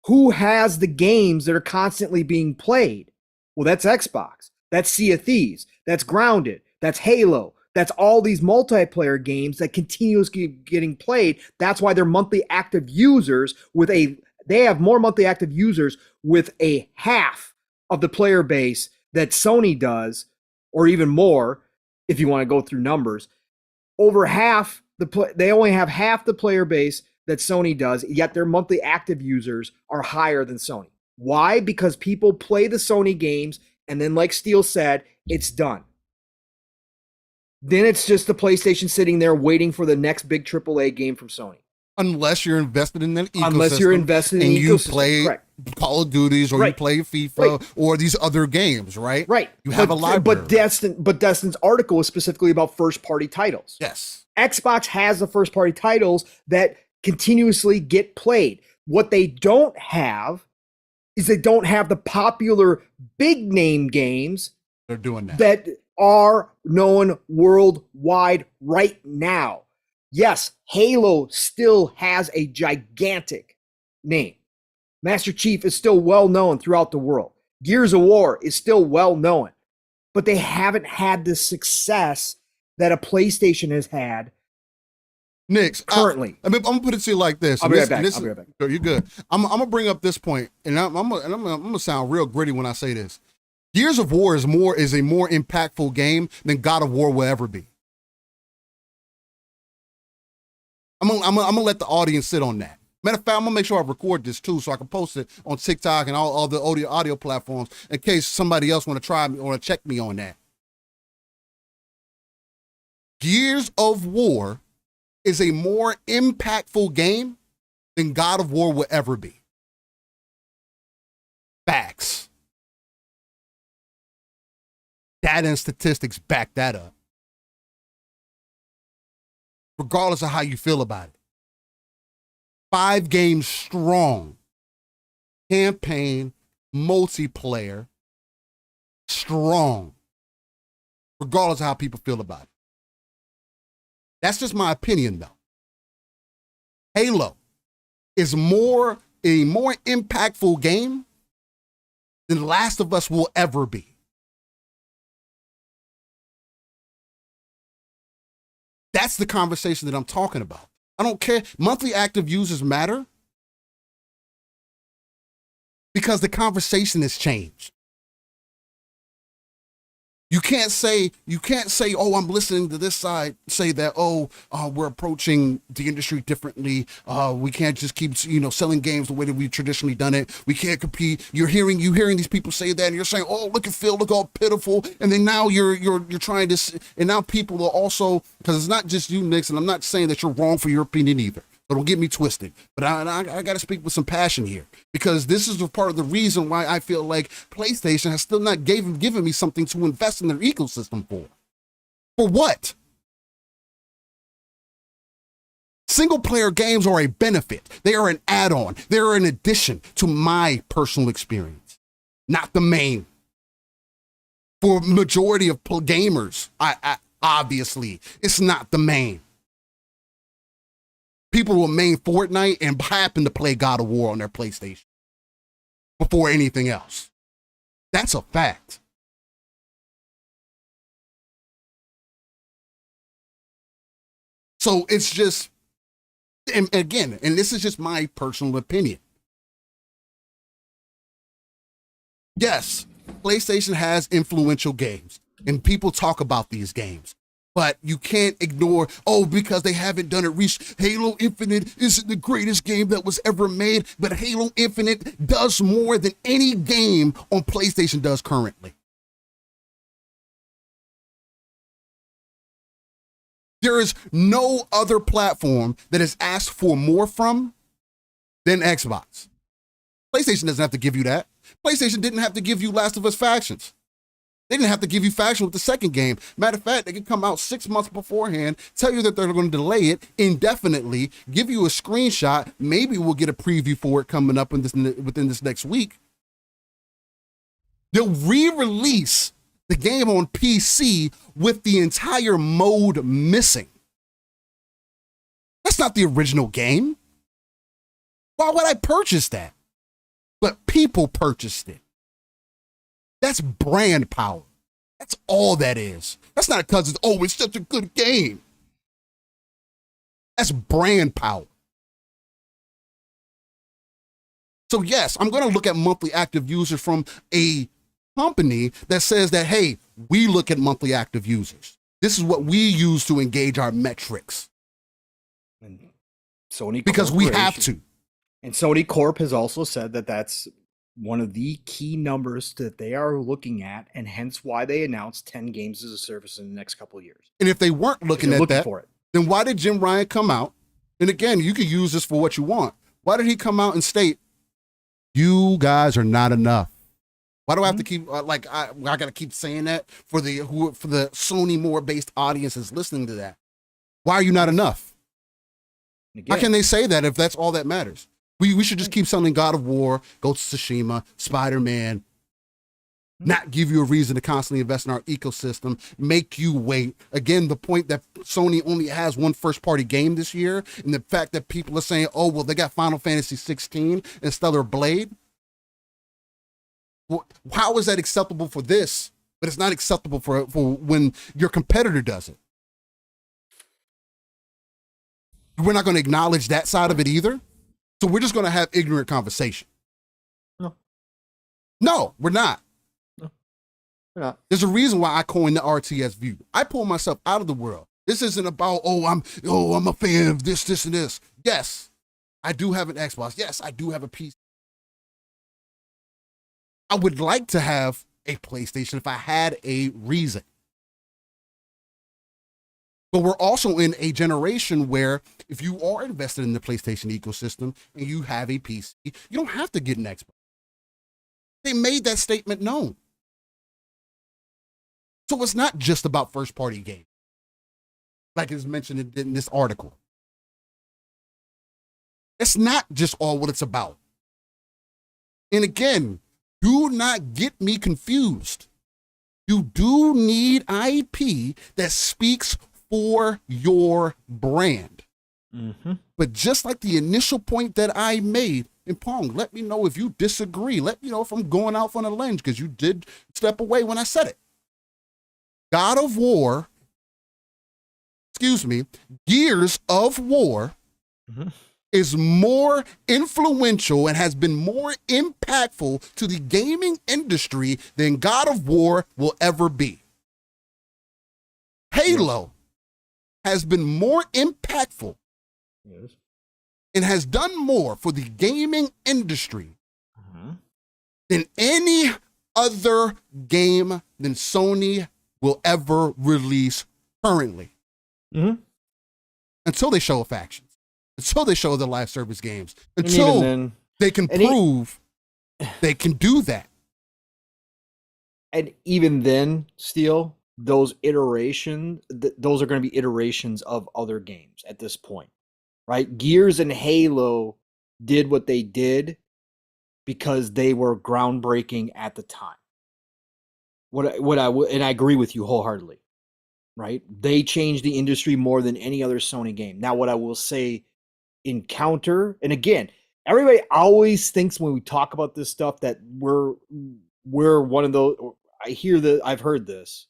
who has the games that are constantly being played? Well, that's Xbox. That's Sea of Thieves. That's Grounded. That's Halo. That's all these multiplayer games that continuously getting played. That's why they're monthly active users they have more monthly active users with a half of the player base that Sony does, or even more if you want to go through numbers. Over half they only have half the player base that Sony does, yet their monthly active users are higher than Sony. Why? Because people play the Sony games, and then like Steele said, it's done. Then it's just the PlayStation sitting there waiting for the next big AAA game from Sony. Unless you're invested in that ecosystem. Unless you're invested in and you ecosystem. play Correct. Call of Duties or you play FIFA or these other games, right? Right. You have a library. But Destin's article was specifically about first-party titles. Yes. Xbox has the first-party titles that continuously get played. What they don't have is they don't have the popular big-name games They're doing that are known worldwide right now. Yes, Halo still has a gigantic name. Master Chief is still well known throughout the world. Gears of War is still well known. But they haven't had the success that a PlayStation has had Nick, currently. I'm going to put it to you like this. I'll be right back. You're good. I'm going to bring up this point, and I'm going to sound real gritty when I say this. Gears of War is a more impactful game than God of War will ever be. I'm gonna let the audience sit on that. Matter of fact, I'm gonna make sure I record this too, so I can post it on TikTok and all the audio platforms in case somebody else want to try me or check me on that. Gears of War is a more impactful game than God of War will ever be. Facts. Data and statistics back that up. Regardless of how you feel about it. 5 games strong. Campaign, multiplayer, strong. Regardless of how people feel about it. That's just my opinion, though. Halo is a more impactful game than Last of Us will ever be. That's the conversation that I'm talking about. I don't care. Monthly active users matter because the conversation has changed. You can't say, oh, I'm listening to this side say that, we're approaching the industry differently. We can't just keep, selling games the way that we've traditionally done it. We can't compete. You're hearing these people say that, and you're saying, oh, look at Phil, look all pitiful. And then now you're trying to, and now people are also, because it's not just you, Nick, and I'm not saying that you're wrong for your opinion either. So don't get me twisted. But I got to speak with some passion here because this is part of the reason why I feel like PlayStation has still not given me something to invest in their ecosystem for. For what? Single player games are a benefit. They are an add-on. They are an addition to my personal experience, not the main. For majority of gamers, I obviously, it's not the main. People will main Fortnite and happen to play God of War on their PlayStation before anything else. That's a fact. So it's just, and again, and this is just my personal opinion. Yes, PlayStation has influential games, and people talk about these games. But you can't ignore, because they haven't done it. Halo Infinite isn't the greatest game that was ever made, but Halo Infinite does more than any game on PlayStation does currently. There is no other platform that has asked for more from than Xbox. PlayStation doesn't have to give you that. PlayStation didn't have to give you Last of Us Factions. They didn't have to give you Faction with the second game. Matter of fact, they can come out 6 months beforehand, tell you that they're going to delay it indefinitely, give you a screenshot. Maybe we'll get a preview for it coming up within this next week. They'll re-release the game on PC with the entire mode missing. That's not the original game. Why would I purchase that? But people purchased it. That's brand power. That's all that is. That's not because it's such a good game. That's brand power. So yes, I'm going to look at monthly active users from a company that says that, hey, we look at monthly active users. This is what we use to engage our metrics. And Sony because we have to. And Sony Corp has also said that that's one of the key numbers that they are looking at, and hence why they announced 10 games as a service in the next couple of years. And if they weren't looking at that, then why did Jim Ryan come out? And again, you can use this for what you want. Why did he come out and state, you guys are not enough? Why do I have to keep I got to keep saying that for the Sony more based audiences listening to that? Why are you not enough? Again, how can they say that if that's all that matters? We should just keep selling God of War, Ghost of Tsushima, Spider-Man, not give you a reason to constantly invest in our ecosystem, make you wait. Again, the point that Sony only has one first-party game this year, and the fact that people are saying, they got Final Fantasy 16 and Stellar Blade. Well, how is that acceptable for this, but it's not acceptable for when your competitor does it? We're not going to acknowledge that side of it either. So we're just going to have ignorant conversation. No, we're not. No, we're not. There's a reason why I coined the RTS view. I pull myself out of the world. This isn't about, I'm a fan of this, and this. Yes, I do have an Xbox. Yes, I do have a PC. I would like to have a PlayStation if I had a reason. But we're also in a generation where if you are invested in the PlayStation ecosystem and you have a PC, you don't have to get an Xbox. They made that statement known. So it's not just about first-party games, like it's mentioned in this article. It's not just all what it's about. And again, do not get me confused. You do need IP that speaks for your brand. Mm-hmm. But just like the initial point that I made, and Pong, let me know if you disagree. Let me know if I'm going off on a ledge, because you did step away when I said it. Gears of War is more influential and has been more impactful to the gaming industry than God of War will ever be. Halo has been more impactful and has done more for the gaming industry than any other game than Sony will ever release currently. Until they show factions, until they show the live service games, until they can prove they can do that. And even then, Steel, those iterations, those are going to be iterations of other games at this point, right? Gears and Halo did what they did because they were groundbreaking at the time. And I agree with you wholeheartedly, right? They changed the industry more than any other Sony game. Now, what I will say in counter, and again, everybody always thinks when we talk about this stuff that we're we're one of those. I've heard this,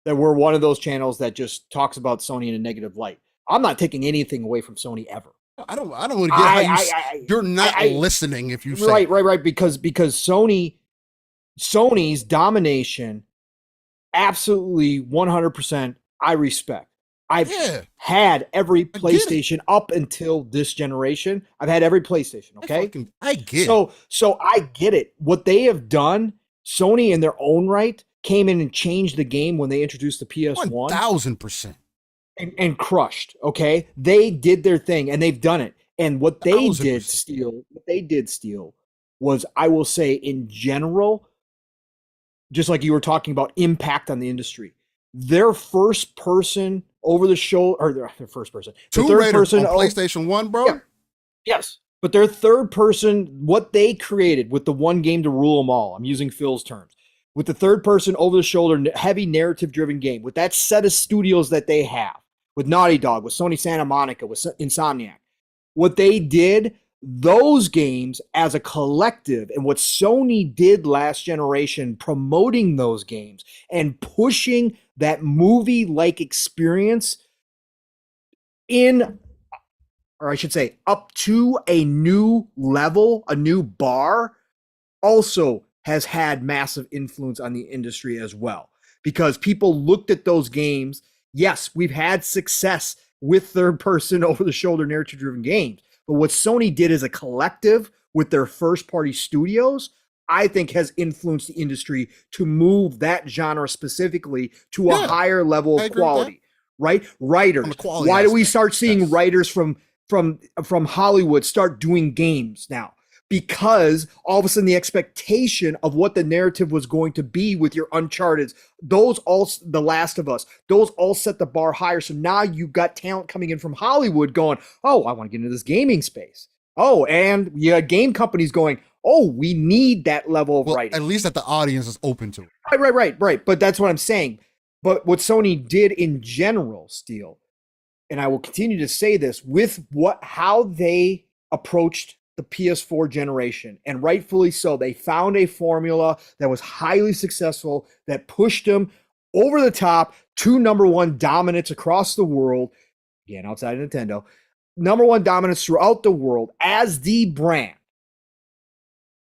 that we're one of those channels that just talks about Sony in a negative light. I'm not taking anything away from Sony ever. I don't want to get how you're not I listening if you say right because Sony's domination, absolutely 100%. I respect. I've had every PlayStation up until this generation. I've had every PlayStation. Okay, I get so I get it. What they have done, Sony in their own right came in and changed the game when they introduced the PS1. 1,000%. And crushed. Okay, they did their thing and they've done it. And what they did steal was, I will say, in general, just like you were talking about, impact on the industry. Their first person over the shoulder, or their first person, Tomb Raider on PlayStation 1, bro. Yeah, yes, but their third person, what they created with the one game to rule them all. I'm using Phil's terms. With the third person over the shoulder, heavy narrative driven game, with that set of studios that they have, with Naughty Dog, with Sony Santa Monica, with Insomniac, what they did, those games as a collective, and what Sony did last generation, promoting those games and pushing that movie-like experience in, or I should say, up to a new level, a new bar, also has had massive influence on the industry as well. Because people looked at those games. Yes, we've had success with third-person, over-the-shoulder, narrative-driven games. But what Sony did as a collective with their first-party studios, I think has influenced the industry to move that genre specifically to a higher level of quality, right? Writers. Why do we start seeing writers from Hollywood start doing games now? Because all of a sudden the expectation of what the narrative was going to be with your Uncharted, those all, The Last of Us, those all set the bar higher. So now you've got talent coming in from Hollywood going, oh, I want to get into this gaming space. Oh, and you got game companies going, oh, we need that level of writing. At least that the audience is open to it. Right. But that's what I'm saying. But what Sony did in general, Steele, and I will continue to say this, with how they approached the PS4 generation, and rightfully so. They found a formula that was highly successful, that pushed them over the top to number one dominance across the world, again, outside of Nintendo, number one dominance throughout the world as the brand.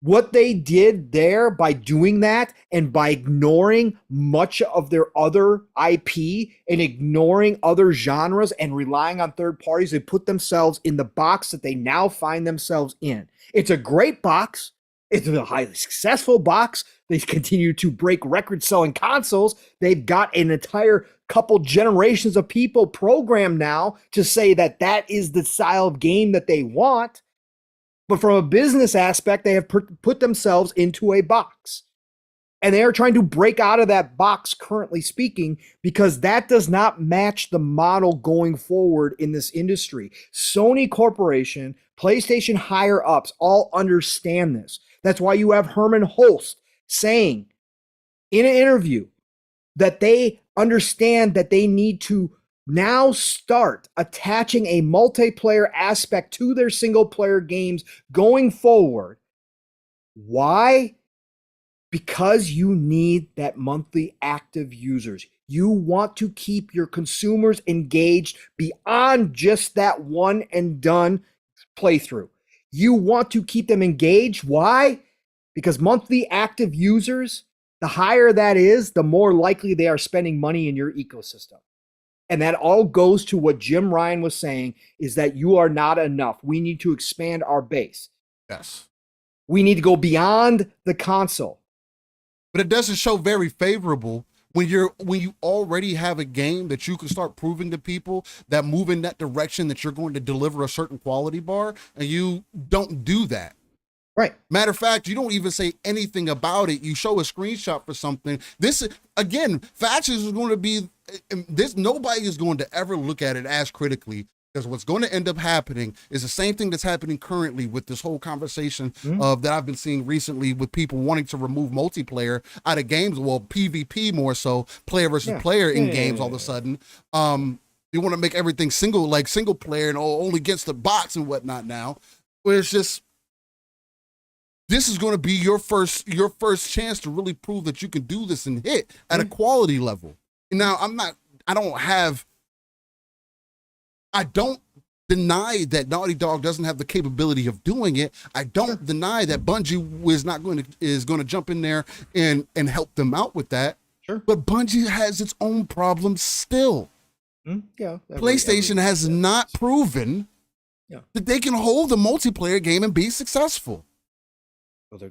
What they did there by doing that, and by ignoring much of their other IP and ignoring other genres and relying on third parties, they put themselves in the box that they now find themselves in. It's a great box. It's a highly successful box. They continue to break record-selling consoles. They've got an entire couple generations of people programmed now to say that that is the style of game that they want. But from a business aspect, they have put themselves into a box. And they are trying to break out of that box, currently speaking, because that does not match the model going forward in this industry. Sony Corporation, PlayStation higher ups all understand this. That's why you have Herman Holst saying in an interview that they understand that they need to now start attaching a multiplayer aspect to their single player games going forward. Why? Because you need that monthly active users. You want to keep your consumers engaged beyond just that one and done playthrough. You want to keep them engaged. Why? Because monthly active users, the higher that is, the more likely they are spending money in your ecosystem. And that all goes to what Jim Ryan was saying, is that you are not enough. We need to expand our base. Yes. We need to go beyond the console. But it doesn't show very favorable when you already have a game that you can start proving to people that move in that direction, that you're going to deliver a certain quality bar, and you don't do that. Right. Matter of fact, you don't even say anything about it. You show a screenshot for something. This, again, factions is going to be this. Nobody is going to ever look at it as critically, because what's going to end up happening is the same thing that's happening currently with this whole conversation of that I've been seeing recently with people wanting to remove multiplayer out of games. Well, PvP more so, player versus player in games. All of a sudden, you want to make everything single player and only against the bots and whatnot now, where it's just, this is going to be your first chance to really prove that you can do this and hit at a quality level. Now, I don't deny that Naughty Dog doesn't have the capability of doing it. I don't deny that Bungie is going to jump in there and help them out with that. Sure. But Bungie has its own problems still. Yeah. PlayStation has not proven that they can hold a multiplayer game and be successful. Well,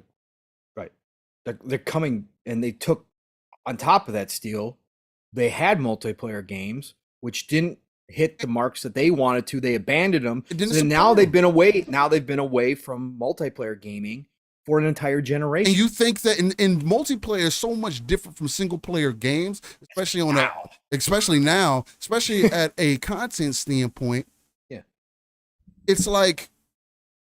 they're coming, and they took on top of that steal. They had multiplayer games which didn't hit the marks that they wanted to. They abandoned them. So now they've been away. Now they've been away from multiplayer gaming for an entire generation. And you think that in multiplayer is so much different from single player games, especially at a content standpoint. Yeah. It's like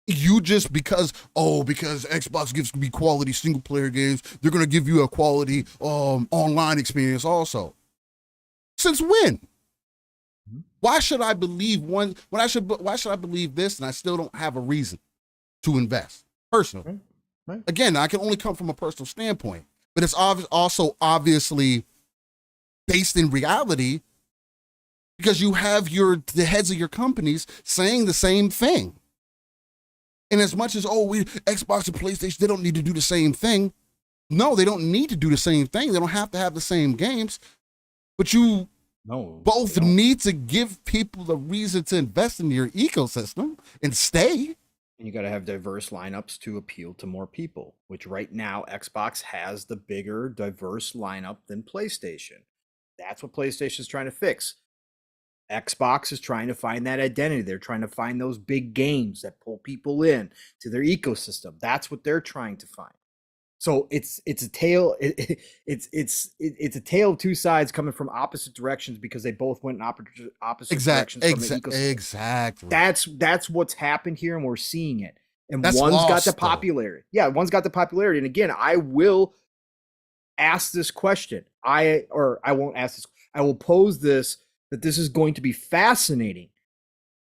you just because Xbox gives me quality single player games, they're gonna give you a quality online experience also. Since when? Why should I believe why should I believe this and I still don't have a reason to invest personally? Right. Again, I can only come from a personal standpoint, but it's also obviously based in reality because you have the heads of your companies saying the same thing. And as much as Xbox and PlayStation, they don't need to do the same thing. No, they don't need to do the same thing. They don't have to have the same games, but both need to give people the reason to invest in your ecosystem and stay. And you got to have diverse lineups to appeal to more people, which right now Xbox has the bigger, diverse lineup than PlayStation. That's what PlayStation is trying to fix. Xbox is trying to find that identity. They're trying to find those big games that pull people in to their ecosystem. That's what they're trying to find. So it's a tale. It's a tale of two sides coming from opposite directions because they both went in opposite directions from the ecosystem. Exactly. That's what's happened here, and we're seeing it. And that's one's got the though. popularity. Yeah, one's got the popularity. And again, I will ask this question. I won't ask this. I will pose this, that this is going to be fascinating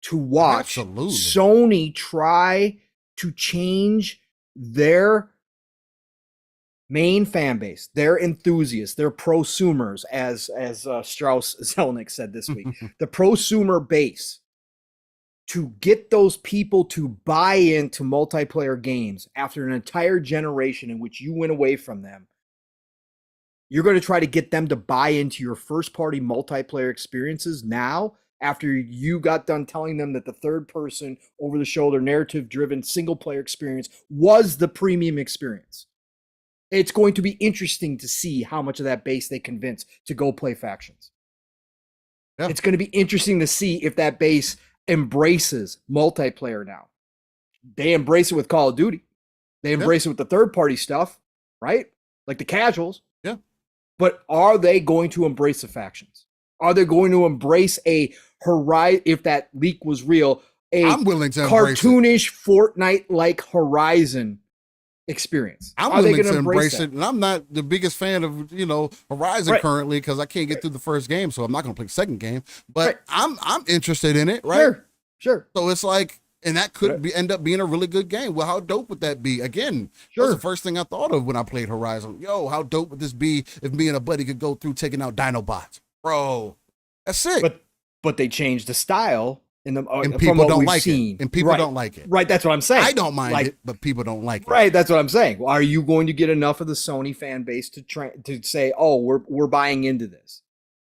to watch. Absolutely. Sony try to change their main fan base, their enthusiasts, their prosumers, as Strauss Zelnick said this week, the prosumer base, to get those people to buy into multiplayer games after an entire generation in which you went away from them. You're going to try to get them to buy into your first-party multiplayer experiences now, after you got done telling them that the third-person, over-the-shoulder, narrative-driven, single-player experience was the premium experience. It's going to be interesting to see how much of that base they convince to go play factions. Yeah. It's going to be interesting to see if that base embraces multiplayer now. They embrace it with Call of Duty. They embrace it with the third-party stuff, right? Like the casuals. Yeah. But are they going to embrace the factions? Are they going to embrace a Horizon, if that leak was real, I'm willing to cartoonish Fortnite-like Horizon experience? I'm willing to embrace it, and I'm not the biggest fan of Horizon currently because I can't get through the first game, so I'm not going to play the second game. But I'm interested in it, right? Sure. So it's like, and that could end up being a really good game. Well, how dope would that be? Again, that was the first thing I thought of when I played Horizon. Yo, how dope would this be if me and a buddy could go through taking out Dinobots, bro? That's sick. But they changed the style. And people don't like it. And people don't like it. Right, that's what I'm saying. I don't mind it, but people don't like it. Right, that's what I'm saying. Are you going to get enough of the Sony fan base to say, "Oh, we're buying into this.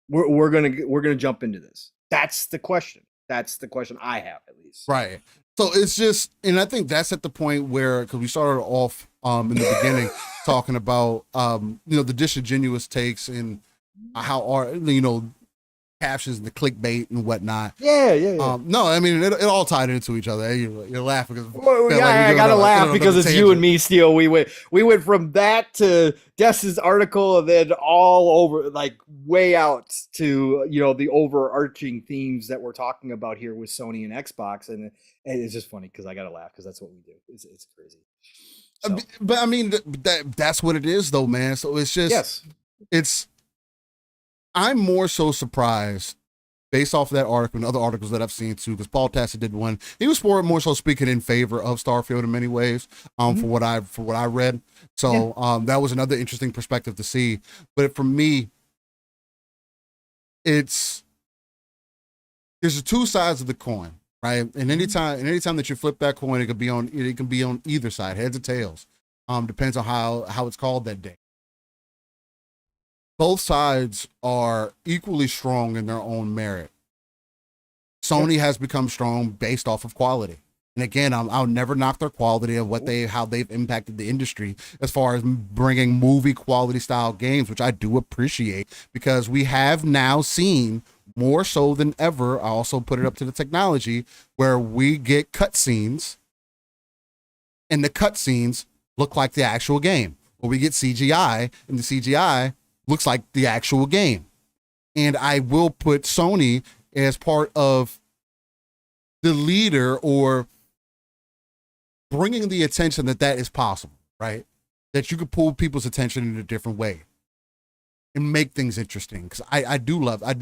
We're gonna jump into this"? That's the question. That's the question I have, at least. Right. So it's just, and I think that's at the point where, because we started off in the beginning talking about the disingenuous takes and how captions and the clickbait and whatnot. Yeah. No, I mean it all tied into each other. You're laughing because I gotta laugh because it's you and me, Steele. We went from that to Destin's article, and then all over, like way out to the overarching themes that we're talking about here with Sony and Xbox, and it's just funny because I gotta laugh because that's what we do. It's crazy. So. But I mean that's what it is, though, man. So it's just it's. I'm more so surprised based off of that article and other articles that I've seen too, because Paul Tassi did one. He was more so speaking in favor of Starfield in many ways, for what I read. So that was another interesting perspective to see. But for me, there's two sides of the coin, right? And anytime that you flip that coin, it can be on either side, heads or tails. Depends on how it's called that day. Both sides are equally strong in their own merit. Sony has become strong based off of quality. And again, I'll never knock their quality of how they've impacted the industry as far as bringing movie quality style games, which I do appreciate, because we have now seen more so than ever. I also put it up to the technology where we get cutscenes and the cutscenes look like the actual game, or we get CGI and the CGI looks like the actual game. And I will put Sony as part of the leader, or bringing the attention that is possible, right? That you could pull people's attention in a different way and make things interesting. Because I do love a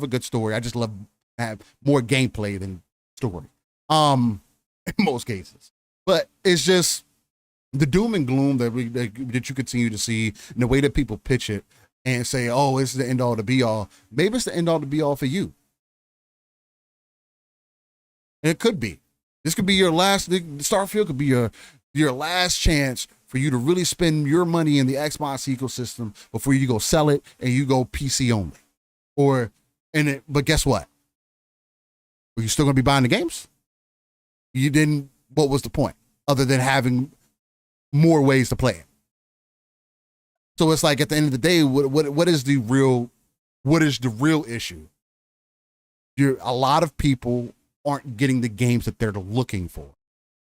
good story. I just love have more gameplay than story, in most cases. But it's just the doom and gloom that you continue to see, and the way that people pitch it and say, "Oh, it's the end all to be all." Maybe it's the end all to be all for you, and it could be. This could be your last. Starfield could be your last chance for you to really spend your money in the Xbox ecosystem before you go sell it and you go PC only. But guess what? Are you still gonna be buying the games? You didn't. What was the point other than having more ways to play it? So it's like, at the end of the day, what is the real issue? A lot of people aren't getting the games that they're looking for.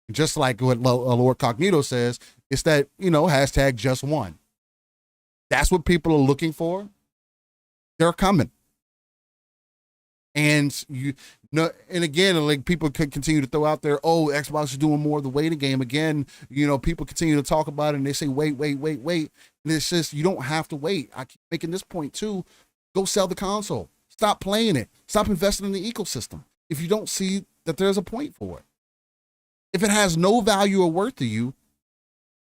And just like what Lord Cognito says, it's that, hashtag just one. That's what people are looking for. They're coming. And and again, like, people could continue to throw out there, oh, Xbox is doing more of the waiting game. Again, people continue to talk about it and they say, wait. And it's just, you don't have to wait. I keep making this point too. Go sell the console. Stop playing it. Stop investing in the ecosystem if you don't see that there's a point for it. If it has no value or worth to you,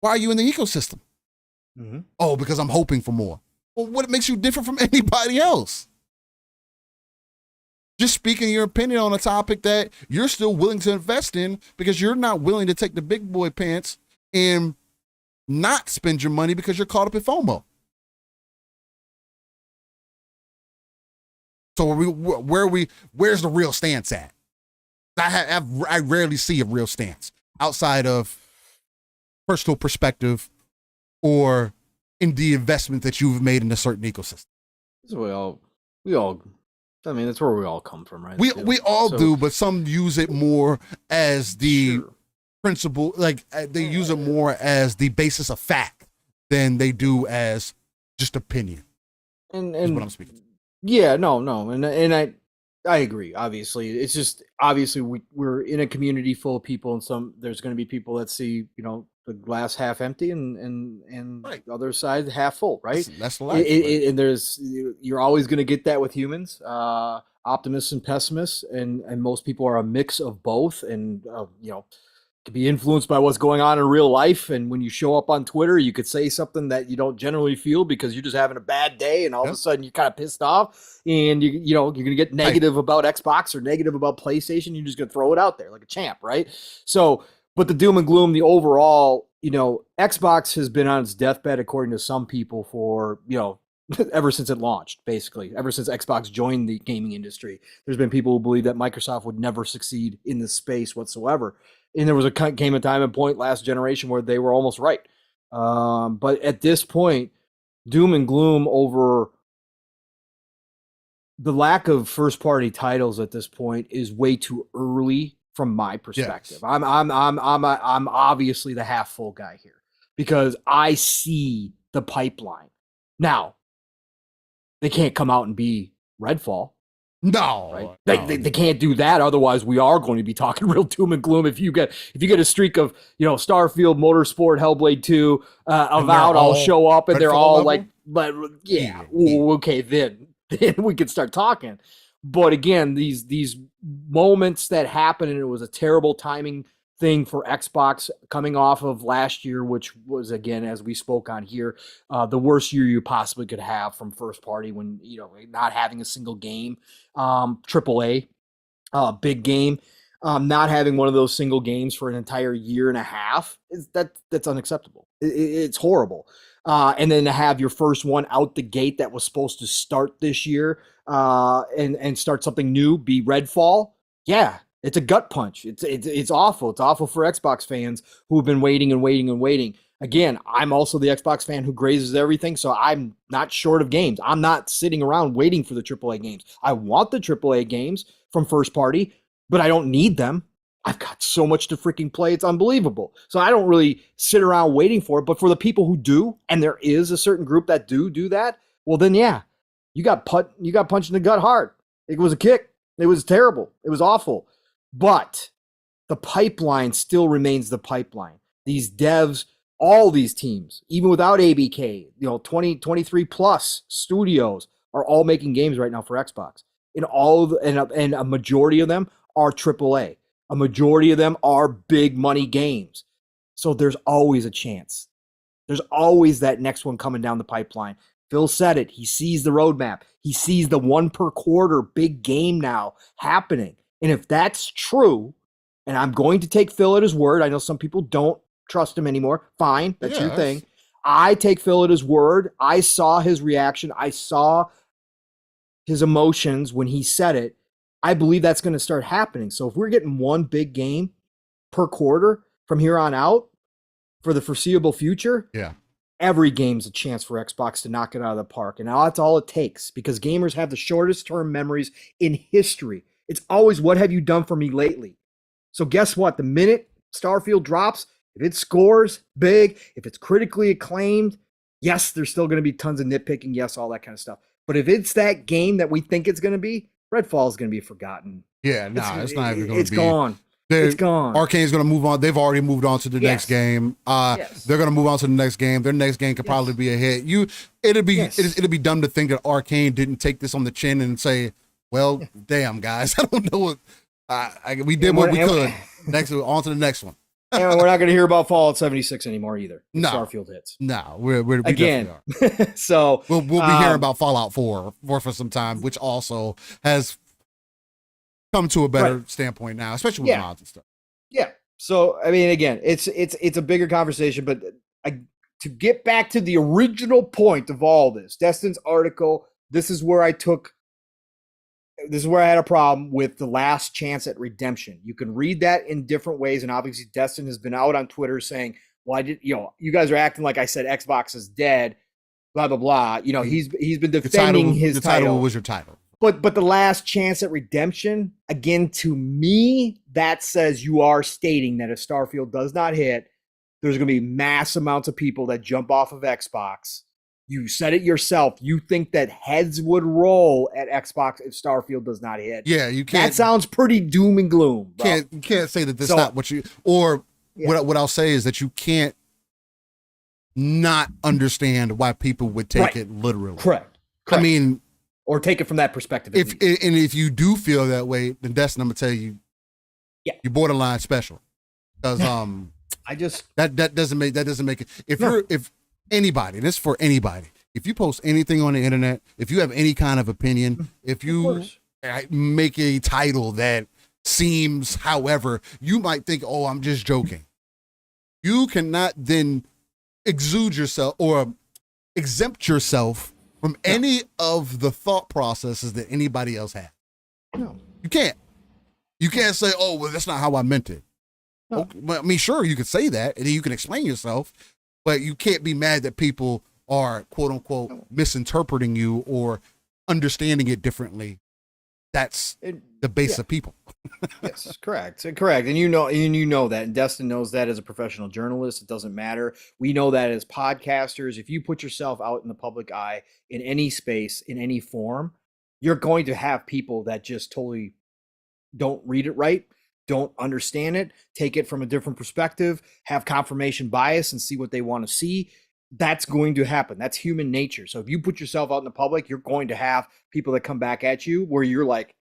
why are you in the ecosystem? Mm-hmm. Oh, because I'm hoping for more. Well, what makes you different from anybody else? Just speaking your opinion on a topic that you're still willing to invest in, because you're not willing to take the big boy pants and not spend your money because you're caught up in FOMO. So where's the real stance at? I rarely see a real stance outside of personal perspective or in the investment that you've made in a certain ecosystem. So we all. I mean, that's where we all come from, right? We all do, but some use it more as the principle, like they use it more as the basis of fact than they do as just opinion. And is what I'm speaking to. Yeah, no, and I agree. Obviously, it's just we're in a community full of people, and there's going to be people that see the glass half empty and right. The other side half full, right? That's life. And you're always going to get that with humans, optimists and pessimists, and most people are a mix of both, and to be influenced by what's going on in real life. And when you show up on Twitter, you could say something that you don't generally feel because you're just having a bad day, and all of a sudden you're kind of pissed off, and you're going to get negative about Xbox or negative about PlayStation. You're just going to throw it out there like a champ, right? So, but the doom and gloom, the overall, Xbox has been on its deathbed, according to some people, for, ever since it launched, basically. Ever since Xbox joined the gaming industry. There's been people who believe that Microsoft would never succeed in this space whatsoever. And there was came a time and point last generation where they were almost right. But at this point, doom and gloom over the lack of first-party titles at this point is way too early from my perspective. Yes. I'm obviously the half full guy here because I see the pipeline. Now, they can't come out and be Redfall. No, right? They can't do that. Otherwise, we are going to be talking real doom and gloom. If you get a streak of Starfield, Motorsport, Hellblade 2, Avowed, all show up, and they're all level? Like, but yeah, okay, then we can start talking. But again, these moments that happen, and it was a terrible timing thing for Xbox coming off of last year, which was, again, as we spoke on here, the worst year you possibly could have from first party, when, not having a single game, AAA, big game, not having one of those single games for an entire year and a half, that's unacceptable. It's horrible. And then to have your first one out the gate that was supposed to start this year, and start something new, be Redfall. Yeah, it's a gut punch. It's awful. It's awful for Xbox fans who have been waiting and waiting and waiting. Again, I'm also the Xbox fan who grazes everything, so I'm not short of games. I'm not sitting around waiting for the AAA games. I want the AAA games from first party, but I don't need them. I've got so much to freaking play. It's unbelievable. So I don't really sit around waiting for it. But for the people who do, and there is a certain group that do that, well, then, yeah, you got punched in the gut hard. It was a kick. It was terrible. It was awful. But the pipeline still remains the pipeline. These devs, all these teams, even without ABK, 23 plus studios are all making games right now for Xbox. And a majority of them are AAA. A majority of them are big money games. So there's always a chance. There's always that next one coming down the pipeline. Phil said it. He sees the roadmap. He sees the one per quarter big game now happening. And if that's true, and I'm going to take Phil at his word, I know some people don't trust him anymore. Fine, that's your thing. I take Phil at his word. I saw his reaction. I saw his emotions when he said it. I believe that's going to start happening. So if we're getting one big game per quarter from here on out for the foreseeable future, every game's a chance for Xbox to knock it out of the park. And that's all it takes, because gamers have the shortest term memories in history. It's always, what have you done for me lately? So guess what? The minute Starfield drops, if it scores big, if it's critically acclaimed, yes, there's still going to be tons of nitpicking. Yes, all that kind of stuff. But if it's that game that we think it's going to be, Redfall is going to be forgotten. Yeah, it's not even going to be. It's gone. It's gone. Arcane's going to move on. They've already moved on to the next game. They're going to move on to the next game. Their next game could probably be a hit. It'd be dumb to think that Arcane didn't take this on the chin and say, "Well, damn guys, I don't know what we did what we could. Next, on to the next one." And we're not going to hear about Fallout 76 anymore either. No, Starfield hits. No, we again. Definitely are. So we'll be hearing about Fallout 4 for some time, which also has come to a better standpoint now, especially with mods and stuff. Yeah. So I mean, again, it's a bigger conversation, but to get back to the original point of all this, Destin's article. This is where I had a problem with the last chance at redemption. You can read that in different ways, and obviously Destin has been out on Twitter saying, "Well, you guys are acting like I said Xbox is dead." Blah blah blah. He's been defending his title. The title was your title. But the last chance at redemption, again, to me, that says you are stating that if Starfield does not hit, there's going to be mass amounts of people that jump off of Xbox. You said it yourself. You think that heads would roll at Xbox if Starfield does not hit. Yeah, you can't. That sounds pretty doom and gloom. Bro. You can't say that that's not what you, or what I'll say is that you can't not understand why people would take it literally. Correct. I mean, or take it from that perspective. If you do feel that way, then Destin, I'm gonna tell you, you're borderline special, because that doesn't make it. If anybody, and this is for anybody, if you post anything on the internet, if you have any kind of opinion, if you make a title that seems, however, you might think, oh, I'm just joking. You cannot then exude yourself or exempt yourself from any of the thought processes that anybody else has. No. You can't. You can't say, oh, well, that's not how I meant it. No. Okay, I mean, sure, you can say that, and then you can explain yourself, but you can't be mad that people are, quote unquote, misinterpreting you or understanding it differently. That's the base of people. Yes, correct. And you know that, and Destin knows that as a professional journalist. It doesn't matter. We know that as podcasters. If you put yourself out in the public eye in any space, in any form, you're going to have people that just totally don't read it right, don't understand it, take it from a different perspective, have confirmation bias and see what they want to see. that's going to happen. That's human nature. So if you put yourself out in the public, you're going to have people that come back at you where you're like,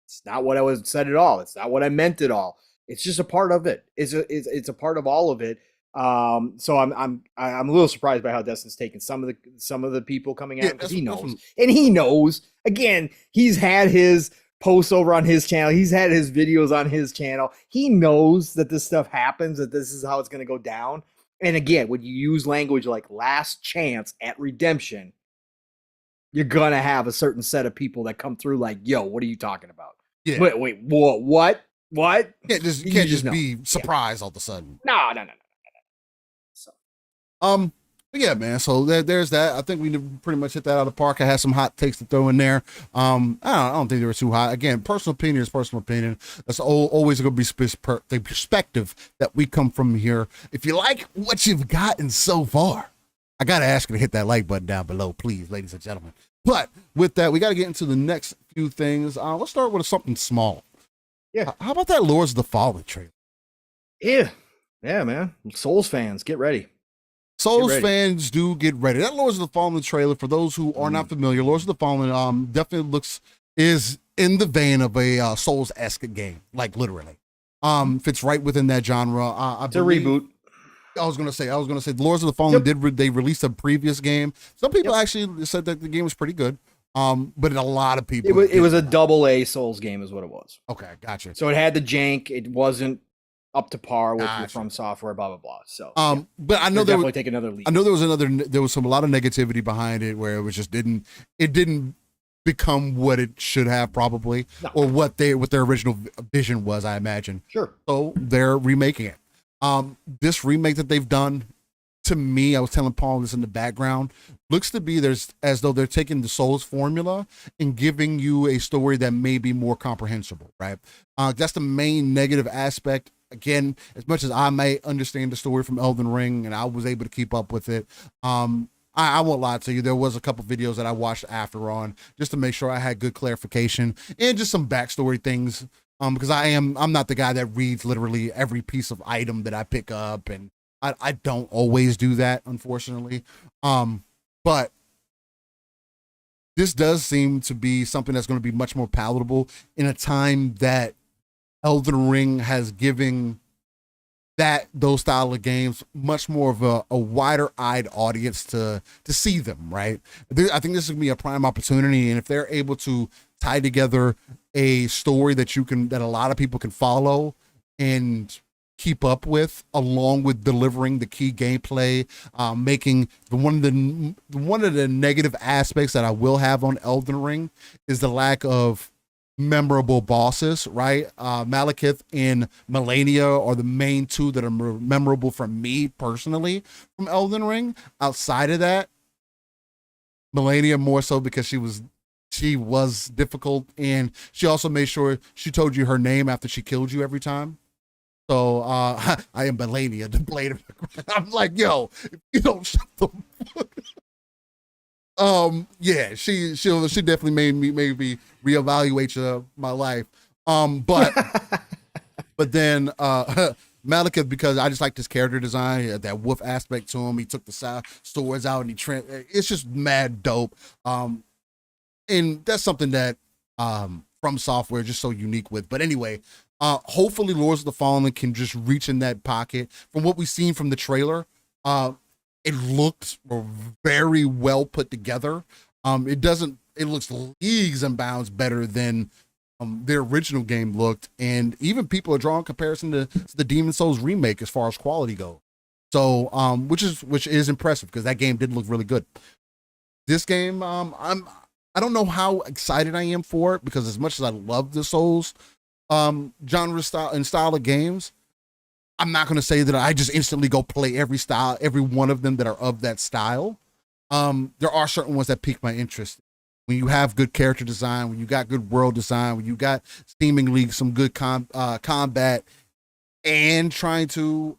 it's not what I was said at all. It's not what I meant at all. It's just a part of it. It's a part of all of it. So I'm a little surprised by how Destin's taken some of the people coming at him, because he knows. And he knows. Again, he's had his posts over on his channel. He's had his videos on his channel. He knows that this stuff happens, that this is how it's going to go down. And again, when you use language like last chance at redemption, you're going to have a certain set of people that come through like, yo, what are you talking about? Yeah. Wait, what? What? You can't just be surprised all of a sudden. No. So, but yeah, man. So there's that. I think we pretty much hit that out of the park. I had some hot takes to throw in there. I don't think they were too hot. Again, personal opinion is personal opinion. That's always going to be the perspective that we come from here. If you like what you've gotten so far, I got to ask you to hit that like button down below, please, ladies and gentlemen. But with that, we got to get into the next few things. Let's start with something small. Yeah. How about that Lords of the Fallen trailer? Yeah, man. Souls fans, get ready. Souls fans do get ready. That Lords of the Fallen trailer, for those who are not familiar, Lords of the Fallen definitely is in the vein of a Souls-esque game, like literally. Fits right within that genre. It's a reboot. I was gonna say Lords of the Fallen they released a previous game. Some people actually said that the game was pretty good. But a lot of people it was a AA Souls game is what it was. Okay, gotcha. So it had the jank, it wasn't up to par with your From Software, blah blah blah. So but I know there definitely take another leap. I know there was a lot of negativity behind it where it was just didn't become what it should have probably, or what their original vision was, I imagine. Sure. So they're remaking it. This remake that they've done, to me, I was telling Paul this in the background, looks to be as though they're taking the Souls formula and giving you a story that may be more comprehensible, right? That's the main negative aspect. Again, as much as I may understand the story from Elden Ring and I was able to keep up with it, I won't lie to you. There was a couple videos that I watched after on just to make sure I had good clarification and just some backstory things. Because I'm not the guy that reads literally every piece of item that I pick up, and I don't always do that, unfortunately. But this does seem to be something that's going to be much more palatable in a time that Elden Ring has given those style of games much more of a wider-eyed audience to see them, right? I think this is going to be a prime opportunity, and if they're able to tie together a story that a lot of people can follow and keep up with, along with delivering the key gameplay, making one of the negative aspects that I will have on Elden Ring is the lack of memorable bosses, right? Malekith and Melania are the main two that are memorable for me personally from Elden Ring. Outside of that, Melania more so because she was difficult, and she also made sure she told you her name after she killed you every time. So I am Melania, the blade of the ground. I'm like, yo, if you don't shut the fuck yeah, she definitely made me reevaluate my life. But then Malekith, because I just like his character design, that wolf aspect to him. He took the swords out and it's just mad dope. And that's something that From Software is just so unique with. But anyway, hopefully Lords of the Fallen can just reach in that pocket. From what we've seen from the trailer, it looked very well put together. It looks leagues and bounds better than their original game looked. And even people are drawing comparison to the Demon Souls remake as far as quality goes. So, which is impressive, because that game did look really good. This game, I don't know how excited I am for it, because as much as I love the Souls genre style of games, I'm not going to say that I just instantly go play every one of them that are of that style. There are certain ones that pique my interest. When you have good character design, when you got good world design, when you got seemingly some good combat, and trying to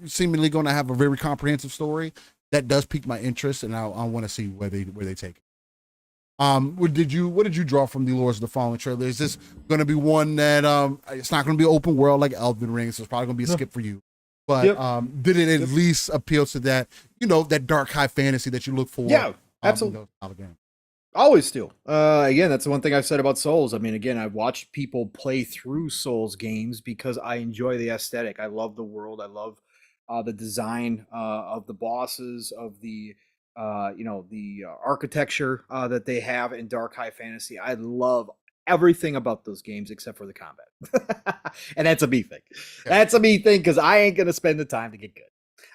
seemingly going to have a very comprehensive story, that does pique my interest, and I want to see where they take it. What did you draw from the Lords of the Fallen trailer? Is this going to be one that it's not going to be open world like Elden Ring, so it's probably going to be a skip for you? but Yep. did it at Yep. least appeal to that, that dark high fantasy that you look for Yeah, in absolutely. those style of games? Always still. Again, that's the one thing I've said about Souls. I mean, again, I've watched people play through Souls games because I enjoy the aesthetic. I love the world. I love the design of the bosses, of the architecture that they have in Dark High Fantasy. I love everything about those games except for the combat, and that's a me thing. Yeah. That's a me thing because I ain't gonna spend the time to get good.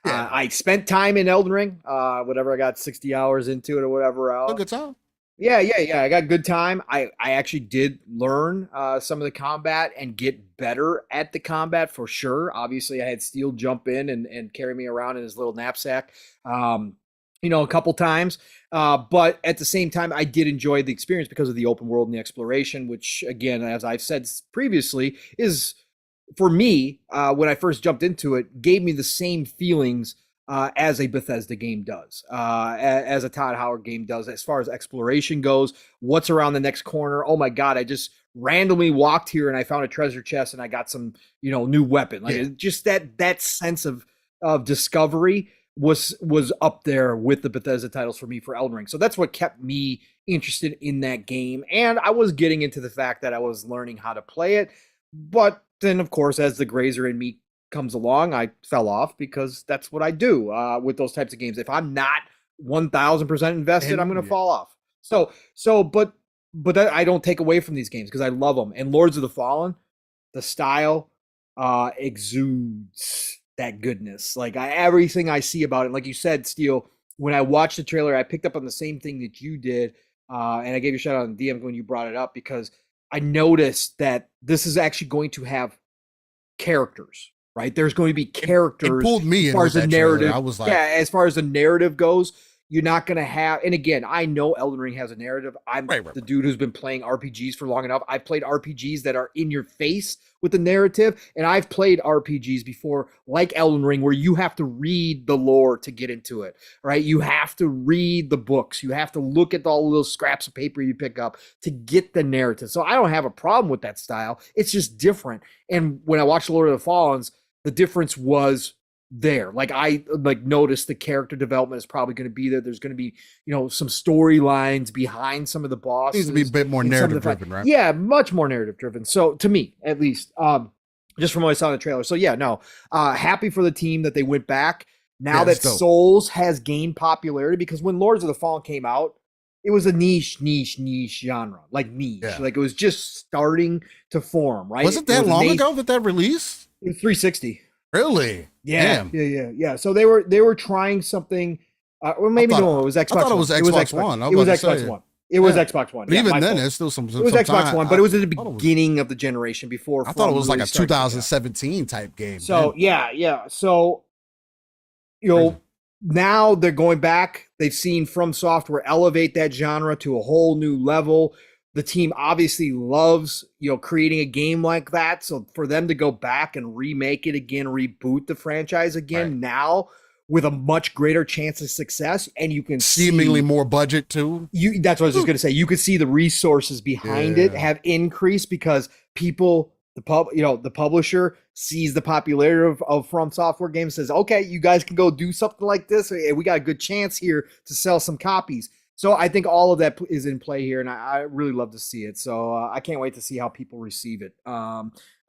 Yeah. I spent time in Elden Ring, whatever I got 60 hours into it or whatever A else. good time. Yeah. I got good time. I actually did learn some of the combat and get better at the combat for sure. Obviously, I had Steel jump in and carry me around in his little knapsack, a couple times. But at the same time, I did enjoy the experience because of the open world and the exploration, which, again, as I've said previously, is for me, when I first jumped into it, gave me the same feelings as a Bethesda game does, as a Todd Howard game does, as far as exploration goes. What's around the next corner? Oh my God, I just randomly walked here and I found a treasure chest and I got some, new weapon. Like just that sense of discovery was up there with the Bethesda titles for me for Elden Ring. So that's what kept me interested in that game. And I was getting into the fact that I was learning how to play it. But then, of course, as the grazer in me comes along, I fell off because that's what I do with those types of games. If I'm not 1,000% invested, I'm going to fall off. But that I don't take away from these games because I love them. And Lords of the Fallen, the style exudes that goodness. Like everything I see about it, like you said, Steele, when I watched the trailer, I picked up on the same thing that you did. And I gave you a shout out on DM when you brought it up because I noticed that this is actually going to have characters, right? There's going to be characters It pulled me as far in as the that trailer. narrative. I was like, yeah, as far as the narrative goes, you're not going to have. And again, I know Elden Ring has a narrative. I'm right. the dude who's been playing RPGs for long enough. I've played RPGs that are in your face with the narrative, and I've played RPGs before, like Elden Ring, where you have to read the lore to get into it, right? You have to read the books. You have to look at all the little scraps of paper you pick up to get the narrative. So I don't have a problem with that style. It's just different. And when I watched Lord of the Fallens, the difference was there. Like I noticed the character development is probably going to be there. There's going to be, some storylines behind some of the bosses. Needs to be a bit more narrative driven, right? Yeah, much more narrative driven. So to me, at least, just from what I saw in the trailer. So yeah, no, happy for the team that they went back. Now that Souls has gained popularity, because when Lords of the Fallen came out, it was a niche genre, like niche. Yeah. Like it was just starting to form, right? Was it that long ago that released? It was 360. Really? Yeah. Damn. Yeah. So they were trying something, or maybe no, it was Xbox. I thought it was Xbox One. It was Xbox One. It was Xbox One. But even then, it's still some. It was Xbox One, but it was at the beginning of the generation before. I thought it was like a 2017 type game. So yeah. So now they're going back. They've seen From Software elevate that genre to a whole new level. The team obviously loves, creating a game like that. So for them to go back and remake it again, reboot the franchise again now with a much greater chance of success, and you can seemingly more budget too. That's what I was just going to say. You could see the resources behind it have increased because people, the publisher sees the popularity of From Software games, says, okay, you guys can go do something like this. We got a good chance here to sell some copies. So I think all of that is in play here, and I really love to see it. So I can't wait to see how people receive it,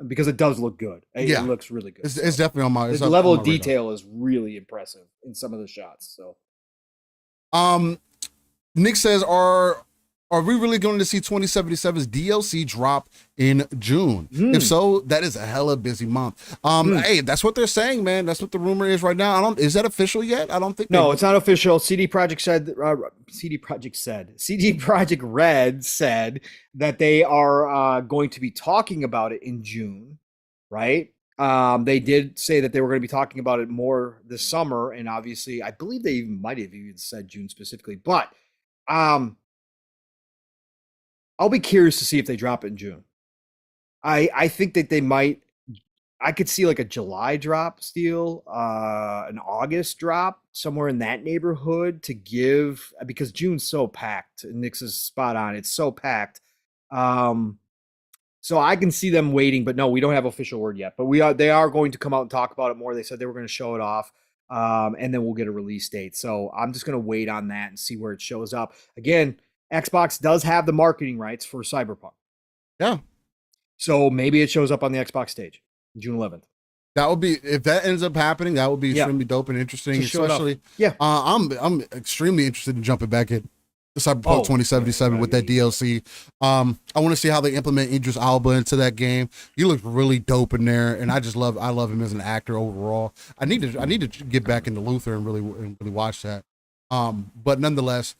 because it does look good. It looks really good. It's definitely on my. The level of detail is really impressive in some of the shots. So, Nick says, Are we really going to see 2077's DLC drop in June? If so, that is a hella busy month. Hey, that's what they're saying, man. That's what the rumor is right now. Is that official yet? I don't think. No, it's not official. CD Projekt Red said that they are going to be talking about it in June, right? They did say that they were going to be talking about it more this summer, and obviously, I believe they might have even said June specifically, but I'll be curious to see if they drop it in June. I think that they might. I could see like a July drop, Steel, an August drop, somewhere in that neighborhood to give, because June's so packed. Nick's is spot on. It's so packed. So So I can see them waiting, but no, we don't have official word yet. But they are going to come out and talk about it more. They said they were going to show it off, and then we'll get a release date. So I'm just going to wait on that and see where it shows up. Again, Xbox does have the marketing rights for Cyberpunk. Yeah. So maybe it shows up on the Xbox stage June 11th. That would be, if that ends up happening, that would be extremely dope and interesting. Especially, I'm extremely interested in jumping back in Cyberpunk 2077 with that DLC. I want to see how they implement Idris Elba into that game. He looks really dope in there, and I love him as an actor overall. I need to get back into Luther and really watch that. But nonetheless,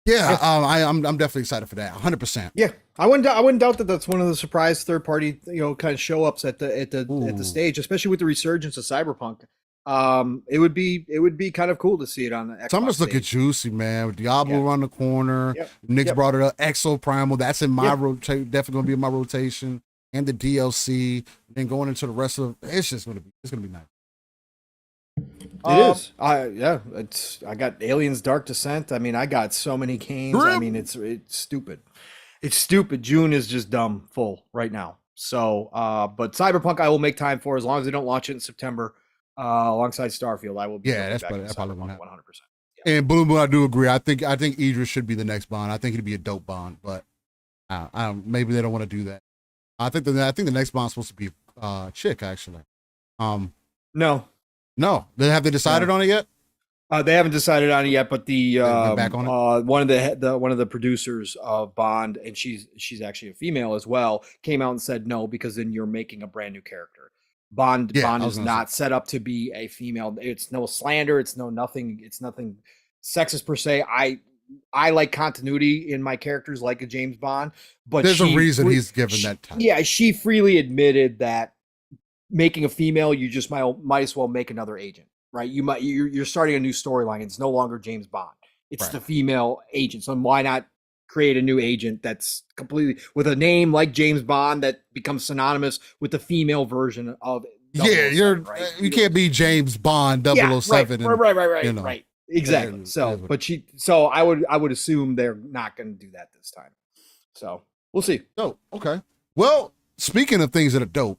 I'm definitely excited for that. 100%. Yeah, I wouldn't doubt that that's one of the surprise third party kind of show ups at the stage, especially with the resurgence of Cyberpunk. It would be kind of cool to see it on the Xbox Summer's looking juicy, man. With Diablo around the corner. Nick's brought it up. Exo Primal, that's in my rotation. Definitely gonna be in my rotation. And the DLC. And then going into the rest of it's gonna be nice. It is. I got Aliens Dark Descent. I mean, I got so many games. Grubb. I mean, it's stupid. It's stupid. June is just dumb full right now. So, but Cyberpunk I will make time for as long as they don't launch it in September. Alongside Starfield, I will be. Yeah, that's probably 100%. Yeah. And Boom Boom, I do agree. I think Idris should be the next Bond. I think he'd be a dope Bond, but I don't. Maybe they don't want to do that. I think the next Bond's supposed to be chick actually. No, have they decided on it yet? They haven't decided on it yet, but the back on it? one of the producers of Bond, and she's actually a female as well, came out and said no, because then you're making a brand new character. Bond is not set up to be a female. It's no slander. It's nothing sexist per se. I like continuity in my characters, like a James Bond, but there's a reason he's given that time. Yeah, she freely admitted that making a female, you just might as well make another agent, right? You're starting a new storyline. It's no longer James Bond. It's the female agent. So why not create a new agent that's completely with a name like James Bond that becomes synonymous with the female version of 007, right? You can't be James Bond 007. Right. Exactly. So I would assume they're not going to do that this time. So we'll see. Oh, okay. Well, speaking of things that are dope,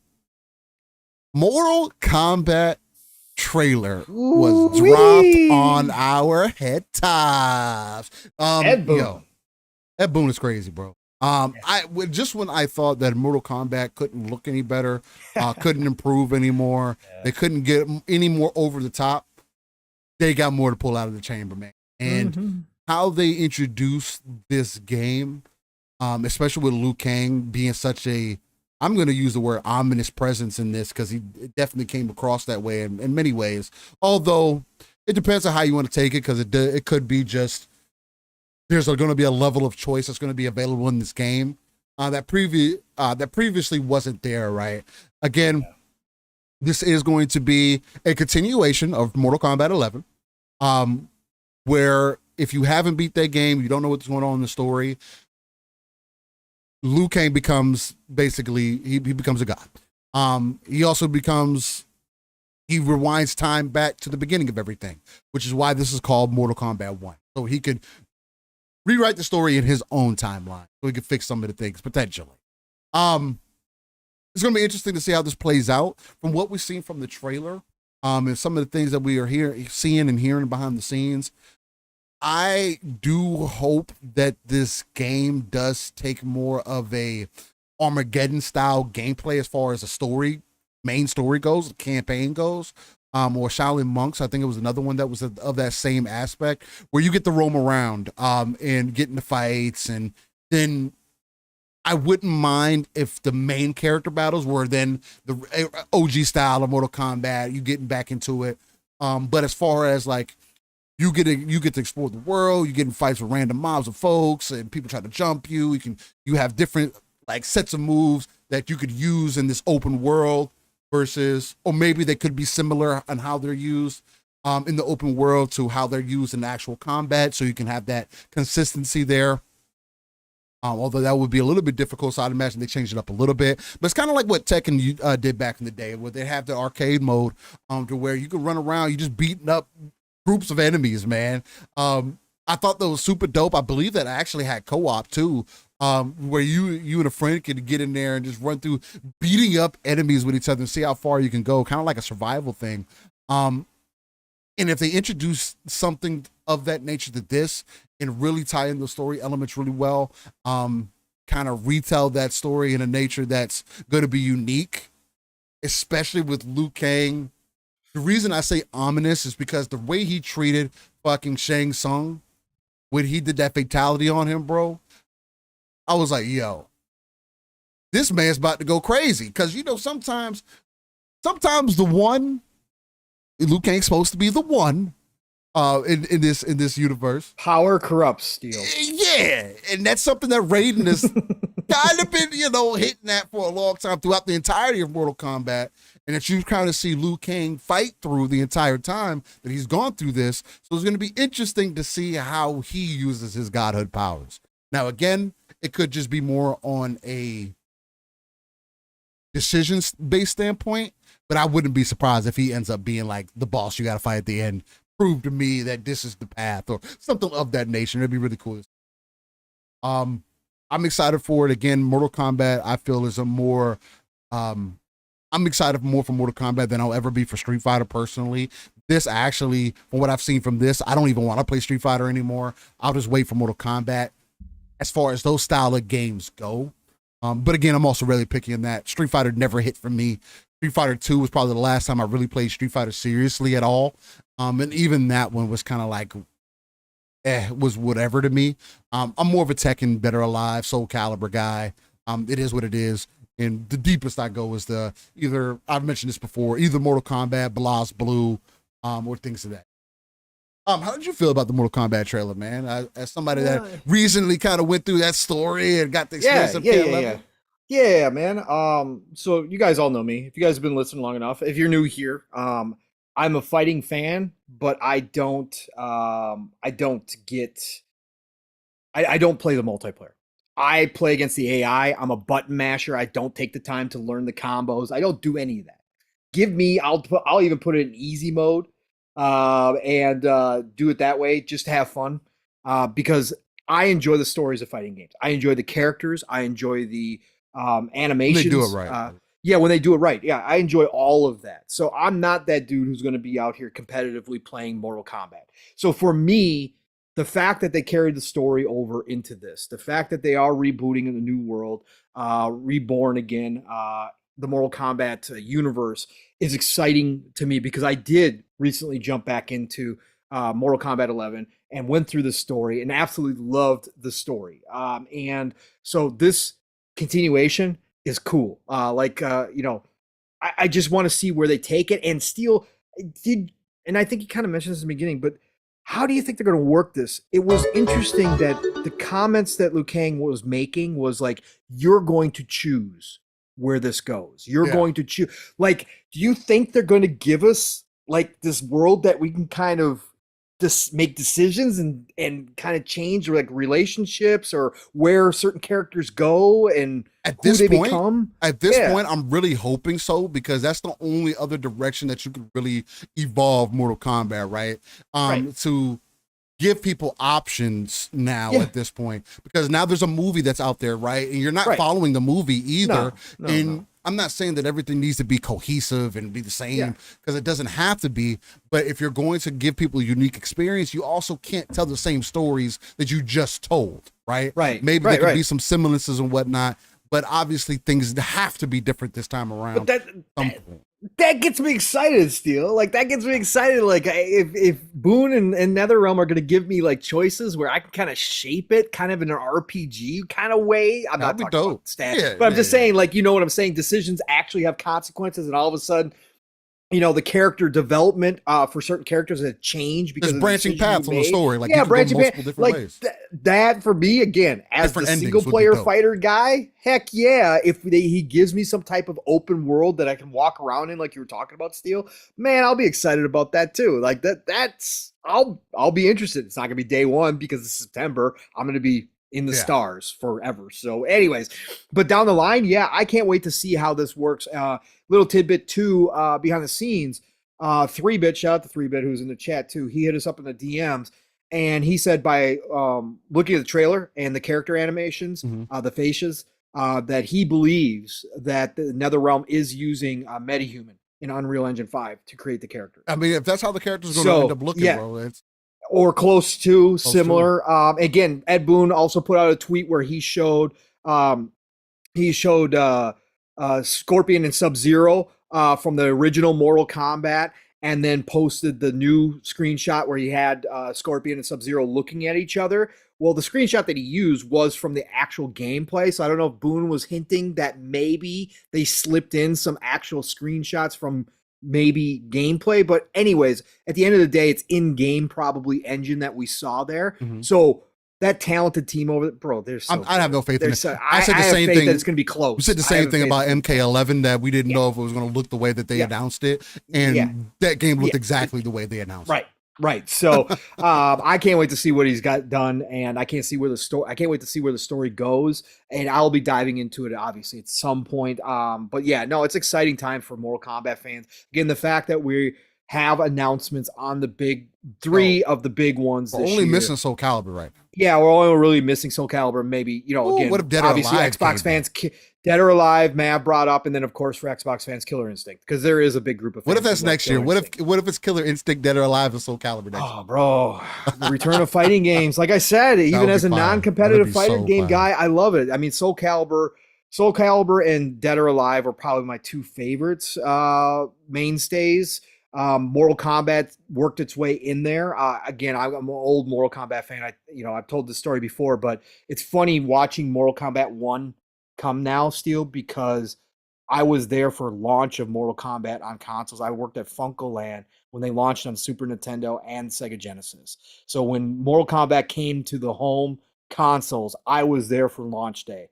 Mortal Kombat trailer was dropped on our head tops. Ed Boon. Ed Boon is crazy, bro. When I thought that Mortal Kombat couldn't look any better, couldn't improve anymore, they couldn't get any more over the top, they got more to pull out of the chamber, man. And how they introduced this game, especially with Liu Kang being such a, I'm going to use the word ominous presence in this, because he definitely came across that way in many ways. Although it depends on how you want to take it, because it could be just there's going to be a level of choice that's going to be available in this game that previously wasn't there, right? Again, this is going to be a continuation of Mortal Kombat 11, where if you haven't beat that game, you don't know what's going on in the story, Liu Kang becomes basically, he becomes a god. He also he rewinds time back to the beginning of everything, which is why this is called Mortal Kombat 1. So he could rewrite the story in his own timeline, so he could fix some of the things potentially. It's going to be interesting to see how this plays out. From what we've seen from the trailer, and some of the things that we are seeing and hearing behind the scenes, I do hope that this game does take more of a Armageddon style gameplay as far as the main story goes, the campaign goes. Or Shaolin Monks, I think it was another one that was of that same aspect, where you get to roam around and get into fights, and then I wouldn't mind if the main character battles were then the OG style of Mortal Kombat, you getting back into it. But as far as like you get to explore the world, you get in fights with random mobs of folks, and people try to jump you. You have different like sets of moves that you could use in this open world. Versus, or maybe they could be similar on how they're used in the open world to how they're used in actual combat, so you can have that consistency there. Although that would be a little bit difficult, so I'd imagine they changed it up a little bit. But it's kind of like what Tekken did back in the day, where they have the arcade mode to where you can run around, you just beating up groups of enemies, man. I thought that was super dope. I believe that I actually had co-op too, where you and a friend can get in there and just run through beating up enemies with each other and see how far you can go, kind of like a survival thing. And if they introduce something of that nature to this and really tie in the story elements really well, kind of retell that story in a nature that's going to be unique, especially with Liu Kang. The reason I say ominous is because the way he treated fucking Shang Tsung when he did that fatality on him, bro, I was like, yo, this man's about to go crazy. Because, you know, sometimes the one, Liu Kang's supposed to be the one in this universe. Power corrupts, Steel. Yeah, and that's something that Raiden has kind of been, you know, hitting that for a long time throughout the entirety of Mortal Kombat, and that you kind of see Liu Kang fight through the entire time that he's gone through this. So it's going to be interesting to see how he uses his godhood powers. Now, again, it could just be more on a decision-based standpoint, but I wouldn't be surprised if he ends up being like the boss you got to fight at the end. Prove to me that this is the path, or something of that nature. It'd be really cool. I'm excited for it. Again, Mortal Kombat, I feel, is a more I'm excited more for Mortal Kombat than I'll ever be for Street Fighter personally. This actually, from what I've seen from this, I don't even want to play Street Fighter anymore. I'll just wait for Mortal Kombat as far as those style of games go. But again, I'm also really picky in that. Street Fighter never hit for me. Street Fighter 2 was probably the last time I really played Street Fighter seriously at all. And even that one was kind of like, was whatever to me. I'm more of a Tekken, Better Alive, Soul Calibur guy. It is what it is. And the deepest I go is either, I've mentioned this before, either Mortal Kombat, Blast Blue, or things of that. How did you feel about the Mortal Kombat trailer, man? As somebody that recently kind of went through that story and got the experience of level. Yeah, man. So you guys all know me. If you guys have been listening long enough, if you're new here, I'm a fighting fan, but I don't play the multiplayer. I play against the AI. I'm a button masher. I don't take the time to learn the combos. I don't do any of that. I'll even put it in easy mode, and do it that way just to have fun, because I enjoy the stories of fighting games. I enjoy the characters. I enjoy the animations. They do it right. Yeah, when they do it right. Yeah, I enjoy all of that. So I'm not that dude who's going to be out here competitively playing Mortal Kombat. So for me, the fact that they carried the story over into this, the fact that they are rebooting in the new world, reborn again, the Mortal Kombat universe is exciting to me, because I did recently jump back into Mortal Kombat 11 and went through the story and absolutely loved the story. And so this continuation is cool. I just want to see where they take it. And Steel did, and I think he kind of mentioned this in the beginning, but how do you think they're going to work this? It was interesting that the comments that Liu Kang was making was like, you're going to choose where this goes. You're going to choose. Like, do you think they're going to give us like this world that we can kind of make decisions and kind of change, like relationships, or where certain characters go and who they become? At this point, I'm really hoping so, because that's the only other direction that you could really evolve Mortal Kombat, right? To give people options now at this point, because now there's a movie that's out there, right? And you're not following the movie either. No. I'm not saying that everything needs to be cohesive and be the same, because it doesn't have to be. But if you're going to give people a unique experience, you also can't tell the same stories that you just told, right? Maybe there could be some semblances and whatnot, but obviously things have to be different this time around. But that gets me excited, Steel. Like, that gets me excited. Like, if Boone and NetherRealm are going to give me like choices where I can kind of shape it kind of in an RPG kind of way. I'm not talking about stats, but I'm just saying, like, you know what I'm saying? Decisions actually have consequences, and all of a sudden, you know, the character development for certain characters has changed because there's branching paths on the story. Like, branching paths, like ways. That for me, again, as the single player fighter guy, heck yeah! If he gives me some type of open world that I can walk around in, like you were talking about, Steel, man, I'll be excited about that too. Like I'll be interested. It's not gonna be day one because it's September. I'm gonna be in the stars forever. So anyways, but down the line, I can't wait to see how this works. Little tidbit too, behind the scenes, 3-Bit, shout out to 3-Bit who's in the chat too. He hit us up in the DMs And he said by looking at the trailer and the character animations, the faces, that he believes that the NetherRealm is using MetaHuman in Unreal Engine 5 to create the characters. I mean, if that's how the characters are going to end up looking, bro, it's or close to similar. Again, Ed Boon also put out a tweet where he showed Scorpion and Sub-Zero from the original Mortal Kombat, and then posted the new screenshot where he had Scorpion and Sub-Zero looking at each other. Well, the screenshot that he used was from the actual gameplay, so I don't know if Boone was hinting that maybe they slipped in some actual screenshots from maybe gameplay. But anyways, at the end of the day, it's in-game probably engine that we saw there. So that talented team over there, bro, I have no faith in it. I said the same thing that it's going to be close. We said the same thing about MK11, that we didn't know if it was going to look the way that they announced it, and that game looked exactly the way they announced it. Right. So I can't wait to see what he's got done, and I can't wait to see where the story goes, and I'll be diving into it obviously at some point. But yeah, no, it's exciting time for Mortal Kombat fans. Again, the fact that we have announcements on the big three of the big ones. We're only missing Soul Calibur right now. Yeah, we're only really missing Soul Calibur. Maybe, again, what if Dead or obviously Alive Xbox fans, Dead or Alive, Mav brought up, and then of course for Xbox fans, Killer Instinct, because there is a big group of fans. What if that's next year? What if it's Killer Instinct, Dead or Alive, and Soul Calibur next year? Oh, bro, the return of fighting games. Like I said, even as a non-competitive fighting game guy, I love it. I mean, Soul Calibur and Dead or Alive are probably my two favorites, mainstays. Mortal Kombat worked its way in there. Again, I'm an old Mortal Kombat fan. I've told this story before, but it's funny watching Mortal Kombat 1 come now, Steel, because I was there for launch of Mortal Kombat on consoles. I worked at FuncoLand when they launched on Super Nintendo and Sega Genesis. So when Mortal Kombat came to the home consoles, I was there for launch day.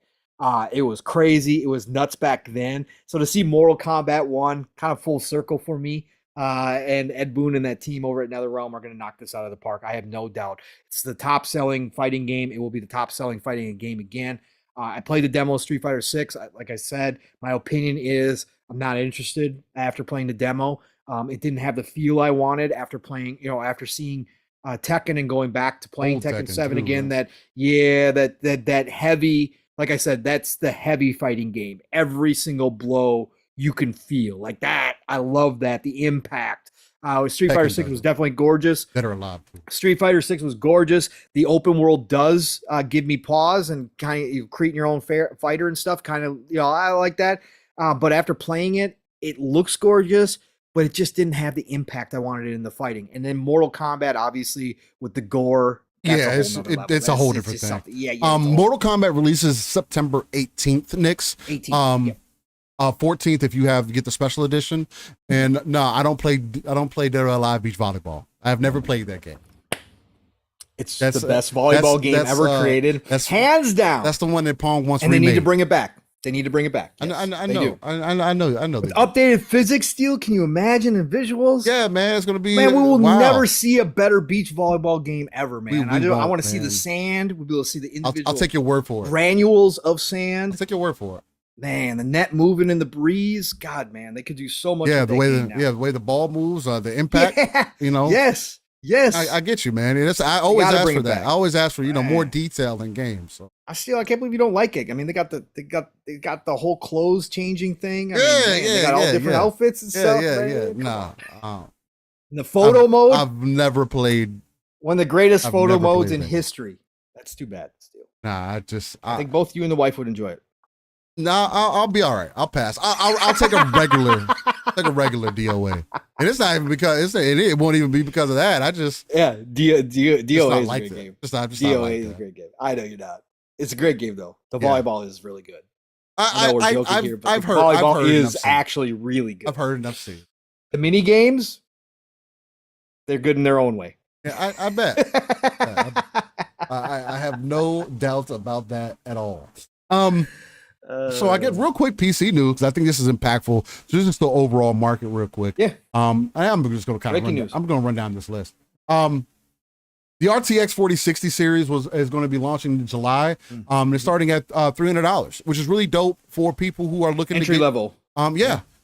It was crazy. It was nuts back then. So to see Mortal Kombat 1 kind of full circle for me, and Ed Boon and that team over at NetherRealm are going to knock this out of the park. I have no doubt. It's the top-selling fighting game. It will be the top-selling fighting game again. I played the demo of Street Fighter 6. Like I said, my opinion is I'm not interested after playing the demo. It didn't have the feel I wanted after playing, after seeing Tekken and going back to playing Tekken 7 too, again. Right? That heavy, like I said, that's the heavy fighting game. Every single blow you can feel like that. I love that. The impact. Street Fighter 6 was definitely gorgeous. Better alive. Street Fighter 6 was gorgeous. The open world does give me pause, and kind of creating your own fighter and stuff. Kind of, I like that. But after playing it, it looks gorgeous, but it just didn't have the impact I wanted it in the fighting. And then Mortal Kombat, obviously, with the gore. It's a whole different thing. Mortal Kombat releases September 18th, Nix. 18th. 14th if you get the special edition. And no, I don't play Dead or Alive Beach Volleyball. I have never played that game. It's the best volleyball game ever created. Hands down. That's the one that Pong wants and remade. They need to bring it back. Yes, I know. I know. With updated physics, Steel, can you imagine the visuals? Yeah, man, it's gonna be. Man, we will never see a better beach volleyball game ever, man. I want to see the sand. We'll be able to see the individual. I'll take your word for it. Granules of sand. I'll take your word for it. Man, the net moving in the breeze. God, man, they could do so much. Yeah, the way the ball moves, the impact. Yeah. Yes. I get you, man. I always ask for that. I always ask for more detail in games. So I can't believe you don't like it. I mean, they got the whole clothes changing thing. They got all different outfits and stuff. Nah. The photo mode. I've never played one of the greatest photo modes in history. That's too bad, Steel. Nah, I think both you and the wife would enjoy it. No, I'll be all right. I'll pass. I'll take a regular, DOA, and it's not even because it won't even be because of that. I just DOA is like a great game. DOA is a great game. I know you're not. It's a great game though. The volleyball is really good. I know we're joking here, but volleyball is actually really good. I've heard enough. See the mini games. They're good in their own way. Yeah, I bet. I have no doubt about that at all. So I get real quick PC news because I think this is impactful. So this is the overall market real quick. Yeah. I'm just going to kind of I'm going to run down this list. The RTX 4060 series is going to be launching in July. They're starting at $300, which is really dope for people who are looking entry level.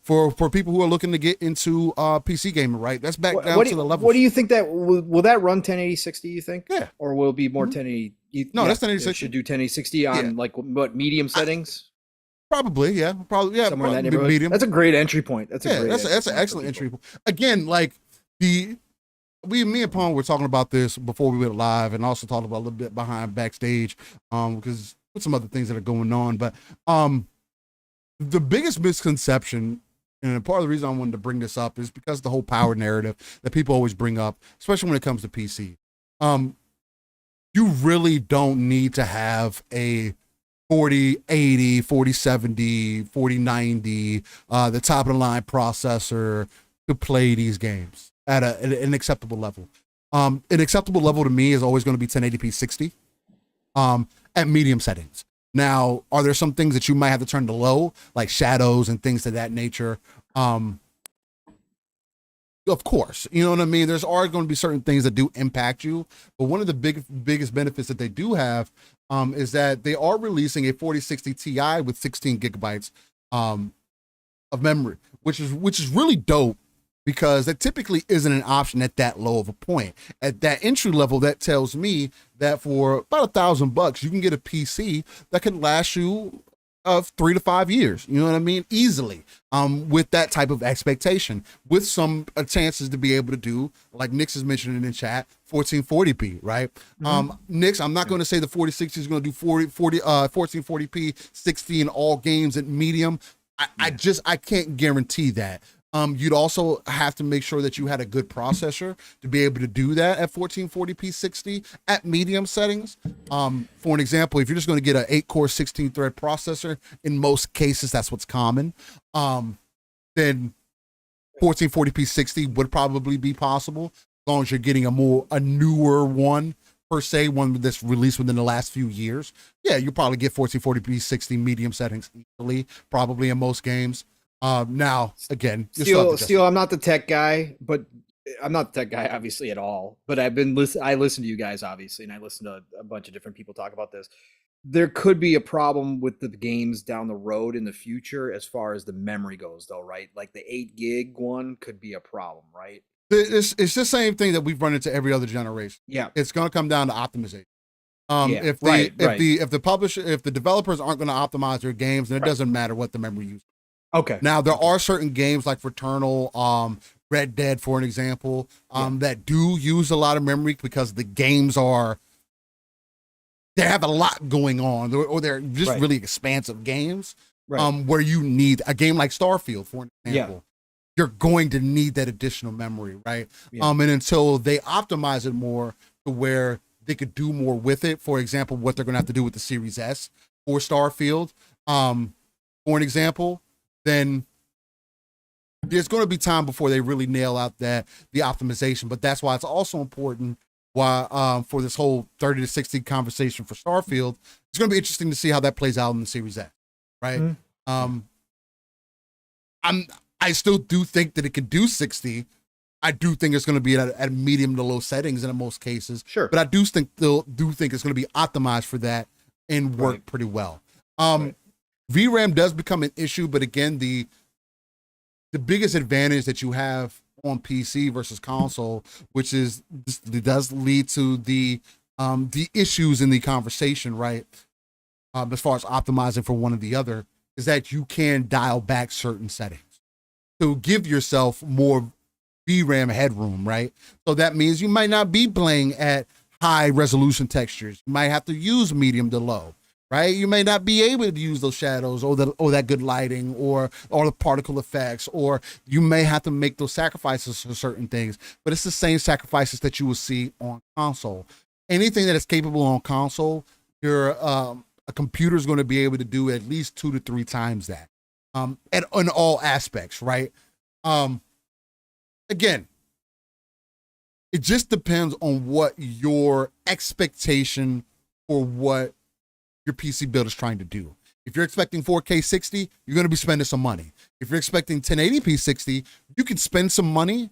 for people who are looking to get into PC gaming, right? That's back down to the level. What do you think that will that run 1080 60? You think? Yeah. Or will it be more 1080? No, that's 1080 60. Should do 1080 60 on like what medium settings? Probably, yeah. Somewhere in that neighborhood. Medium. That's a great entry point. That's an excellent entry point. Again, like me and Pong were talking about this before we went live, and also talking about a little bit behind backstage, because with some other things that are going on. But the biggest misconception, and part of the reason I wanted to bring this up, is because the whole power narrative that people always bring up, especially when it comes to PC. You really don't need to have a 4080, 4070, 4090, the top of the line processor to play these games at an acceptable level. An acceptable level to me is always going to be 1080p 60 at medium settings. Now, are there some things that you might have to turn to low, like shadows and things of that nature? Of course, you know what I mean? There's are going to be certain things that do impact you, but one of the biggest benefits that they do have is that they are releasing a 4060 Ti with 16 gigabytes of memory, which is really dope, because that typically isn't an option at that low of a point. At that entry level, that tells me that for about $1,000, you can get a PC that can last you 3 to 5 years, you know what I mean? Easily, with that type of expectation, with some chances to be able to do, like Nix is mentioning in the chat, 1440p, right? Nix, I'm not going to say the 4060 is going to do 1440p 60 in all games at medium. I can't guarantee that. You'd also have to make sure that you had a good processor to be able to do that at 1440p 60 at medium settings. For an example, if you're just going to get an 8-core 16-thread processor, in most cases that's what's common, then 1440p 60 would probably be possible, as long as you're getting a newer one, per se, one that's released within the last few years. Yeah, you'll probably get 1440p 60 medium settings easily, probably in most games. Now, again, Steel, I'm not the tech guy, but I'm not the tech guy, obviously, at all. But I listen to you guys, obviously, and I listen to a bunch of different people talk about this. There could be a problem with the games down the road in the future as far as the memory goes, though, right? Like the 8 gig one could be a problem, right? It's the same thing that we've run into every other generation. Yeah, it's going to come down to optimization. If the developers aren't going to optimize their games, then it doesn't matter what the memory use. Okay. Now there are certain games like Returnal, Red Dead, for an example, that do use a lot of memory because the games they have a lot going on, or they're just really expansive games. Where you need a game like Starfield, for an example, you're going to need that additional memory, right? And until they optimize it more to where they could do more with it, for example, what they're going to have to do with the Series S for Starfield, for an example, then there's going to be time before they really nail out the optimization. But that's why it's also important for this whole 30 to 60 conversation for Starfield. It's going to be interesting to see how that plays out in the Series S, right? I still do think that it can do 60. I do think it's going to be at medium to low settings in most cases. Sure. But I do think it's going to be optimized for that and work pretty well. VRAM does become an issue, but again, the biggest advantage that you have on PC versus console, which is it does lead to the issues in the conversation, right? As far as optimizing for one or the other, is that you can dial back certain settings to give yourself more VRAM headroom, right? So that means you might not be playing at high resolution textures. You might have to use medium to low. Right, you may not be able to use those shadows or that good lighting or the particle effects, or you may have to make those sacrifices for certain things. But it's the same sacrifices that you will see on console. Anything that is capable on console, a computer is going to be able to do at least 2 to 3 times that, in all aspects. Right. Again, it just depends on what your expectation for what your PC build is trying to do. If you're expecting 4K 60, you're going to be spending some money. If you're expecting 1080p 60, you can spend some money,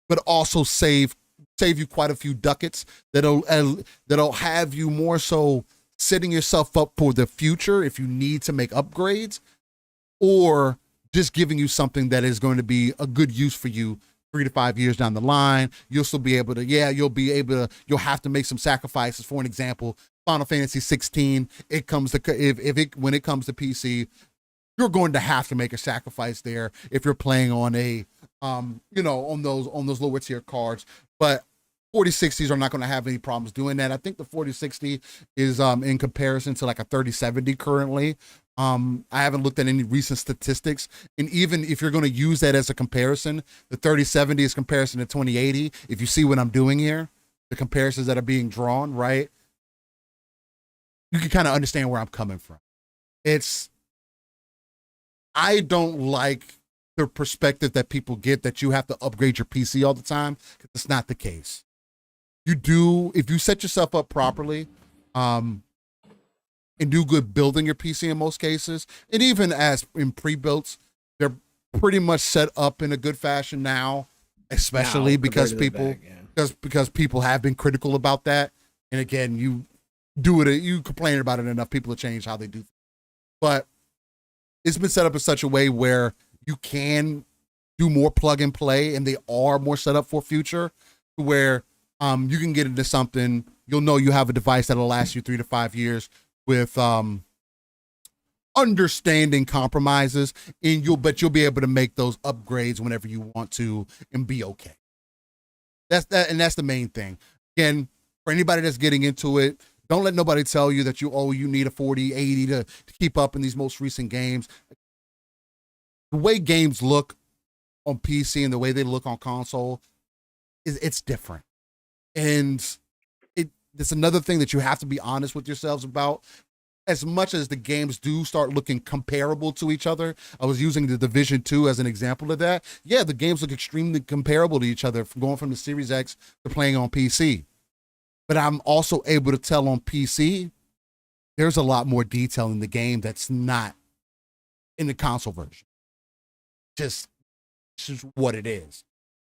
but also save you quite a few ducats that'll have you more so setting yourself up for the future if you need to make upgrades, or just giving you something that is going to be a good use for you 3 to 5 years down the line. You'll still be able to, you'll have to make some sacrifices. For an example, Final Fantasy 16, when it comes to PC, you're going to have to make a sacrifice there if you're playing on a, on those lower tier cards. But 4060s are not going to have any problems doing that. I think the 4060 is in comparison to like a 3070 currently. I haven't looked at any recent statistics, and even if you're going to use that as a comparison, the 3070 is comparison to 2080. If you see what I'm doing here, the comparisons that are being drawn, right? You can kind of understand where I'm coming from. I don't like the perspective that people get that you have to upgrade your PC all the time, because it's not the case. You do, if you set yourself up properly, and do good building your PC in most cases, and even as in pre-builts, they're pretty much set up in a good fashion now, especially because people because people have been critical about that. And again, you complain about it enough, people will change how they do things. But it's been set up in such a way where you can do more plug and play, and they are more set up for future, where you can get into something, you'll know you have a device that'll last you 3 to 5 years with understanding compromises, and you'll be able to make those upgrades whenever you want to and be okay. That's the main thing. Again, for anybody that's getting into it, don't let nobody tell you that you need a 4080 to keep up in these most recent games. The way games look on PC and the way they look on console, it's different. And it's another thing that you have to be honest with yourselves about. As much as the games do start looking comparable to each other, I was using the Division 2 as an example of that. Yeah, the games look extremely comparable to each other, going from the Series X to playing on PC. But I'm also able to tell on PC, there's a lot more detail in the game that's not in the console version. Just what it is.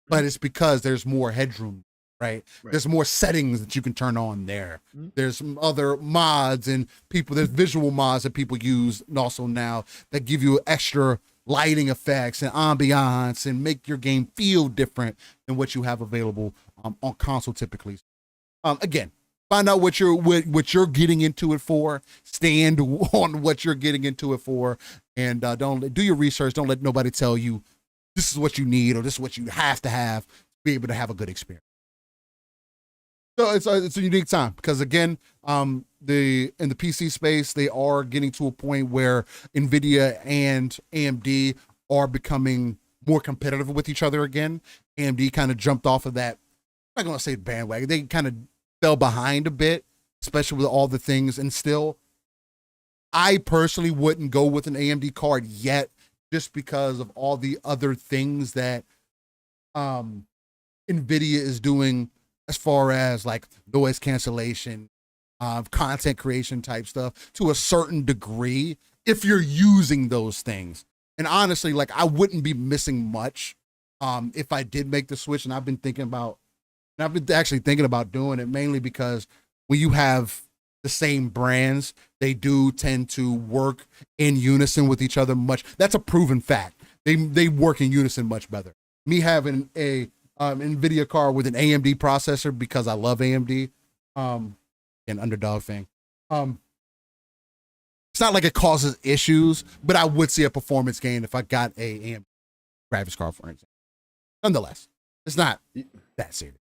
But it's because there's more headroom. Right? There's more settings that you can turn on there. Mm-hmm. There's some other mods and there's visual mods that people use also now that give you extra lighting effects and ambiance and make your game feel different than what you have available on console typically. Again, find out what you're getting into it for, stand on what you're getting into it for, and don't do your research. Don't let nobody tell you this is what you need or this is what you have to be able to have a good experience. So it's a unique time because, again, in the PC space, they are getting to a point where NVIDIA and AMD are becoming more competitive with each other again. AMD kind of jumped off of that, I'm not going to say bandwagon, they kind of fell behind a bit, especially with all the things. And still, I personally wouldn't go with an AMD card yet, just because of all the other things that NVIDIA is doing as far as like noise cancellation, content creation type stuff to a certain degree, if you're using those things. And honestly, like, I wouldn't be missing much if I did make the switch. And I've been actually thinking about doing it, mainly because when you have the same brands, they do tend to work in unison with each other much. That's a proven fact. They work in unison much better. Me having a NVIDIA card with an AMD processor, because I love AMD, an underdog thing. It's not like it causes issues, but I would see a performance gain if I got a AMD graphics card, for example. Nonetheless, it's not that serious.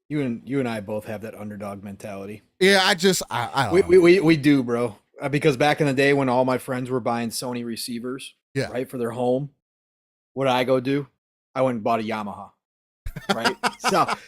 You and I both have that underdog mentality. Yeah, I don't know. We do, bro. Because back in the day when all my friends were buying Sony receivers, right, for their home, what did I go do? I went and bought a Yamaha. Right. But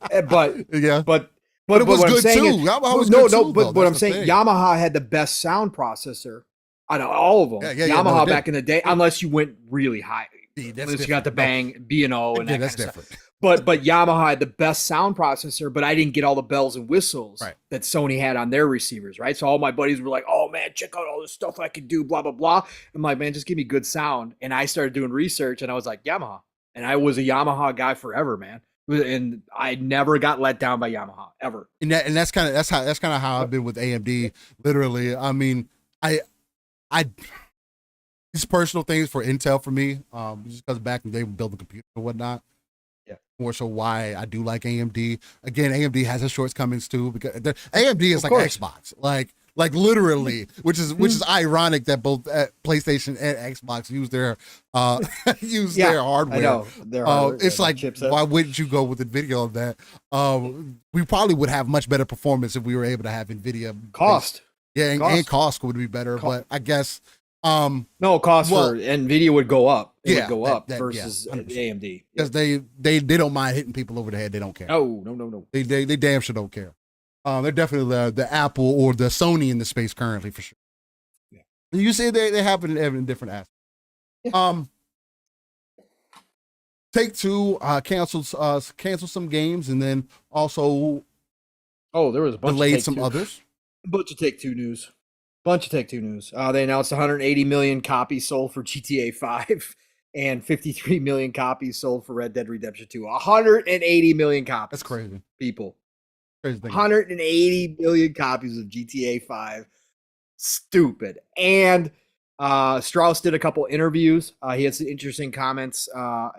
it was good too. But I'm saying Yamaha had the best sound processor out of all of them. Yamaha back in the day, unless you went really high, unless you got the bang B&O and that kind of different stuff. But Yamaha had the best sound processor, but I didn't get all the bells and whistles that Sony had on their receivers, right? So all my buddies were like, "Oh man, check out all this stuff I can do, blah blah blah." I'm like, "Man, just give me good sound." And I started doing research, and I was like, Yamaha. And I was a Yamaha guy forever, man. And I never got let down by Yamaha ever. And that's kind of how I've been with AMD. Literally, I mean, I It's personal things for Intel for me. Just because back when they were building computers and whatnot. Yeah. More so why I do like AMD. Again, AMD has its shortcomings too, because AMD is like Xbox, like literally, which is ironic that both PlayStation and Xbox use their their hardware. I know their hardware. It's like, why wouldn't you go with NVIDIA on that? We probably would have much better performance if we were able to have NVIDIA cost. And cost would be better, but I guess no cost for NVIDIA would go up. It would go up that, versus AMD because they don't mind hitting people over the head. They don't care. No. They damn sure don't care. They're definitely the Apple or the Sony in the space currently for sure. Yeah, you say they have it in different aspects. Yeah. Take-Two canceled some games and then also there was a bunch delayed of some others. A bunch of Take-Two news. They announced 180 million copies sold for GTA 5 and 53 million copies sold for Red Dead Redemption 2. 180 million copies. That's crazy. People. Crazy thing. 180 million copies of GTA 5. Stupid. And Strauss did a couple interviews. He had some interesting comments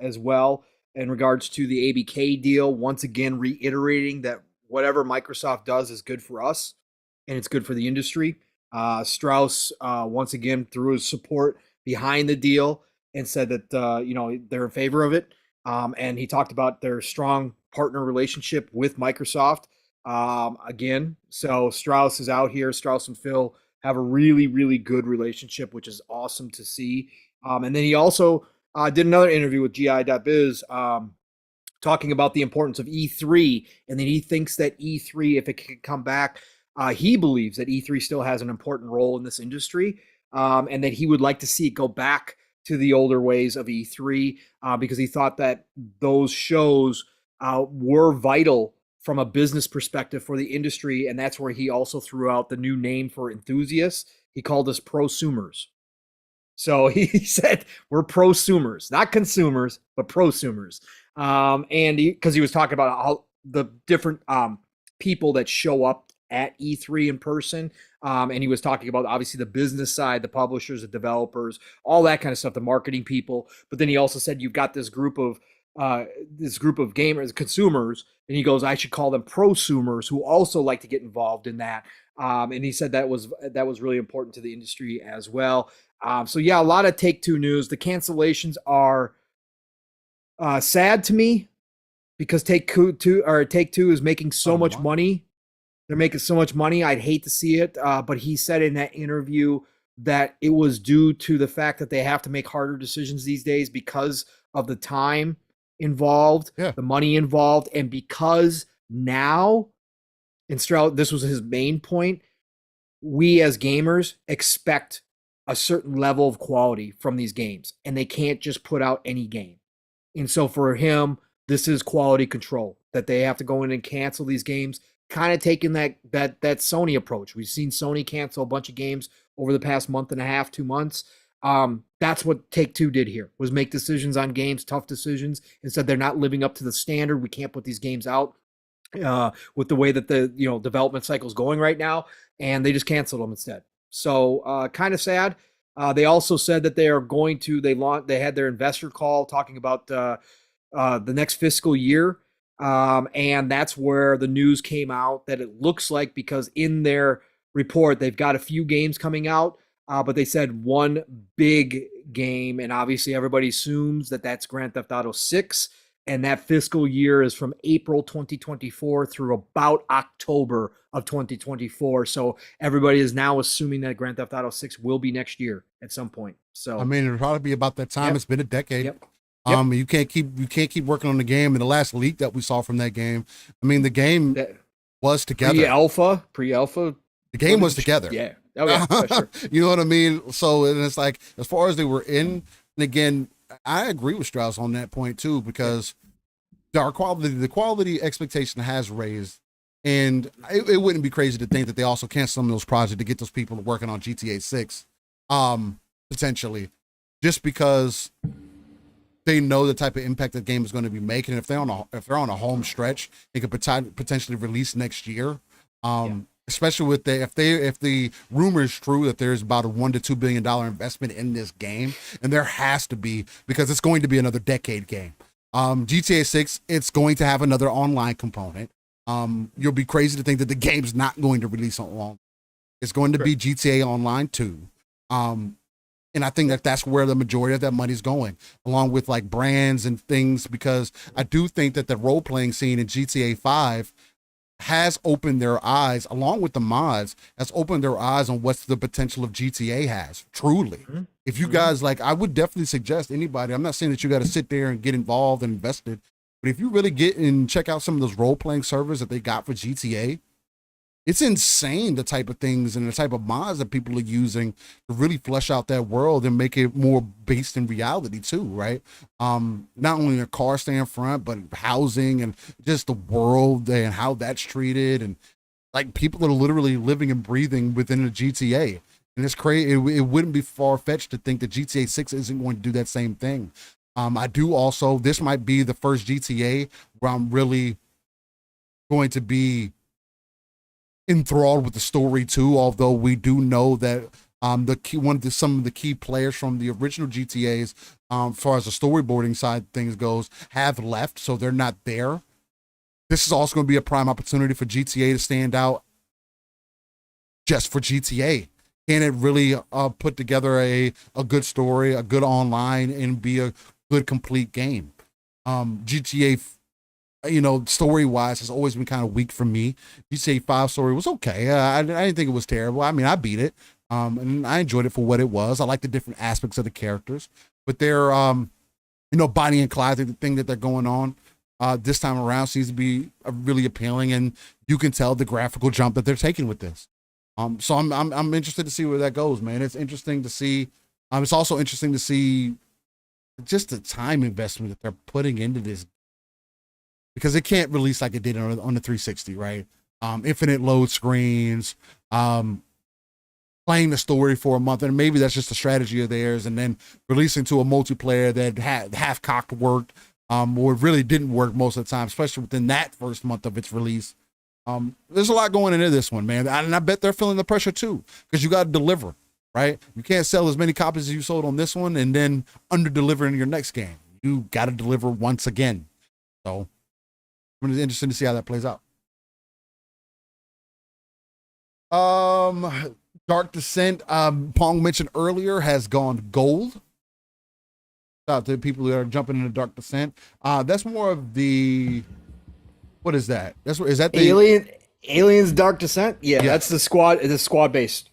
as well in regards to the ABK deal, once again reiterating that whatever Microsoft does is good for us and it's good for the industry. Strauss once again threw his support behind the deal and said that they're in favor of it. And he talked about their strong partner relationship with Microsoft again. So Strauss is out here. Strauss and Phil have a really, really good relationship, which is awesome to see. And then he also did another interview with GI.biz talking about the importance of E3. And then he thinks that E3, if it can come back, he believes that E3 still has an important role in this industry, and that he would like to see it go back to the older ways of E3 because he thought that those shows were vital from a business perspective for the industry, and that's where he also threw out the new name for enthusiasts. He called us prosumers. So he said we're prosumers, not consumers, but prosumers. And because he was talking about all the different people that show up at E3 in person. And he was talking about obviously the business side, the publishers, the developers, all that kind of stuff, the marketing people. But then he also said, you've got this group of gamers, consumers, and he goes, I should call them prosumers who also like to get involved in that. And he said that was really important to the industry as well. So yeah, a lot of Take-Two news. The cancellations are sad to me because Take-Two is making so much money. They're making so much money. I'd hate to see it. But he said in that interview that it was due to the fact that they have to make harder decisions these days because of the time involved, the money involved, and because now, and Stroud, this was his main point, we as gamers expect a certain level of quality from these games, and they can't just put out any game. And so for him, this is quality control, that they have to go in and cancel these games, kind of taking that Sony approach. We've seen Sony cancel a bunch of games over the past month and a half, 2 months. That's what Take-Two did here, was make decisions on games, tough decisions, and said they're not living up to the standard. We can't put these games out with the way that the development cycle is going right now, and they just canceled them instead. So kind of sad. They also said that they are going to, they had their investor call talking about the next fiscal year. And that's where the news came out that it looks like, because in their report, they've got a few games coming out, but they said one big game, and obviously everybody assumes that that's Grand Theft Auto 6, and that fiscal year is from April 2024 through about October of 2024. So everybody is now assuming that Grand Theft Auto 6 will be next year at some point. So I mean, it'll probably be about that time. Yep. It's been a decade. Yep. You can't keep working on the game. And the last leak that we saw from that game, I mean, the game was together. Pre-alpha. The game was together. Yeah. Oh, yeah, sure. You know what I mean? So, and it's like, as far as they were in, and again, I agree with Strauss on that point too, because the quality expectation has raised, and it wouldn't be crazy to think that they also cancel some of those projects to get those people working on GTA 6, potentially, just because they know the type of impact the game is going to be making. If they're on a home stretch, they could potentially release next year. especially with if the rumor is true that there's about a $1 to $2 billion investment in this game, and there has to be, because it's going to be another decade game. GTA 6, it's going to have another online component. You'll be crazy to think that the game's not going to release on long. It's going to be GTA Online 2. And I think that that's where the majority of that money is going, along with like brands and things, because I do think that the role-playing scene in GTA 5 has opened their eyes, along with the mods, has opened their eyes on what's the potential of GTA has, truly. Mm-hmm. If you guys, like, I would definitely suggest anybody, I'm not saying that you got to sit there and get involved and invested, but if you really get and check out some of those role-playing servers that they got for GTA, it's insane the type of things and the type of mods that people are using to really flesh out that world and make it more based in reality too, right? Not only a car stand front, but housing and just the world and how that's treated. And like people are literally living and breathing within the GTA. And it's crazy. It wouldn't be far-fetched to think that GTA 6 isn't going to do that same thing. I do also, this might be the first GTA where I'm really going to be enthralled with the story too, although we do know that some of the key players from the original GTAs, as far as the storyboarding side of things goes, have left, so they're not there. This is also going to be a prime opportunity for GTA to stand out just for GTA. Can it really put together a good story, a good online, and be a good complete game? GTA, story-wise has always been kind of weak for me. GTA 5 story was okay. I didn't think it was terrible. I mean, I beat it, and I enjoyed it for what it was. I like the different aspects of the characters, but they're, Bonnie and Clyde, the thing that they're going on this time around seems to be really appealing, and you can tell the graphical jump that they're taking with this. So I'm interested to see where that goes, man. It's interesting to see. It's also interesting to see just the time investment that they're putting into this, because it can't release like it did on the 360, right? Infinite load screens, playing the story for a month, and maybe that's just a strategy of theirs, and then releasing to a multiplayer that half-cocked worked, or really didn't work most of the time, especially within that first month of its release. There's a lot going into this one, man, and I bet they're feeling the pressure too, because you got to deliver, right? You can't sell as many copies as you sold on this one and then under-deliver in your next game. You got to deliver once again. So it's interesting to see how that plays out. Dark Descent, Pong mentioned earlier, has gone gold. Shout out to the people that are jumping into Dark Descent. That's more of the, what is that? Is that the Aliens Dark Descent? Yeah, that's the squad based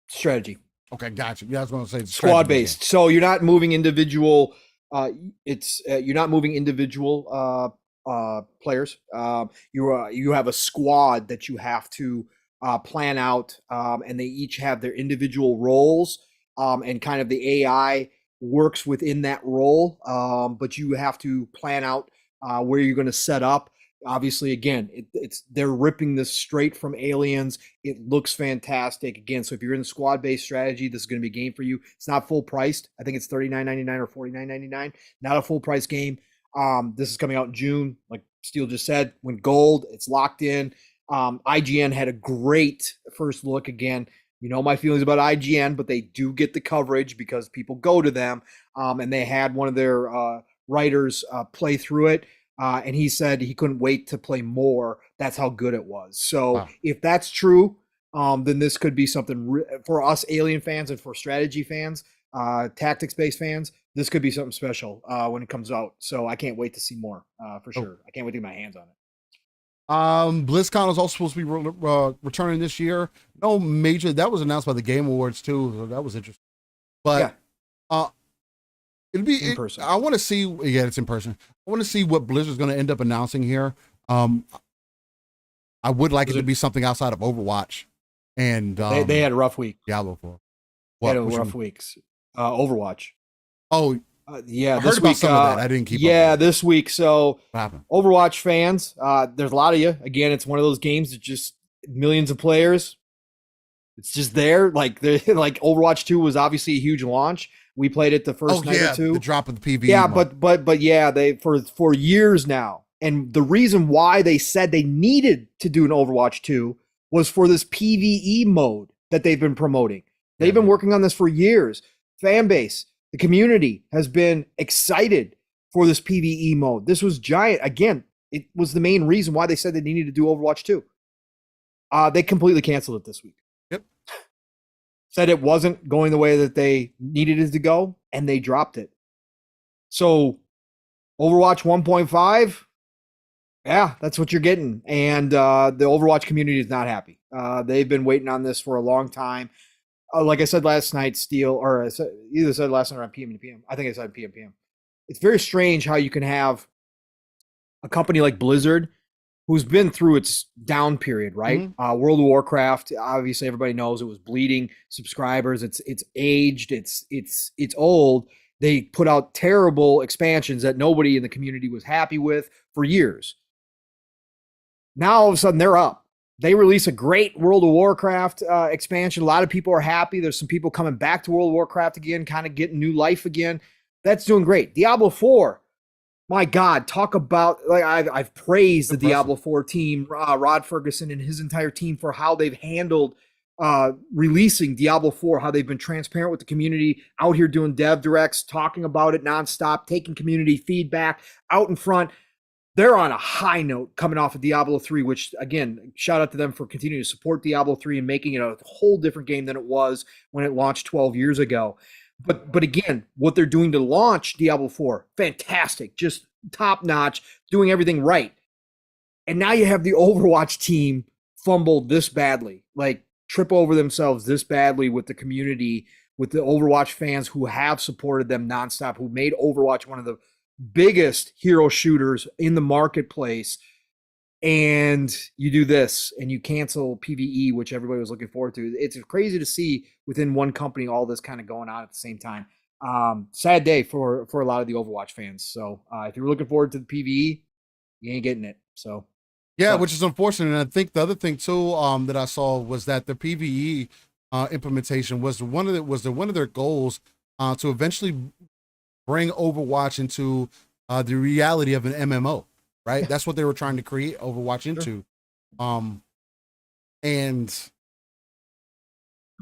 strategy. Okay, gotcha. Yeah, I was going to say squad based. So you're not moving individual. You're not moving individual players. You have a squad that you have to plan out, and they each have their individual roles, and kind of the AI works within that role, but you have to plan out where you're going to set up. Obviously, again, they're ripping this straight from Aliens. It looks fantastic. Again, so if you're in the squad-based strategy, this is going to be a game for you. It's not full priced. I think it's $39.99 or $49.99. Not a full price game. This is coming out in June. Like Steele just said, went gold. It's locked in. IGN had a great first look. Again, you know my feelings about IGN, but they do get the coverage because people go to them. And they had one of their writers play through it. And he said he couldn't wait to play more. That's how good it was. So if that's true, then this could be something for us Alien fans and for strategy fans, tactics-based fans. This could be something special when it comes out. So I can't wait to see more for sure. I can't wait to get my hands on it. BlizzCon is also supposed to be returning this year. No major. That was announced by the Game Awards too. So that was interesting. But it'll be in person. I want to see. Yeah, it's in person. I want to see what Blizzard's going to end up announcing here. I would like it to be something outside of Overwatch. And they had a rough week. Diablo 4. They had rough weeks. Overwatch. Oh, yeah. I heard about some of that. I didn't keep up with it. This week. So, what happened? Overwatch fans, there's a lot of you. Again, it's one of those games that just millions of players. It's just there. Like Overwatch 2 was obviously a huge launch. We played it the first night or two. The drop of the PvE. Yeah, but yeah, they for years now. And the reason why they said they needed to do an Overwatch 2 was for this PvE mode that they've been promoting. They've been man. working on this for years. Fan base, the community has been excited for this PvE mode. This was giant. Again, it was the main reason why they said they needed to do Overwatch 2. They completely canceled it this week. Yep. Said it wasn't going the way that they needed it to go, and they dropped it. So Overwatch 1.5, yeah, that's what you're getting. And the Overwatch community is not happy. They've been waiting on this for a long time. Like I said last night, Steel, or I either said last night around PM to PM. I think I said PM. It's very strange how you can have a company like Blizzard, who's been through its down period, right? Mm-hmm. World of Warcraft, obviously everybody knows it was bleeding subscribers. It's aged. It's old. They put out terrible expansions that nobody in the community was happy with for years. Now all of a sudden they're up. They release a great World of Warcraft expansion. A lot of people are happy. There's some people coming back to World of Warcraft again, kind of getting new life again. That's doing great. Diablo 4, my God, talk about, like, I've praised the Diablo 4 team, Rod Ferguson and his entire team, for how they've handled releasing Diablo 4, how they've been transparent with the community, out here doing dev directs, talking about it nonstop, taking community feedback out in front. They're on a high note coming off of Diablo 3, which, again, shout out to them for continuing to support Diablo 3 and making it a whole different game than it was when it launched 12 years ago. But again, what they're doing to launch Diablo 4, fantastic, just top notch, doing everything right. And now you have the Overwatch team fumble this badly, like trip over themselves this badly with the community, with the Overwatch fans who have supported them nonstop, who made Overwatch one of the biggest hero shooters in the marketplace. And you do this and you cancel PvE, which everybody was looking forward to. It's crazy to see within one company all this kind of going on at the same time. Sad day for a lot of the Overwatch fans. So if you're looking forward to the PvE, you ain't getting it. So yeah, which is unfortunate. And I think the other thing too that I saw was that the PvE implementation was one of their goals to eventually bring Overwatch into the reality of an MMO, right? That's what they were trying to create Overwatch into. And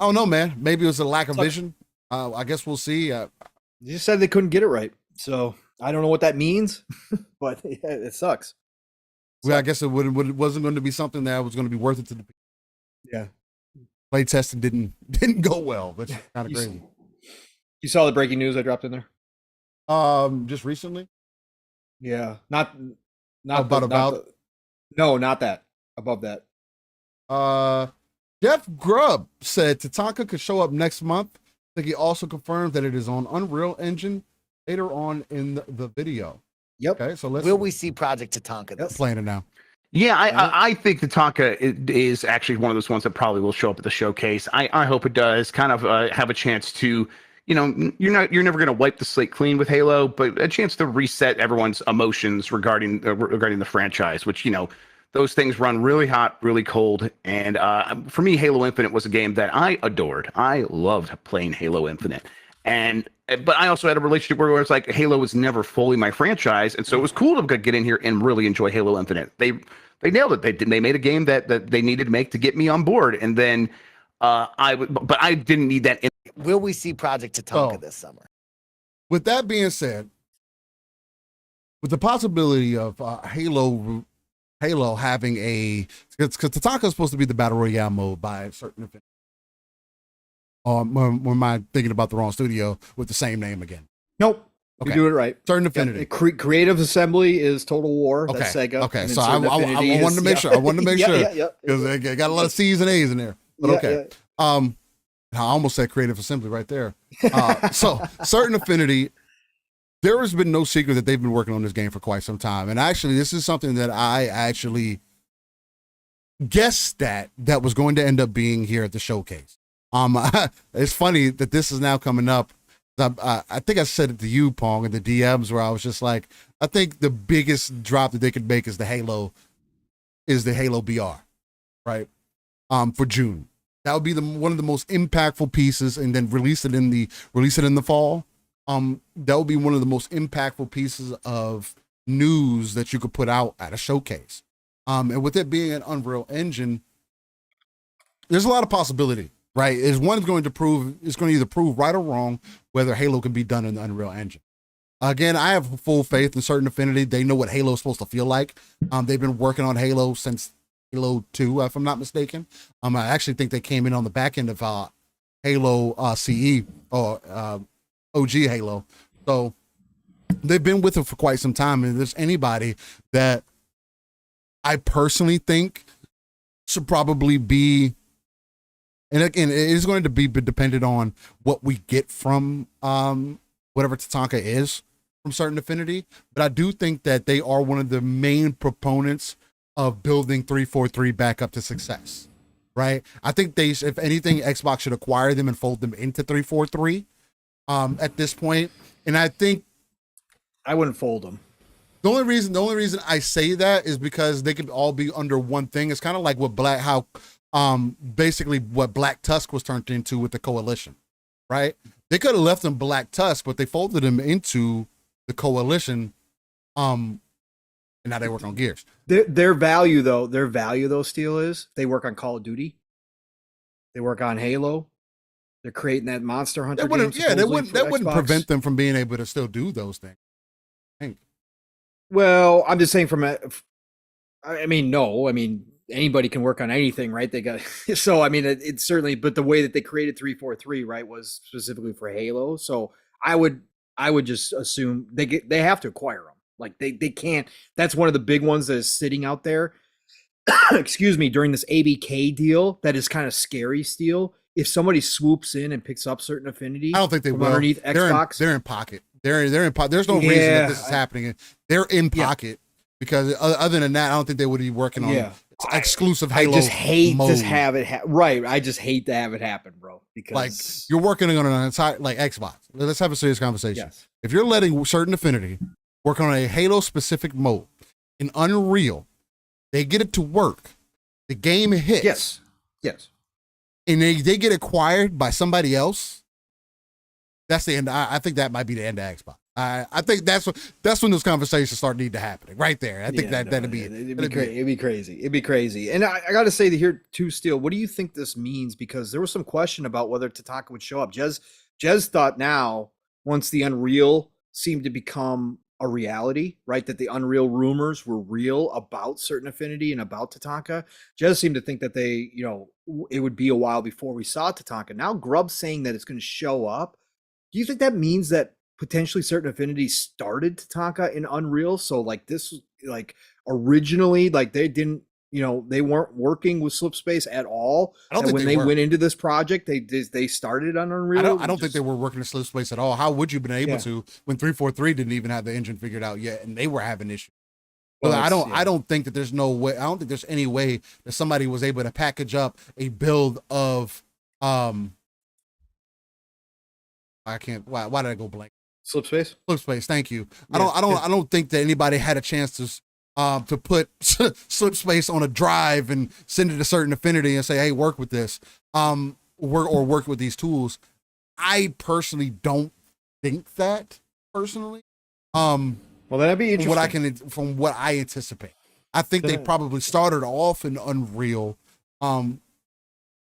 I don't know, man. Maybe it was a lack of vision. I guess we'll see. You just said they couldn't get it right. So I don't know what that means, but yeah, it sucks. Well, I guess it wasn't going to be something that was going to be worth it to the people. Yeah. Play testing didn't go well, which is kind of crazy. You saw the breaking news I dropped in there? Just recently? Yeah. Not about no, not that. Above that. Jeff Grubb said Tatanka could show up next month. I think he also confirmed that it is on Unreal Engine later on in the video. Yep. Okay, so will we see Project Tatanka? Yep, playing it now. Yeah, I think Tatanka is actually one of those ones that probably will show up at the showcase. I hope it does. Kind of have a chance to, you're never going to wipe the slate clean with Halo, but a chance to reset everyone's emotions regarding the franchise, which, those things run really hot, really cold. And for me, Halo Infinite was a game that I adored. I loved playing Halo Infinite. But I also had a relationship where it's like Halo was never fully my franchise. And so it was cool to get in here and really enjoy Halo Infinite. They nailed it. They made a game that they needed to make to get me on board. And then but I didn't need that. Will we see Project Tatanka this summer? With that being said, with the possibility of Halo having because Tatanka is supposed to be the Battle Royale mode by a certain event. When am I thinking about the wrong studio with the same name again? Nope. Okay. You do it right. Certain Affinity. Creative Assembly is Total War. Okay. That's Sega. Okay. So I wanted to make sure. I wanted to make sure. Because they got a lot of C's and A's in there. But okay. I almost said Creative Assembly right there. So Certain Affinity, there has been no secret that they've been working on this game for quite some time. And actually, this is something that I actually guessed that was going to end up being here at the showcase. It's funny that this is now coming up. I think I said it to you, Pong, in the DMs, where I was just like, I think the biggest drop that they could make is the Halo BR, right? For June. That would be one of the most impactful pieces, and then release it in the fall. That would be one of the most impactful pieces of news that you could put out at a showcase. And with it being an Unreal Engine, there's a lot of possibility, right? Is one going to either prove right or wrong whether Halo can be done in the Unreal Engine. Again, I have full faith in Certain Affinity. They know what Halo's supposed to feel like. They've been working on Halo since Halo 2, if I'm not mistaken. I actually think they came in on the back end of Halo CE or OG Halo. So they've been with it for quite some time. And if there's anybody that I personally think should probably be, and again, it is going to be dependent on what we get from whatever Tatanka is from Certain Affinity, but I do think that they are one of the main proponents of building 343 back up to success, right? I think if anything, Xbox should acquire them and fold them into 343 at this point. And I think I wouldn't fold them. The only reason I say that is because they could all be under one thing. It's kind of like basically what Black Tusk was turned into with the Coalition, right? They could have left them Black Tusk, but they folded them into the Coalition, and now they work on Gears. Their value though, Steel, is they work on Call of Duty, they work on Halo, they're creating that Monster Hunter game. Yeah, that wouldn't prevent them from being able to still do those things. Well, I'm just saying anybody can work on anything, right? They got so it's certainly, but the way that they created 343, right, was specifically for Halo. So I would just assume they have to acquire them. Like they can't. That's one of the big ones that is sitting out there. Excuse me, during this ABK deal, that is kind of scary. Steel. If somebody swoops in and picks up Certain Affinity, I don't think they will. Underneath Xbox, they're in pocket. They're in pocket. There's no reason that this is happening. They're in pocket because other than that, I don't think they would be working on exclusive Halo. I just hate mode. to have it right. I just hate to have it happen, bro. Because like you're working on an entire Xbox. Let's have a serious conversation. Yes. If you're letting Certain Affinity work on a Halo specific mode in Unreal, they get it to work. The game hits. Yes. And they get acquired by somebody else. That's the end. I think that might be the end of Xbox. I think that's when those conversations start need to happen right there. I think that'd be it. It'd be crazy. And I got to say that here too, Steel, what do you think this means? Because there was some question about whether Tatanka would show up. Jez thought now, once the Unreal seemed to become a reality, right, that the Unreal rumors were real about Certain Affinity and about Tatanka, Jez seemed to think that it would be a while before we saw Tatanka. Now Grubb saying that it's going to show up. Do you think that means that potentially Certain Affinity started Tatanka in Unreal? So originally, they didn't, they weren't working with Slipspace at all. I don't think when they went into this project, they started on Unreal. I don't think they were working at Slipspace at all. How would you have been able to when 343 didn't even have the engine figured out yet and they were having issues? Well, I don't think that there's no way. I don't think there's any way that somebody was able to package up a build of I can't. Why did I go blank? Slipspace. Thank you. Yeah. I don't think that anybody had a chance to put Slipspace on a drive and send it to Certain Affinity and say, "Hey, work with this." Work with these tools. I personally don't think that personally. Well, that'd be interesting. From what I anticipate, I think they probably started off in Unreal.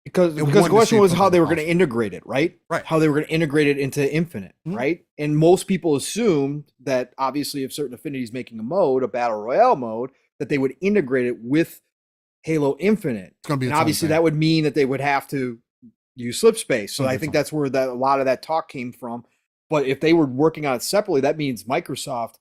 Because the question was how they were going to integrate it, right? Right. How they were going to integrate it into Infinite, right? And most people assumed that obviously if Certain Affinity is making a battle royale mode, that they would integrate it with Halo Infinite. It's going to be, and obviously that would mean that they would have to use Slipspace. So I think that's where a lot of that talk came from. But if they were working on it separately, that means Microsoft,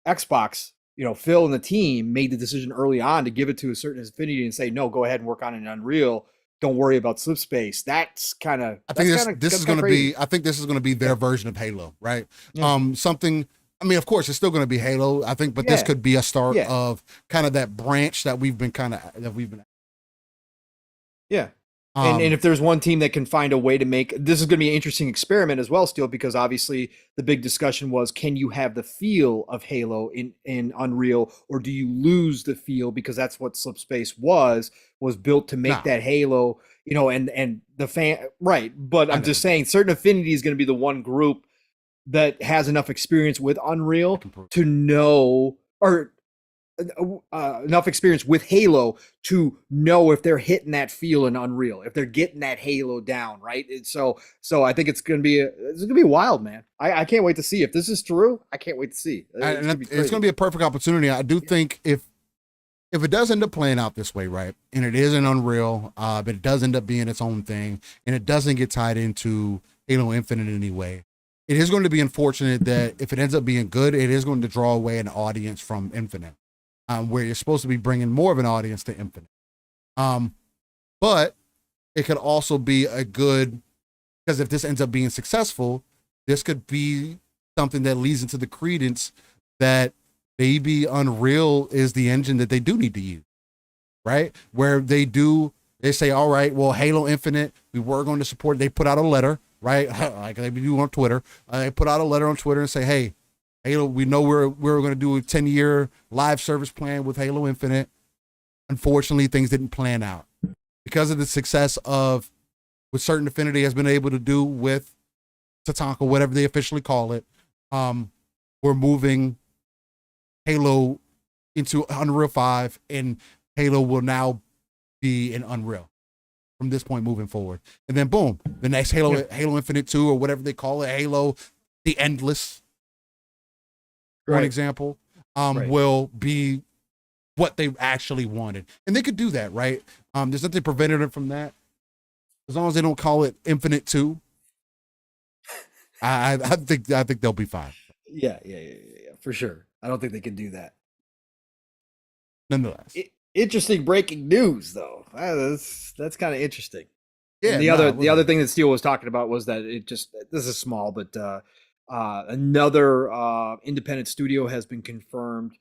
Xbox, Phil and the team made the decision early on to give it to a Certain Affinity and say, no, go ahead and work on it in Unreal. Don't worry about Slipspace. That's kind of. I think this is going to be. I think this is going to be their version of Halo, right? Yeah. Something. I mean, of course, it's still going to be Halo. I think, but this could be a start of kind of that branch that we've been. Yeah. And if there's one team that can find a way to make this is going to be an interesting experiment as well, Steel, because obviously the big discussion was, can you have the feel of Halo in Unreal, or do you lose the feel, because that's what Slipspace was built to make that Halo, and the fan, right? But I'm just saying, Certain Affinity is going to be the one group that has enough experience with Unreal to know, or enough experience with Halo to know if they're hitting that feel in Unreal, if they're getting that Halo down, right? So I think it's gonna be wild, man. I can't wait to see if this is true. I can't wait to see. It's gonna be a perfect opportunity. I do think if it does end up playing out this way, right, and it is an Unreal, but it does end up being its own thing, and it doesn't get tied into Halo Infinite in any way, it is going to be unfortunate that if it ends up being good, it is going to draw away an audience from Infinite, where you're supposed to be bringing more of an audience to Infinite. But it could also be a good, because if this ends up being successful, this could be something that leads into the credence that maybe Unreal is the engine that they do need to use, right? Where they say, all right, well, Halo Infinite, we were going to support, they put out a letter, right? Like they do on Twitter. They put out a letter on Twitter and say, hey, Halo, we know we're going to do a 10-year live service plan with Halo Infinite. Unfortunately, things didn't plan out. Because of the success of what Certain Affinity has been able to do with Tatanka, whatever they officially call it, we're moving Halo into Unreal 5, and Halo will now be in Unreal from this point moving forward. And then boom, the next Halo Infinite 2 or whatever they call it, Halo the Endless, for an example, will be what they actually wanted. And they could do that, right? There's nothing preventing them from that. As long as they don't call it Infinite 2, I think they'll be fine. Yeah, for sure. I don't think they can do that. Nonetheless, interesting breaking news, though. That's kind of interesting. Yeah. And the other thing that Steele was talking about was that this is small, but another independent studio has been confirmed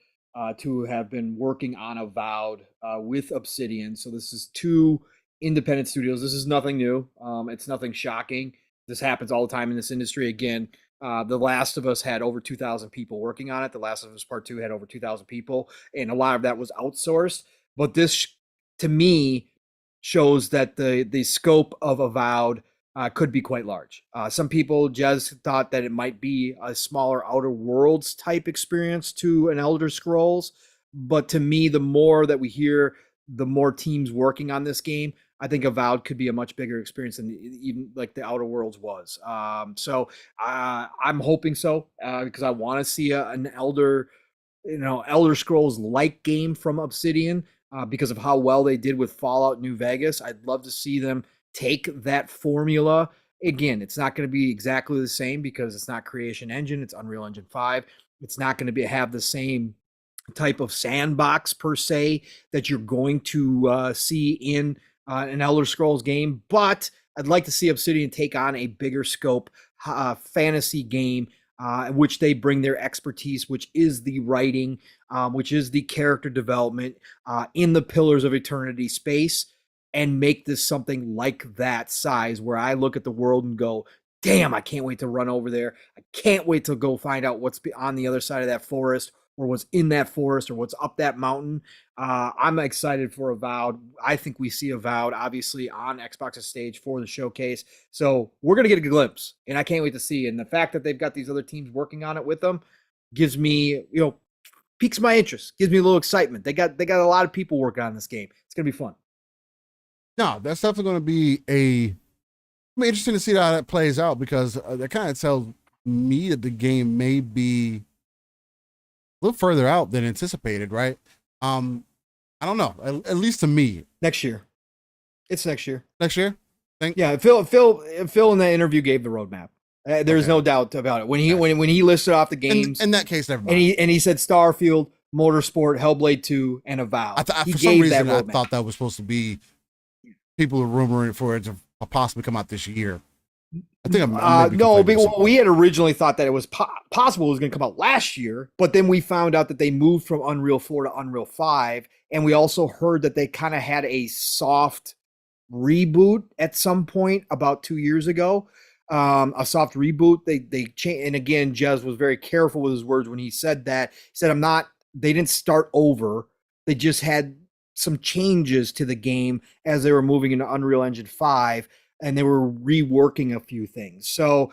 to have been working on Avowed with Obsidian. So this is 2 independent studios. This is nothing new. It's nothing shocking. This happens all the time in this industry. Again, The Last of Us had over 2,000 people working on it. The Last of Us Part 2 had over 2,000 people, and a lot of that was outsourced. But this, to me, shows that the scope of Avowed could be quite large. Some people just thought that it might be a smaller Outer Worlds type experience to an Elder Scrolls. But to me, the more that we hear, the more teams working on this game, I think Avowed could be a much bigger experience than even like the Outer Worlds was. So I'm hoping so because I want to see an Elder Scrolls like game from Obsidian because of how well they did with Fallout New Vegas. I'd love to see them take that formula. Again, it's not going to be exactly the same because it's not Creation Engine, it's Unreal Engine 5. It's not going to have the same type of sandbox per se that you're going to see in an Elder Scrolls game, but I'd like to see Obsidian take on a bigger scope fantasy game, which they bring their expertise, which is the writing, which is the character development in the Pillars of Eternity space, and make this something like that size where I look at the world and go, damn, I can't wait to run over there. I can't wait to go find out what's on the other side of that forest, or what's in that forest, or what's up that mountain. I'm excited for Avowed. I think we see Avowed, obviously, on Xbox's stage for the showcase. So we're going to get a glimpse, and I can't wait to see. And the fact that they've got these other teams working on it with them gives me, piques my interest, gives me a little excitement. They got a lot of people working on this game. It's going to be fun. No, that's definitely going to be interesting to see how that plays out, because that kind of tells me that the game may be a little further out than anticipated, right? I don't know. At least to me, next year. It's next year. Next year. Yeah, Phil in that interview gave the roadmap. There's no doubt about it. When he listed off the games, in that case, never mind. And he said Starfield, Motorsport, Hellblade 2, and Avowed. For some reason, I thought that was supposed to be, people are rumoring for it to possibly come out this year. I think we had originally thought that it was possible it was going to come out last year, but then we found out that they moved from Unreal 4 to Unreal 5, and we also heard that they kind of had a soft reboot at some point about 2 years ago. A soft reboot. They changed, and again, Jez was very careful with his words when he said that. He said, they didn't start over. They just had some changes to the game as they were moving into Unreal Engine 5. And they were reworking a few things. So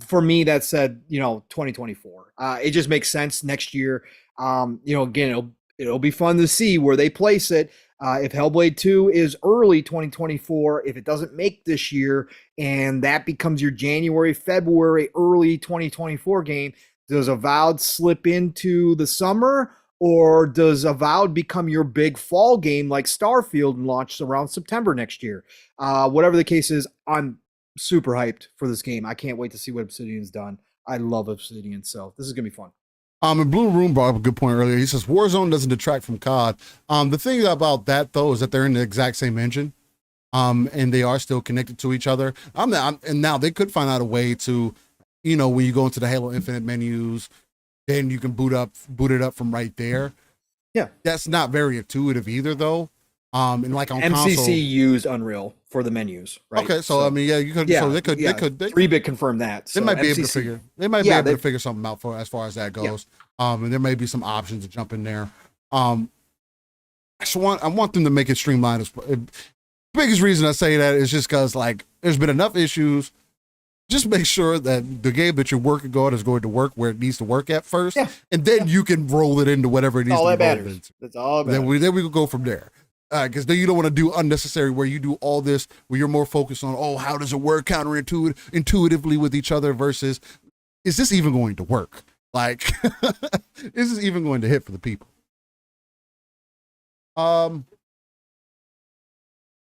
for me, that said, 2024. It just makes sense next year. Again, it'll be fun to see where they place it. If Hellblade 2 is early 2024, if it doesn't make this year and that becomes your January, February, early 2024 game, does Avowed slip into the summer, or does Avowed become your big fall game like Starfield and launch around September next year? Whatever the case is, I'm super hyped for this game. I can't wait to see what Obsidian's done. I love Obsidian, so this is going to be fun. And Blue Room brought up a good point earlier. He says Warzone doesn't detract from COD. The thing about that though is that they're in the exact same engine, and they are still connected to each other. And now they could find out a way to, when you go into the Halo Infinite menus, then you can boot it up from right there. Yeah, that's not very intuitive either though. And like on MCC console, used Unreal for the menus, right? Okay, so I mean, yeah, you could. Yeah, so they could. 3-bit confirm that. So they might be MCC, able to figure. They might be able to figure something out for as far as that goes. Yeah. And there may be some options to jump in there. I want them to make it streamlined. Biggest reason I say that is just because like there's been enough issues. Just make sure that the game that you're working on is going to work where it needs to work at first, and then you can roll it into whatever it needs to be rolled into. That's all that matters. Then we can go from there. Because then you don't want to do unnecessary where you do all this where you're more focused on, how does it work intuitively with each other versus is this even going to work? Like, is this even going to hit for the people? I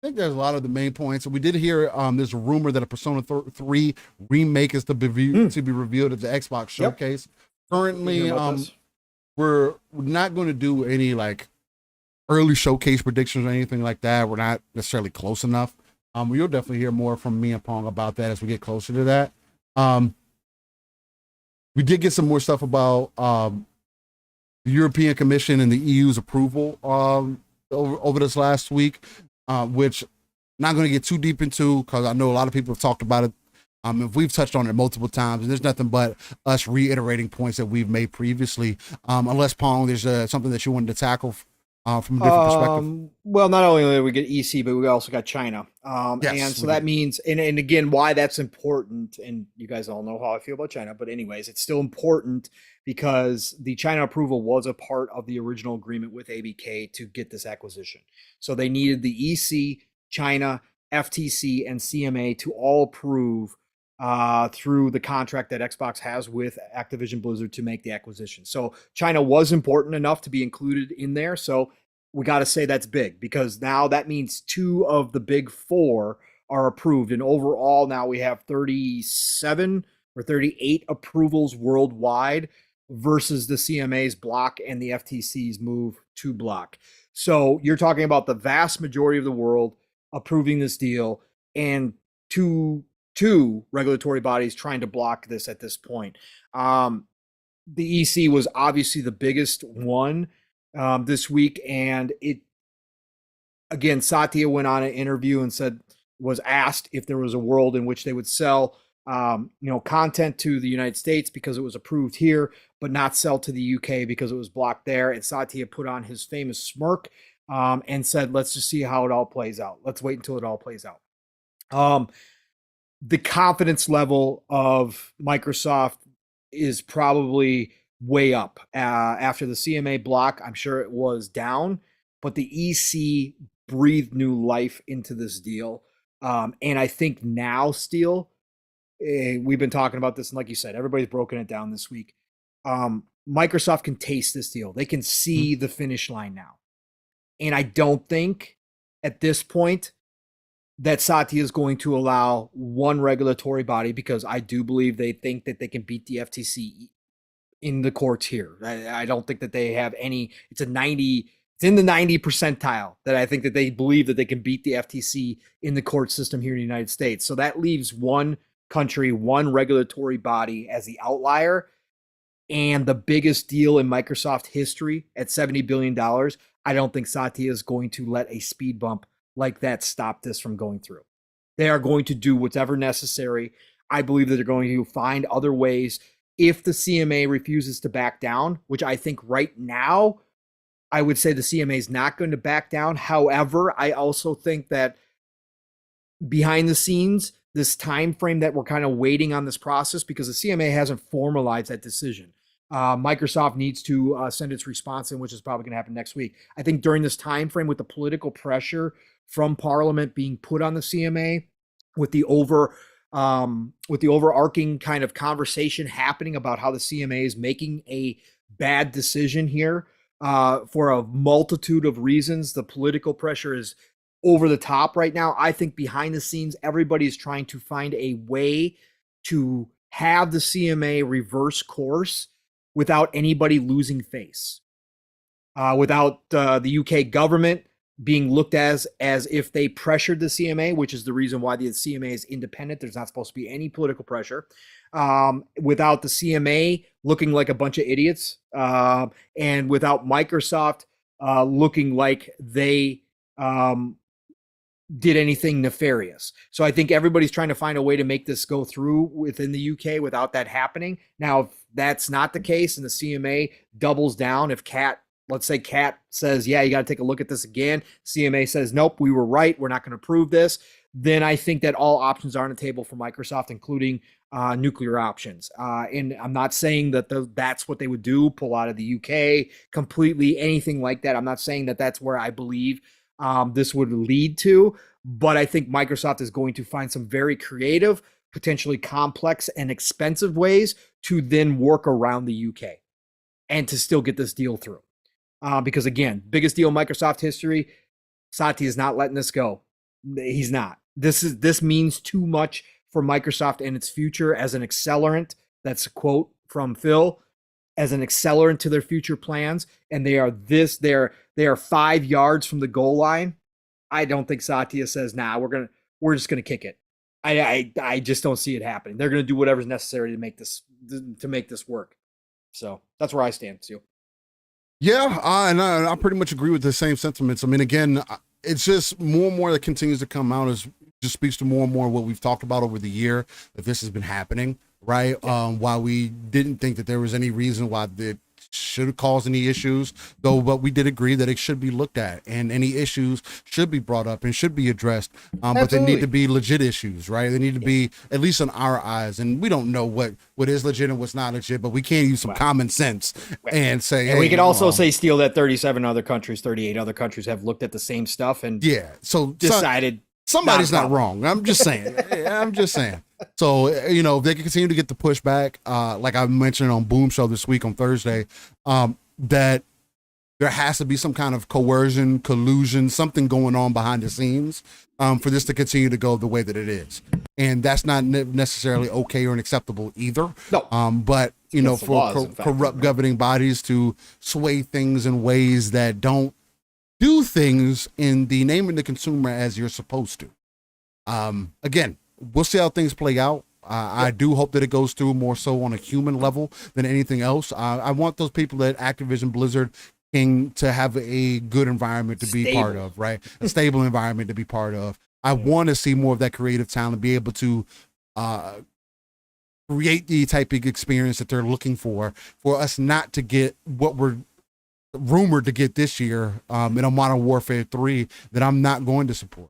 think there's a lot of the main points. We did hear there's a rumor that a Persona 3 remake is to be revealed at the Xbox showcase. Currently, we're not going to do any like early showcase predictions or anything like that. We're not necessarily close enough. You'll definitely hear more from me and Pong about that as we get closer to that. We did get some more stuff about the European Commission and the EU's approval over this last week, which I'm not going to get too deep into because I know a lot of people have talked about it. If we've touched on it multiple times, and there's nothing but us reiterating points that we've made previously. Unless Pong, there's something that you wanted to tackle from a different perspective. Well, not only did we get EC, but we also got China. And so that means, and again, why that's important, and you guys all know how I feel about China, but anyways, it's still important because the China approval was a part of the original agreement with ABK to get this acquisition. So they needed the EC, China, FTC, and CMA to all approve through the contract that Xbox has with Activision Blizzard to make the acquisition. So China was important enough to be included in there. So we got to say that's big because now that means 2 of the big 4 are approved. And overall, now we have 37 or 38 approvals worldwide versus the CMA's block and the FTC's move to block. So you're talking about the vast majority of the world approving this deal and two regulatory bodies trying to block this at this point. The EC was obviously the biggest one this week, and again, Satya went on an interview and was asked if there was a world in which they would sell content to the United States because it was approved here, but not sell to the UK because it was blocked there. And Satya put on his famous smirk and said, let's just see how it all plays out. Let's wait until it all plays out. The confidence level of Microsoft is probably way up. After the CMA block, I'm sure it was down, but the EC breathed new life into this deal. And I think now still, we've been talking about this, and like you said, everybody's broken it down this week. Microsoft can taste this deal. They can see the finish line now. And I don't think at this point that Satya is going to allow one regulatory body, because I do believe they think that they can beat the FTC in the courts here. I don't think that they have any, it's in the 90 percentile that I think that they believe that they can beat the FTC in the court system here in the United States. So that leaves one country, one regulatory body as the outlier, and the biggest deal in Microsoft history at $70 billion. I don't think Satya is going to let a speed bump like that stop this from going through. They are going to do whatever necessary. I believe that they're going to find other ways. If the CMA refuses to back down, which I think right now, I would say the CMA is not going to back down. However, I also think that behind the scenes, this time frame that we're kind of waiting on this process, because the CMA hasn't formalized that decision. Microsoft needs to send its response in, which is probably going to happen next week. I think during this time frame, with the political pressure from Parliament being put on the CMA, with the overarching kind of conversation happening about how the CMA is making a bad decision here for a multitude of reasons, the political pressure is over the top right now. I think behind the scenes, everybody's trying to find a way to have the CMA reverse course without anybody losing face, without the UK government being looked as if they pressured the CMA, which is the reason why the CMA is independent. There's not supposed to be any political pressure. Without the CMA looking like a bunch of idiots, and without Microsoft looking like they did anything nefarious. So I think everybody's trying to find a way to make this go through within the UK without that happening. Now, if that's not the case and the CMA doubles down, if let's say Cat says, yeah, you got to take a look at this again, CMA says, nope, we were right, we're not going to approve this, then I think that all options are on the table for Microsoft, including nuclear options. And I'm not saying that that's what they would do, pull out of the UK completely, anything like that. I'm not saying that that's where I believe this would lead to, but I think Microsoft is going to find some very creative, potentially complex and expensive ways to then work around the UK and to still get this deal through. Because again, biggest deal in Microsoft history, Satya is not letting this go. He's not. This means too much for Microsoft and its future as an accelerant. That's a quote from Phil, as an accelerant to their future plans. And they are 5 yards from the goal line. I don't think Satya says, nah, we're just gonna kick it. I just don't see it happening. They're gonna do whatever's necessary to make this work. So that's where I stand, Sue. Yeah, and I pretty much agree with the same sentiments. I mean, again, it's just more and more that continues to come out as just speaks to more and more what we've talked about over the year, that this has been happening, right? Yeah. While we didn't think that there was any reason why it should cause any issues, though, but we did agree that it should be looked at and any issues should be brought up and should be addressed. But they need to be legit issues, right? They need to be, at least in our eyes, and we don't know what is legit and what's not legit, but we can use some common sense and say, and we can also say, Steele, that 38 other countries have looked at the same stuff and decided somebody's not wrong. I'm just saying. So, if they can continue to get the pushback, like I mentioned on Boom Show this week on Thursday, that there has to be some kind of coercion, collusion, something going on behind the scenes for this to continue to go the way that it is. And that's not necessarily okay or unacceptable either. No. But, for corrupt governing bodies to sway things in ways that don't do things in the name of the consumer as you're supposed to. Again, we'll see how things play out. I do hope that it goes through more so on a human level than anything else. I want those people at Activision Blizzard King to have a good environment to be part of, right? A stable environment to be part of. I want to see more of that creative talent be able to create the type of experience that they're looking for us not to get what we're rumored to get this year in a Modern Warfare 3 that I'm not going to support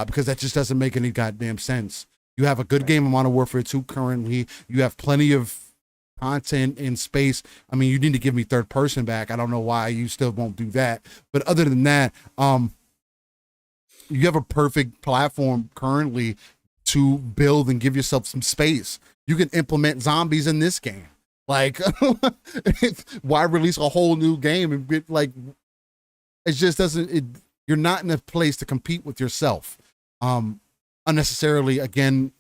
because that just doesn't make any goddamn sense. You have a good game of Modern Warfare 2 currently. You have plenty of content in space. I mean, you need to give me third person back. I don't know why you still won't do that. But other than that, you have a perfect platform currently to build and give yourself some space. You can implement zombies in this game. Like, why release a whole new game and get it just doesn't. You're not in a place to compete with yourself unnecessarily. Again,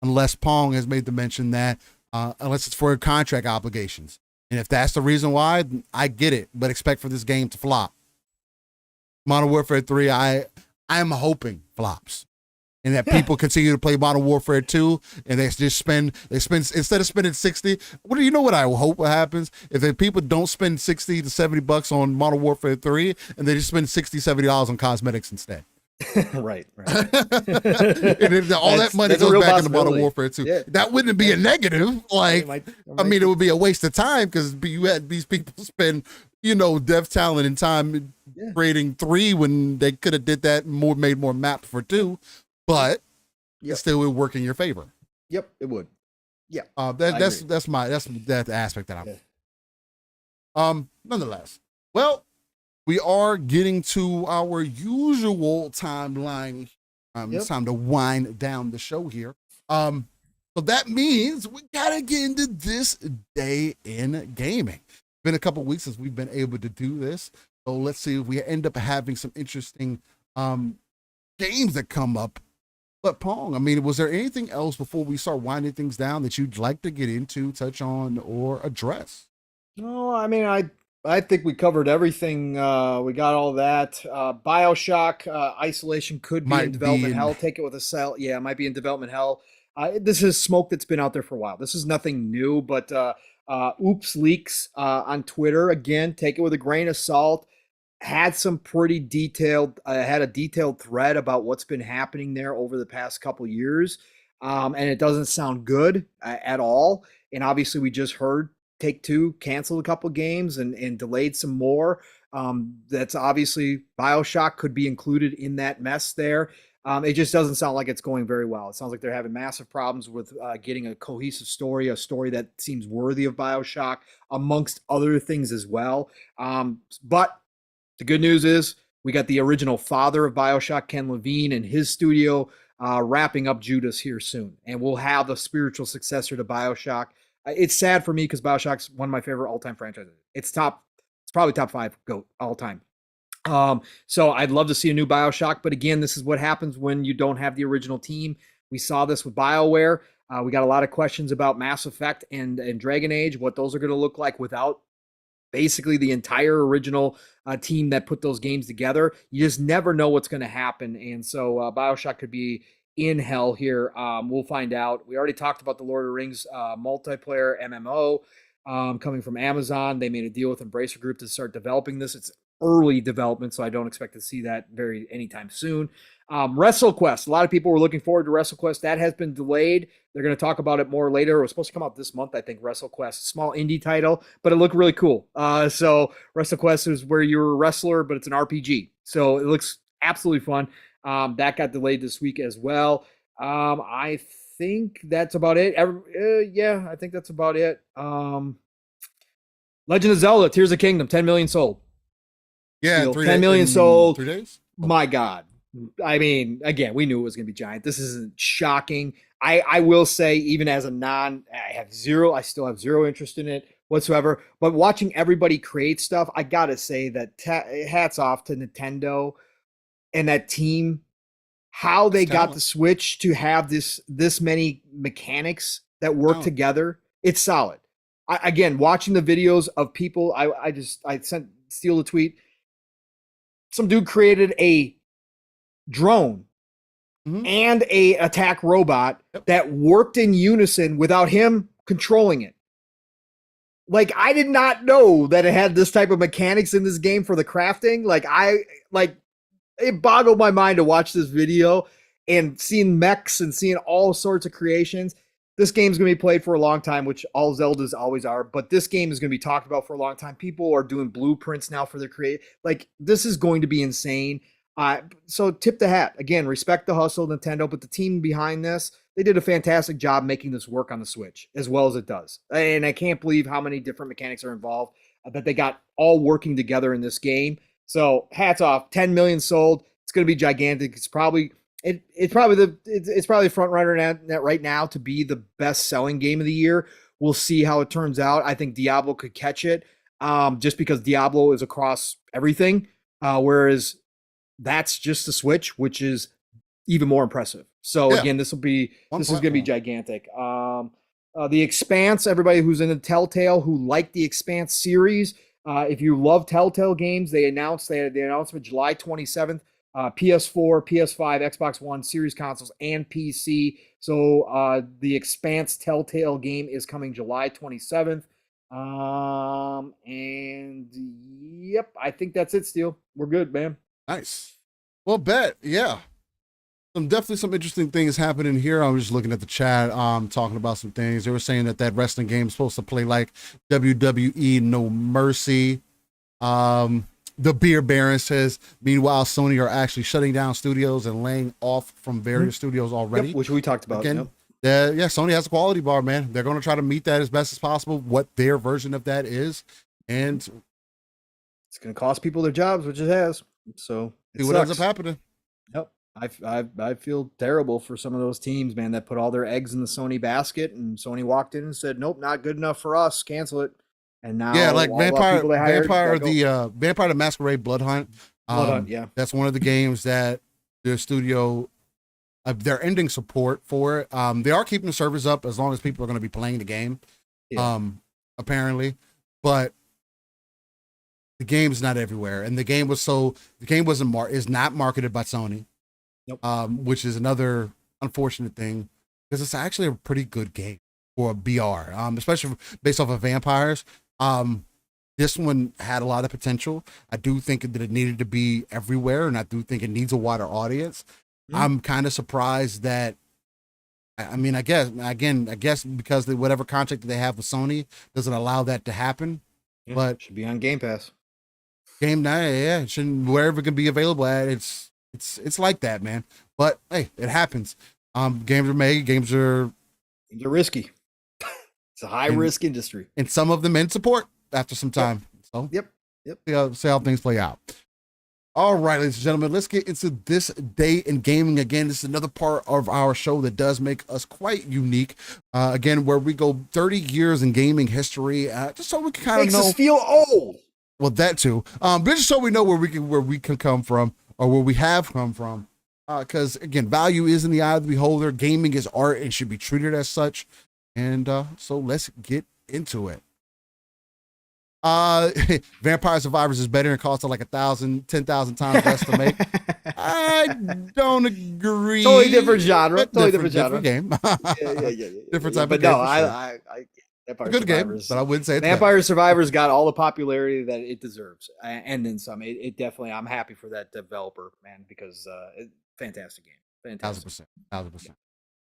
unless Pong has made the mention that unless it's for contract obligations, and if that's the reason why, I get it. But expect for this game to flop. Modern Warfare 3, I am hoping flops. And that people continue to play Modern Warfare 2 and they spend instead of spending 60, what I hope happens? If the people don't spend 60 to 70 bucks on Modern Warfare 3 and they just spend $60, $70 on cosmetics instead. Right. And if all that money goes back into Modern Warfare 2. Yeah. That wouldn't be a negative. It would be a waste of time because you had these people spend, dev talent and time creating 3 when they could have did that and made more maps for 2. But it still would work in your favor. Yep, it would. Yeah. That's that aspect that I'm. Nonetheless, well, we are getting to our usual timeline. It's time to wind down the show here. So that means we gotta get into this day in gaming. Been a couple weeks since we've been able to do this, so let's see if we end up having some interesting games that come up. But Pong, I mean, was there anything else before we start winding things down that you'd like to get into, touch on, or address? No, I mean, I think we covered everything. We got all that. BioShock Isolation could be in development hell. Take it with a cell. Yeah, it might be in development hell. This is smoke that's been out there for a while. This is nothing new, but Oops Leaks on Twitter, again, take it with a grain of salt. Had some pretty detailed, had a detailed thread about what's been happening there over the past couple years. And it doesn't sound good at all. And obviously we just heard Take-Two canceled a couple games and delayed some more. That's obviously BioShock could be included in that mess there. It just doesn't sound like it's going very well. It sounds like they're having massive problems with getting a cohesive story, a story that seems worthy of BioShock, amongst other things as well. But the good news is we got the original father of BioShock, Ken Levine, and his studio wrapping up Judas here soon. And we'll have the spiritual successor to BioShock. It's sad for me because BioShock's one of my favorite all-time franchises. It's probably top 5 GOAT all time. So I'd love to see a new BioShock, but again, this is what happens when you don't have the original team. We saw this with BioWare. We got a lot of questions about Mass Effect and Dragon Age, what those are going to look like without basically the entire original team that put those games together. You just never know what's going to happen. And so BioShock could be in hell here. We'll find out. We already talked about the Lord of the Rings multiplayer MMO coming from Amazon. They made a deal with Embracer Group to start developing this. It's early development, so I don't expect to see that anytime soon. WrestleQuest. A lot of people were looking forward to WrestleQuest. That has been delayed. They're going to talk about it more later. It was supposed to come out this month, I think, WrestleQuest. Small indie title, but it looked really cool. So WrestleQuest is where you're a wrestler, but it's an RPG. So it looks absolutely fun. That got delayed this week as well. I think that's about it. Yeah, I think that's about it. Legend of Zelda, Tears of Kingdom, 10 million sold. Yeah, 10 million sold. 3 days? My God. I mean, again, we knew it was going to be giant. This isn't shocking. I will say, even as a I still have zero interest in it whatsoever. But watching everybody create stuff, I got to say that hats off to Nintendo and that team, how they got the Switch to have this many mechanics that work together. It's solid. Again, watching the videos of people, I sent Steele a tweet. Some dude created a drone and a attack robot that worked in unison without him controlling it. Like, I did not know that it had this type of mechanics in this game for the crafting. It boggled my mind to watch this video and seeing mechs and seeing all sorts of creations. This game's going to be played for a long time, which all Zeldas always are, but this game is going to be talked about for a long time. People are doing blueprints now for their this is going to be insane. So tip the hat. Again, respect the hustle, Nintendo, but the team behind this, they did a fantastic job making this work on the Switch as well as it does. And I can't believe how many different mechanics are involved that they got all working together in this game. So hats off, 10 million sold. It's going to be gigantic. It's probably the front runner right now to be the best selling game of the year. We'll see how it turns out. I think Diablo could catch it, just because Diablo is across everything, whereas that's just the Switch, which is even more impressive. So again, this is going to be gigantic. The Expanse, everybody who's into Telltale, who liked the Expanse series, if you love Telltale games, they had the announcement July 27th. PS4, PS5, Xbox One, Series consoles, and PC. So the Expanse Telltale game is coming July 27th. And yep, I think that's it, Steele. We're good, man. Nice. Well, yeah. Definitely some interesting things happening here. I was just looking at the chat, talking about some things. They were saying that wrestling game is supposed to play like WWE No Mercy. The Beer Baron says, meanwhile, Sony are actually shutting down studios and laying off from various studios already. Which we talked about. Again, Sony has a quality bar, man. They're going to try to meet that as best as possible, what their version of that is. And It's going to cost people their jobs, which it has. So it see what ends sucks. up happening. Yep. I feel terrible for some of those teams, man, that put all their eggs in the Sony basket, and Sony walked in and said, "Nope, not good enough for us. Cancel it." And now, Yeah, like all the people they hired Vampire gotta go. Vampire the Masquerade Blood Hunt. Blood Hunt, yeah. That's one of the games that their studio they're ending support for it. They are keeping the servers up as long as people are going to be playing the game. Yeah. Apparently, but the game's not everywhere, and the game is not marketed by Sony. Nope. Which is another unfortunate thing because it's actually a pretty good game for a BR, especially based off of vampires. This one had a lot of potential. I do think that it needed to be everywhere, and I do think it needs a wider audience. I'm kind of surprised that, I mean, I guess because whatever contract that they have with Sony doesn't allow that to happen. Yeah, But should be on Game Pass. Game night, yeah, it shouldn't, wherever it can be available at. It's like that, man. But hey, it happens. Games are made. Games are risky. It's a high risk industry, and some of them in support after some time. So Yep. see how things play out. All right, ladies and gentlemen, let's get into this day in gaming. Again, this is another part of our show that does make us quite unique. Again, where we go 30 years in gaming history, just so we can kind of Makes know. us feel old. Well, that too. But just so we know where we can come from, or where we have come from. Because again, value is in the eye of the beholder. Gaming is art and should be treated as such. And so let's get into it. Vampire Survivors is better and costs like 10,000 times less to make. I don't agree. Totally different genre. Different game. Yeah. Different type but of game. No, for I sure. Vampire Good game, Survivors. but I wouldn't say it's Vampire Survivors got all the popularity that it deserves, and then some. It definitely. I'm happy for that developer, man, because fantastic game. Fantastic. 1,000%.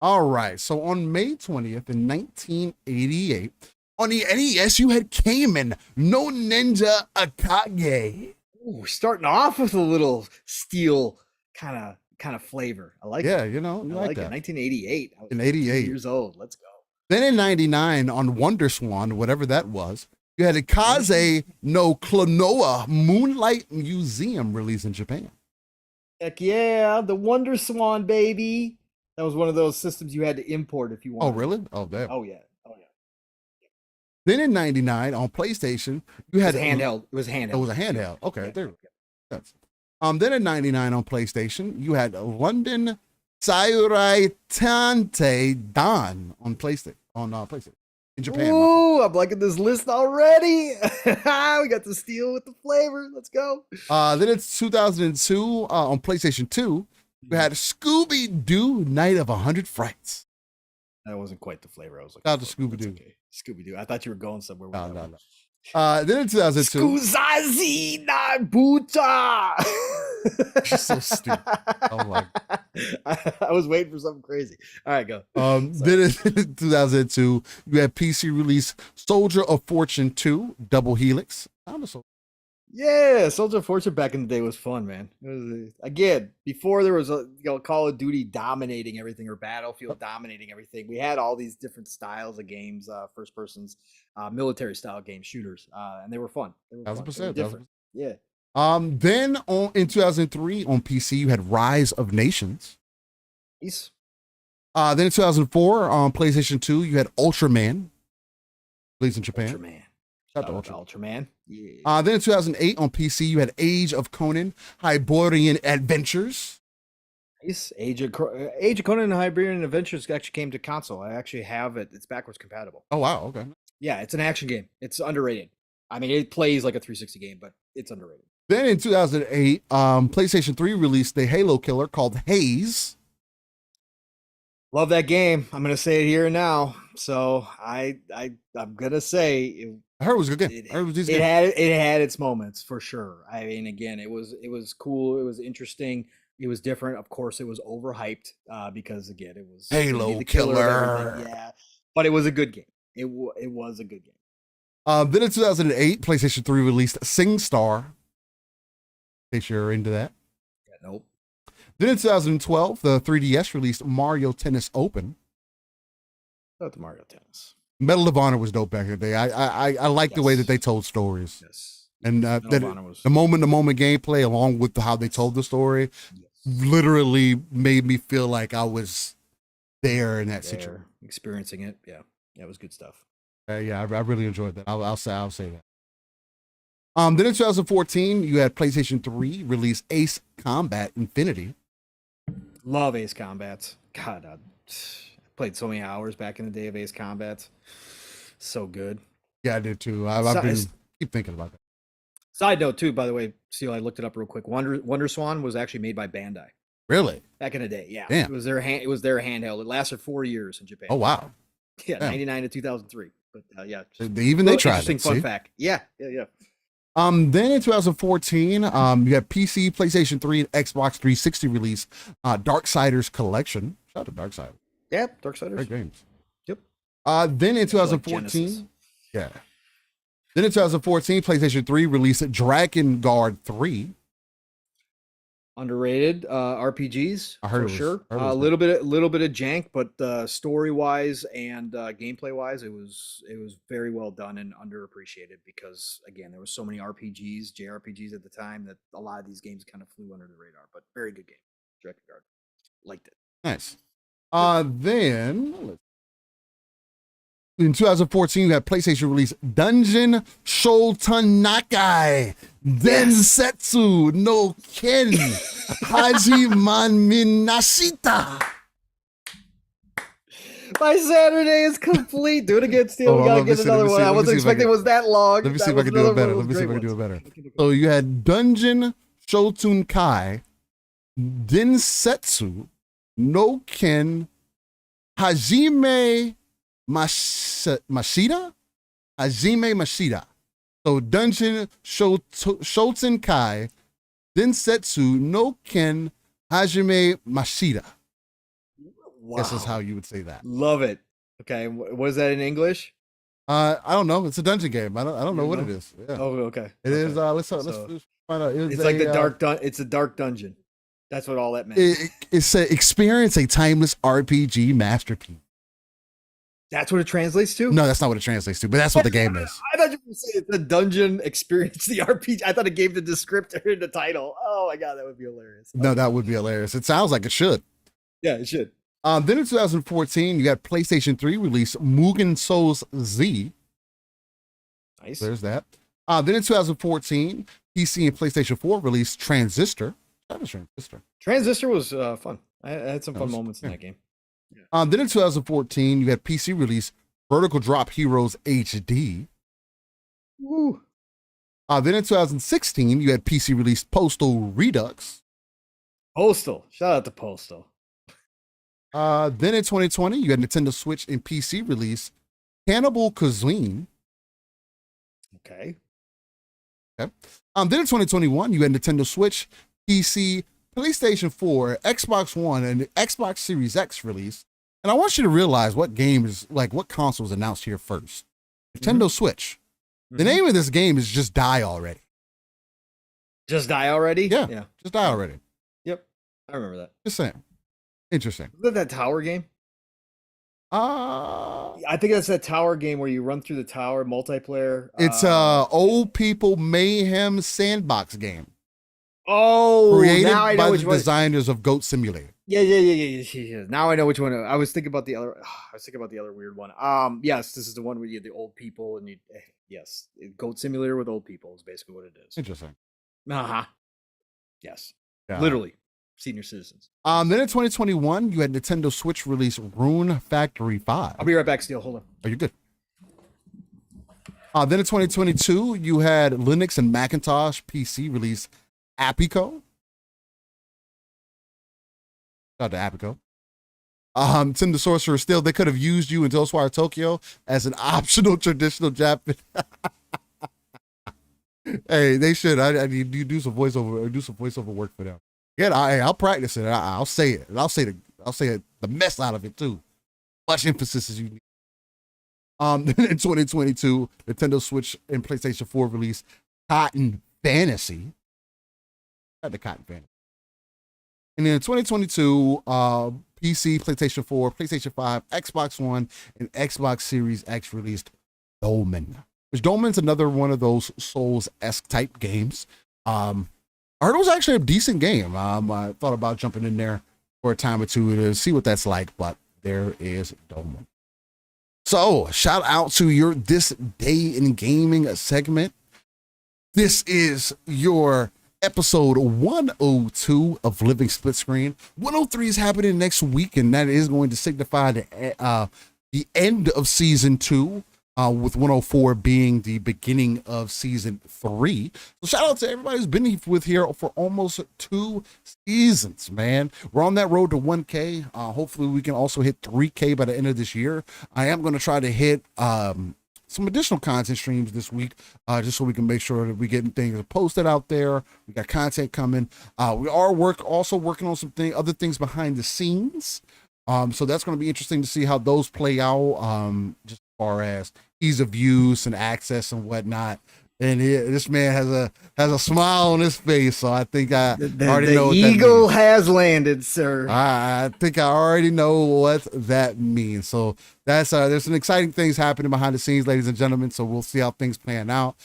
All right. So on May 20th in 1988, on the NES, you had Cayman no Ninja Akage. Ooh, starting off with a little steel kind of flavor. I like it. Yeah, you know, I like like that. it. 1988. I was In 88. years old. Let's go. Then in 99 on Wonder Swan, whatever that was, you had a Kaze no Klonoa Moonlight Museum release in Japan. Heck yeah, the Wonder Swan, baby. That was one of those systems you had to import if you wanted. Oh, really? Oh, damn. Oh, yeah. Then in 99 on PlayStation, you had handheld. It was handheld. It was a handheld. Okay, Yeah. there. That's. Then in 99 on PlayStation, you had London Samurai Tante Dan on PlayStation. PlayStation in Japan. Ooh, I'm liking this list already. We got the steel with the flavor. Let's go. Then it's 2002 on PlayStation 2. You had Scooby-Doo Night of 100 Frights. That wasn't quite the flavor I was looking Shout out for. to Scooby-Doo. Okay. Scooby-Doo. I thought you were going somewhere with No, that no, one. no. Then in 2002. Skuzazi Nabuta. You're so stupid. Oh my. I was waiting for something crazy. All right, go. Then in 2002, you had PC release Soldier of Fortune 2 Double Helix. Yeah, Soldier of Fortune back in the day was fun, man. It was again before there was a Call of Duty dominating everything or Battlefield dominating everything. We had all these different styles of games, first persons, military style games, shooters, and they were fun. They were 1,000%. different. Yeah. Then in 2003 on PC, you had Rise of Nations. Nice. Then in 2004 on PlayStation 2, you had Ultraman. Released in Japan. Ultraman. Shout out to Ultraman. Yeah. Then in 2008 on PC, you had Age of Conan, Hyborian Adventures. Nice. Age of Conan and Hyborian Adventures actually came to console. I actually have it. It's backwards compatible. Oh, wow. Okay. Yeah, it's an action game. It's underrated. I mean, it plays like a 360 game, but it's underrated. Then in 2008, PlayStation 3 released the Halo killer called Haze. Love that game. I'm gonna say it here and now. So I'm gonna say I heard it was a good game. it had its moments for sure. I mean, again, it was cool. It was interesting. It was different. Of course, it was overhyped because again, it was Halo the killer. Yeah, but it was a good game. It was a good game. Then in 2008, PlayStation 3 released SingStar. In case you're into that. Yeah, nope. Then in 2012, the 3DS released Mario Tennis Open. Shout out to Mario Tennis. Medal of Honor was dope back in the day. I like the way that they told stories. Yes. And Medal of Honor was the moment gameplay, along with how they told the story, literally made me feel like I was there in that situation, experiencing it. Yeah, it was good stuff. Yeah, I really enjoyed that. I'll say that. Then in 2014, you had PlayStation 3 release Ace Combat Infinity. Love Ace Combats. God, I played so many hours back in the day of Ace Combats. So good. Yeah, I did too. Keep thinking about that. Side note too, by the way, Seal, I looked it up real quick. Wonder Swan was actually made by Bandai. Really? Back in the day, yeah. Damn. It was their handheld. It lasted 4 years in Japan. Oh wow. Yeah, Damn. 99 to 2003. But yeah, they tried. Interesting fun fact. Yeah. Then in 2014, you had PC, PlayStation 3, and Xbox 360 release Darksiders Collection. Shout out to Darksiders. Yep, Darksiders. Great games. Yep. Then in 2014, yeah. Then in 2014, PlayStation 3 released Dragon Guard 3. Underrated RPGs, I heard for sure. A little bit of jank, but story wise and gameplay wise, it was very well done and underappreciated because again, there were so many RPGs, JRPGs at the time that a lot of these games kind of flew under the radar. But very good game, Dragon Guard. Liked it. Nice. Then in 2014, you had PlayStation release Dungeon Shotenakai Densetsu no Ken Hajiman Minashita. My Saturday is complete. Do it again, Steel. We gotta get another one. I wasn't expecting it was that long. Let me see if I can do it better. So you had Dungeon Shotenkai Densetsu no Ken Hajime Mashita? Hajime Mashita. So Dungeon Shotenkai Densetsu no Ken Hajime Mashita. Wow. This is how you would say that. Love it. Okay, what is that in English? I don't know. It's a dungeon game. I don't know what it is. Yeah. Oh, okay. It is. Let's find out. It's like it's a dark dungeon. That's what all that meant. It said experience a timeless RPG masterpiece. That's what it translates to? No, that's not what it translates to, but that's what the game is. I thought you were saying it's a dungeon experience, the RPG. I thought it gave the descriptor in the title. Oh my God, that would be hilarious. No, that would be hilarious. It sounds like it should. Yeah, it should. Then in 2014, you got PlayStation 3 release Mugen Souls Z. Nice. There's that. Then in 2014, PC and PlayStation 4 released Transistor. That was Transistor. Transistor was fun. I had some fun moments in that game. Yeah. Then in 2014, you had PC release Vertical Drop Heroes HD. Woo. Then in 2016, you had PC release Postal Redux. Postal. Shout out to Postal. Then in 2020, you had Nintendo Switch and PC release Cannibal Cuisine. Okay. Then in 2021, you had Nintendo Switch, PC, PlayStation 4, Xbox One, and the Xbox Series X release. And I want you to realize what console was announced here first. Nintendo Switch. The name of this game is Just Die Already. Just Die Already? Yeah. Just Die Already. Yep. I remember that. Just saying. Interesting. Isn't that tower game? I think that's that tower game where you run through the tower, multiplayer. It's Old People Mayhem sandbox game. Oh, created now I know by which the one. designers of Goat Simulator. Yeah. Now I know which one. I was thinking about the other. I was thinking about the other weird one. Yes, this is the one where you have the old people and you. Yes, Goat Simulator with old people is basically what it is. Interesting. Yes. Yeah. Literally, senior citizens. Then in 2021, you had Nintendo Switch release Rune Factory 5. I'll be right back, Steel. Hold on. Are you good? Then in 2022, you had Linux and Macintosh PC release Apico. Shout out to Apico. Tim the Sorcerer Still, they could have used you in Ghostwire Tokyo as an optional traditional Japanese. Hey, they should. I need you do some voiceover work for them. Yeah, I'll practice it. I'll say it. And I'll say the mess out of it too. Much emphasis as you need. Then in 2022, Nintendo Switch and PlayStation 4 released Cotton Fantasy. Not the Cotton Fantasy. And then in 2022, PC, PlayStation 4, PlayStation 5, Xbox One, and Xbox Series X released Dolmen. Which Dolmen's another one of those Souls-esque type games. I heard it was actually a decent game. I thought about jumping in there for a time or two to see what that's like, but there is Dolmen. So, shout out to your This Day in Gaming segment. This is your episode 102 of Living Split Screen. 103 is happening next week, and that is going to signify the end of season 2, with 104 being the beginning of season 3. So shout out to everybody who's been with here for almost 2 seasons, man. We're on that road to 1K. Hopefully we can also hit 3K by the end of this year. I am going to try to hit some additional content streams this week, just so we can make sure that we get things posted out there. We got content coming. We are also working on some other things behind the scenes. So that's going to be interesting to see how those play out, just as far as ease of use and access and whatnot. And this man has a smile on his face, so I think I already know what that means. The eagle has landed, sir. I think I already know what that means. So that's there's some exciting things happening behind the scenes, ladies and gentlemen. So we'll see how things pan out.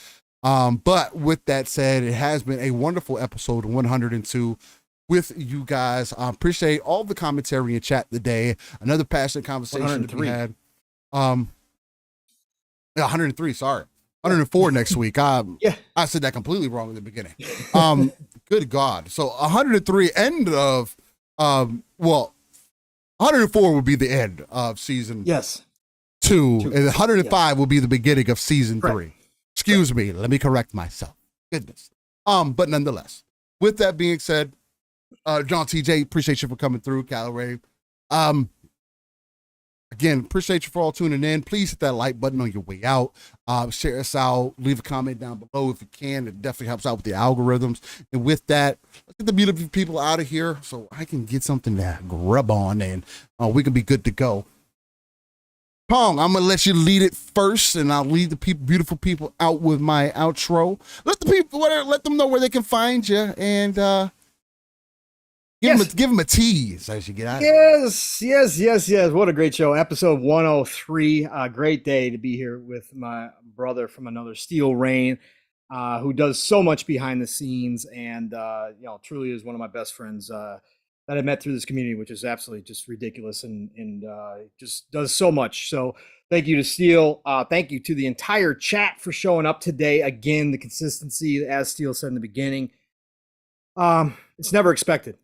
But with that said, it has been a wonderful episode 102 with you guys. I appreciate all the commentary and chat today. Another passionate conversation to be had. 103, sorry. 104 next week. I said that completely wrong in the beginning. Good God. So 103, end of, 104 would be the end of season 2, and 105 will be the beginning of season 3. Excuse me, let me correct myself. Goodness. But nonetheless, with that being said, John TJ, appreciate you for coming through. Calorie. Again, appreciate you for all tuning in. Please hit that like button on your way out. Share us out. Leave a comment down below if you can. It definitely helps out with the algorithms. And with that, let's get the beautiful people out of here so I can get something to grub on and we can be good to go. Pong, I'm gonna let you lead it first, and I'll lead the beautiful people out with my outro. Let them know where they can find you, and give them a tease as you get out. Yes. What a great show. Episode 103. Great day to be here with my brother from another steel rain, who does so much behind the scenes, and truly is one of my best friends that I met through this community, which is absolutely just ridiculous, and just does so much. So thank you to Steel. Thank you to the entire chat for showing up today. Again, the consistency, as Steel said in the beginning, it's never expected,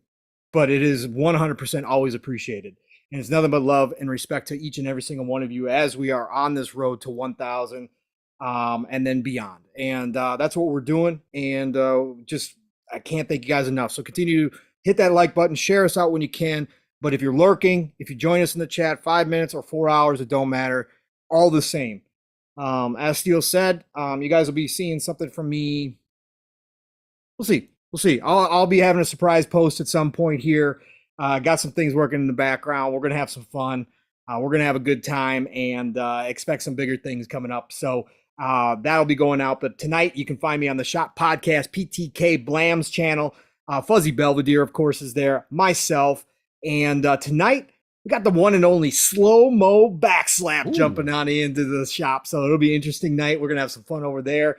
but it is 100% always appreciated. And it's nothing but love and respect to each and every single one of you as we are on this road to 1,000 and then beyond. And that's what we're doing. And I can't thank you guys enough. So continue to hit that like button, share us out when you can. But if you're lurking, if you join us in the chat, 5 minutes or 4 hours, it don't matter. All the same. As Steele said, you guys will be seeing something from me. We'll see. I'll be having a surprise post at some point here. Got some things working in the background. We're going to have some fun. We're going to have a good time, and expect some bigger things coming up. So that'll be going out. But tonight you can find me on the Shop Podcast PTK Blam's channel. Fuzzy Belvedere, of course, is there. Myself. And tonight we got the one and only Slow-Mo Backslap jumping on into the shop. So it'll be an interesting night. We're going to have some fun over there.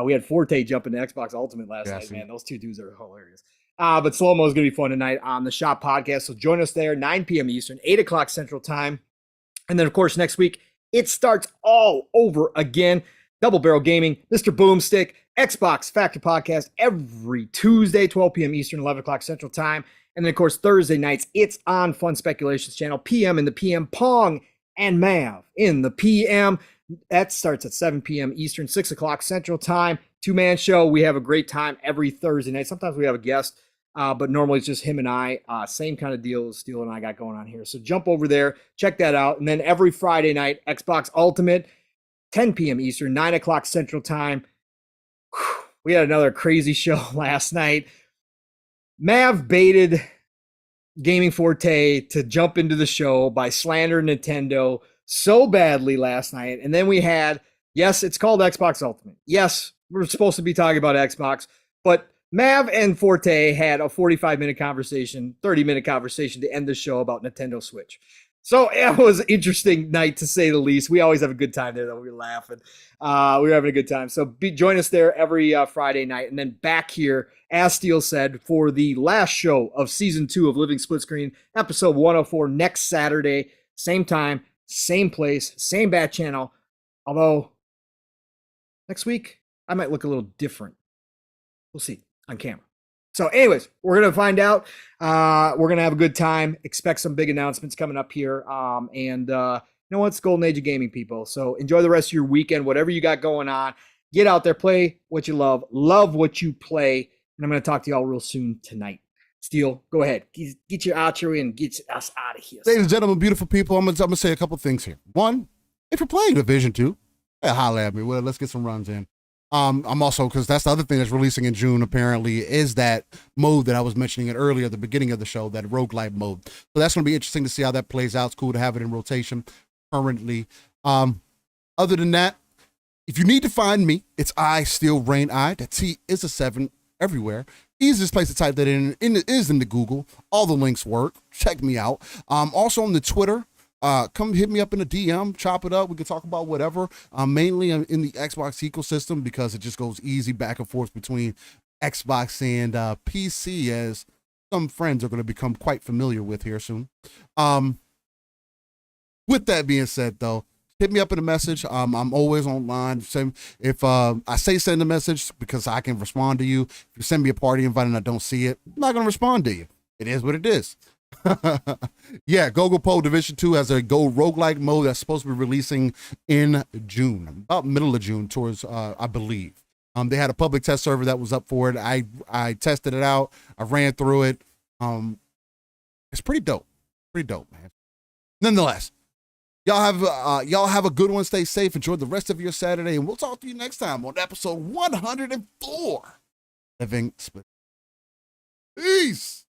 We had Forte jump into Xbox Ultimate last night, man. Those two dudes are hilarious. But Slow-Mo is going to be fun tonight on the Shop Podcast. So join us there, 9 p.m. Eastern, 8 o'clock Central Time. And then, of course, next week, it starts all over again. Double Barrel Gaming, Mr. Boomstick, Xbox Factor Podcast every Tuesday, 12 p.m. Eastern, 11 o'clock Central Time. And then, of course, Thursday nights, it's on Fun Speculations channel, PM in the PM, Pong and Mav in the PM. That starts at 7 p.m. Eastern, 6 o'clock Central Time. Two-man show. We have a great time every Thursday night. Sometimes we have a guest, but normally it's just him and I. Same kind of deal as Steele and I got going on here. So jump over there, check that out. And then every Friday night, Xbox Ultimate, 10 p.m. Eastern, 9 o'clock Central Time. We had another crazy show last night. Mav baited Gaming Forte to jump into the show by slandering Nintendo so badly last night. And then we had, yes, it's called Xbox Ultimate. Yes, we're supposed to be talking about Xbox, but Mav and Forte had a 45-minute conversation, 30-minute conversation to end the show about Nintendo Switch. So it was an interesting night, to say the least. We always have a good time there, though. We were laughing. We were having a good time. So join us there every Friday night. And then back here, as Steele said, for the last show of Season 2 of Living Split Screen, episode 104, next Saturday. Same time, same place, same bat channel. Although, next week, I might look a little different. We'll see on camera. So anyways, we're going to find out. We're going to have a good time. Expect some big announcements coming up here. You know what? It's Golden Age of Gaming, people. So enjoy the rest of your weekend, whatever you got going on. Get out there, play what you love what you play. And I'm going to talk to y'all real soon tonight. Steele, go ahead. Get your outro and get us out of here. Ladies and gentlemen, beautiful people, I'm gonna say a couple things here. One, if you're playing Division 2, holla at me. Well, let's get some runs in. I'm also, because that's the other thing that's releasing in June, apparently, is that mode that I was mentioning it earlier at the beginning of the show, that roguelite mode. So that's going to be interesting to see how that plays out. It's cool to have it in rotation currently. Other than that, if you need to find me, it's Steele Rain I. That T is a 7 everywhere. Easiest place to type that in is in the Google. All the links work. Check me out. Also on the Twitter. Come hit me up in a DM, chop it up. We can talk about whatever. Mainly in the Xbox ecosystem because it just goes easy back and forth between Xbox and PC, as some friends are going to become quite familiar with here soon. With that being said, though, hit me up in a message. I'm always online. If I say send a message because I can respond to you. If you send me a party invite and I don't see it, I'm not going to respond to you. It is what it is. Yeah, Gogopo Division 2 has a Go roguelike mode that's supposed to be releasing in June, about middle of June, towards I believe. They had a public test server that was up for it. I tested it out. I ran through it. It's pretty dope. Pretty dope, man. Nonetheless, y'all have a good one. Stay safe. Enjoy the rest of your Saturday, and we'll talk to you next time on episode 104. Living Split. Peace.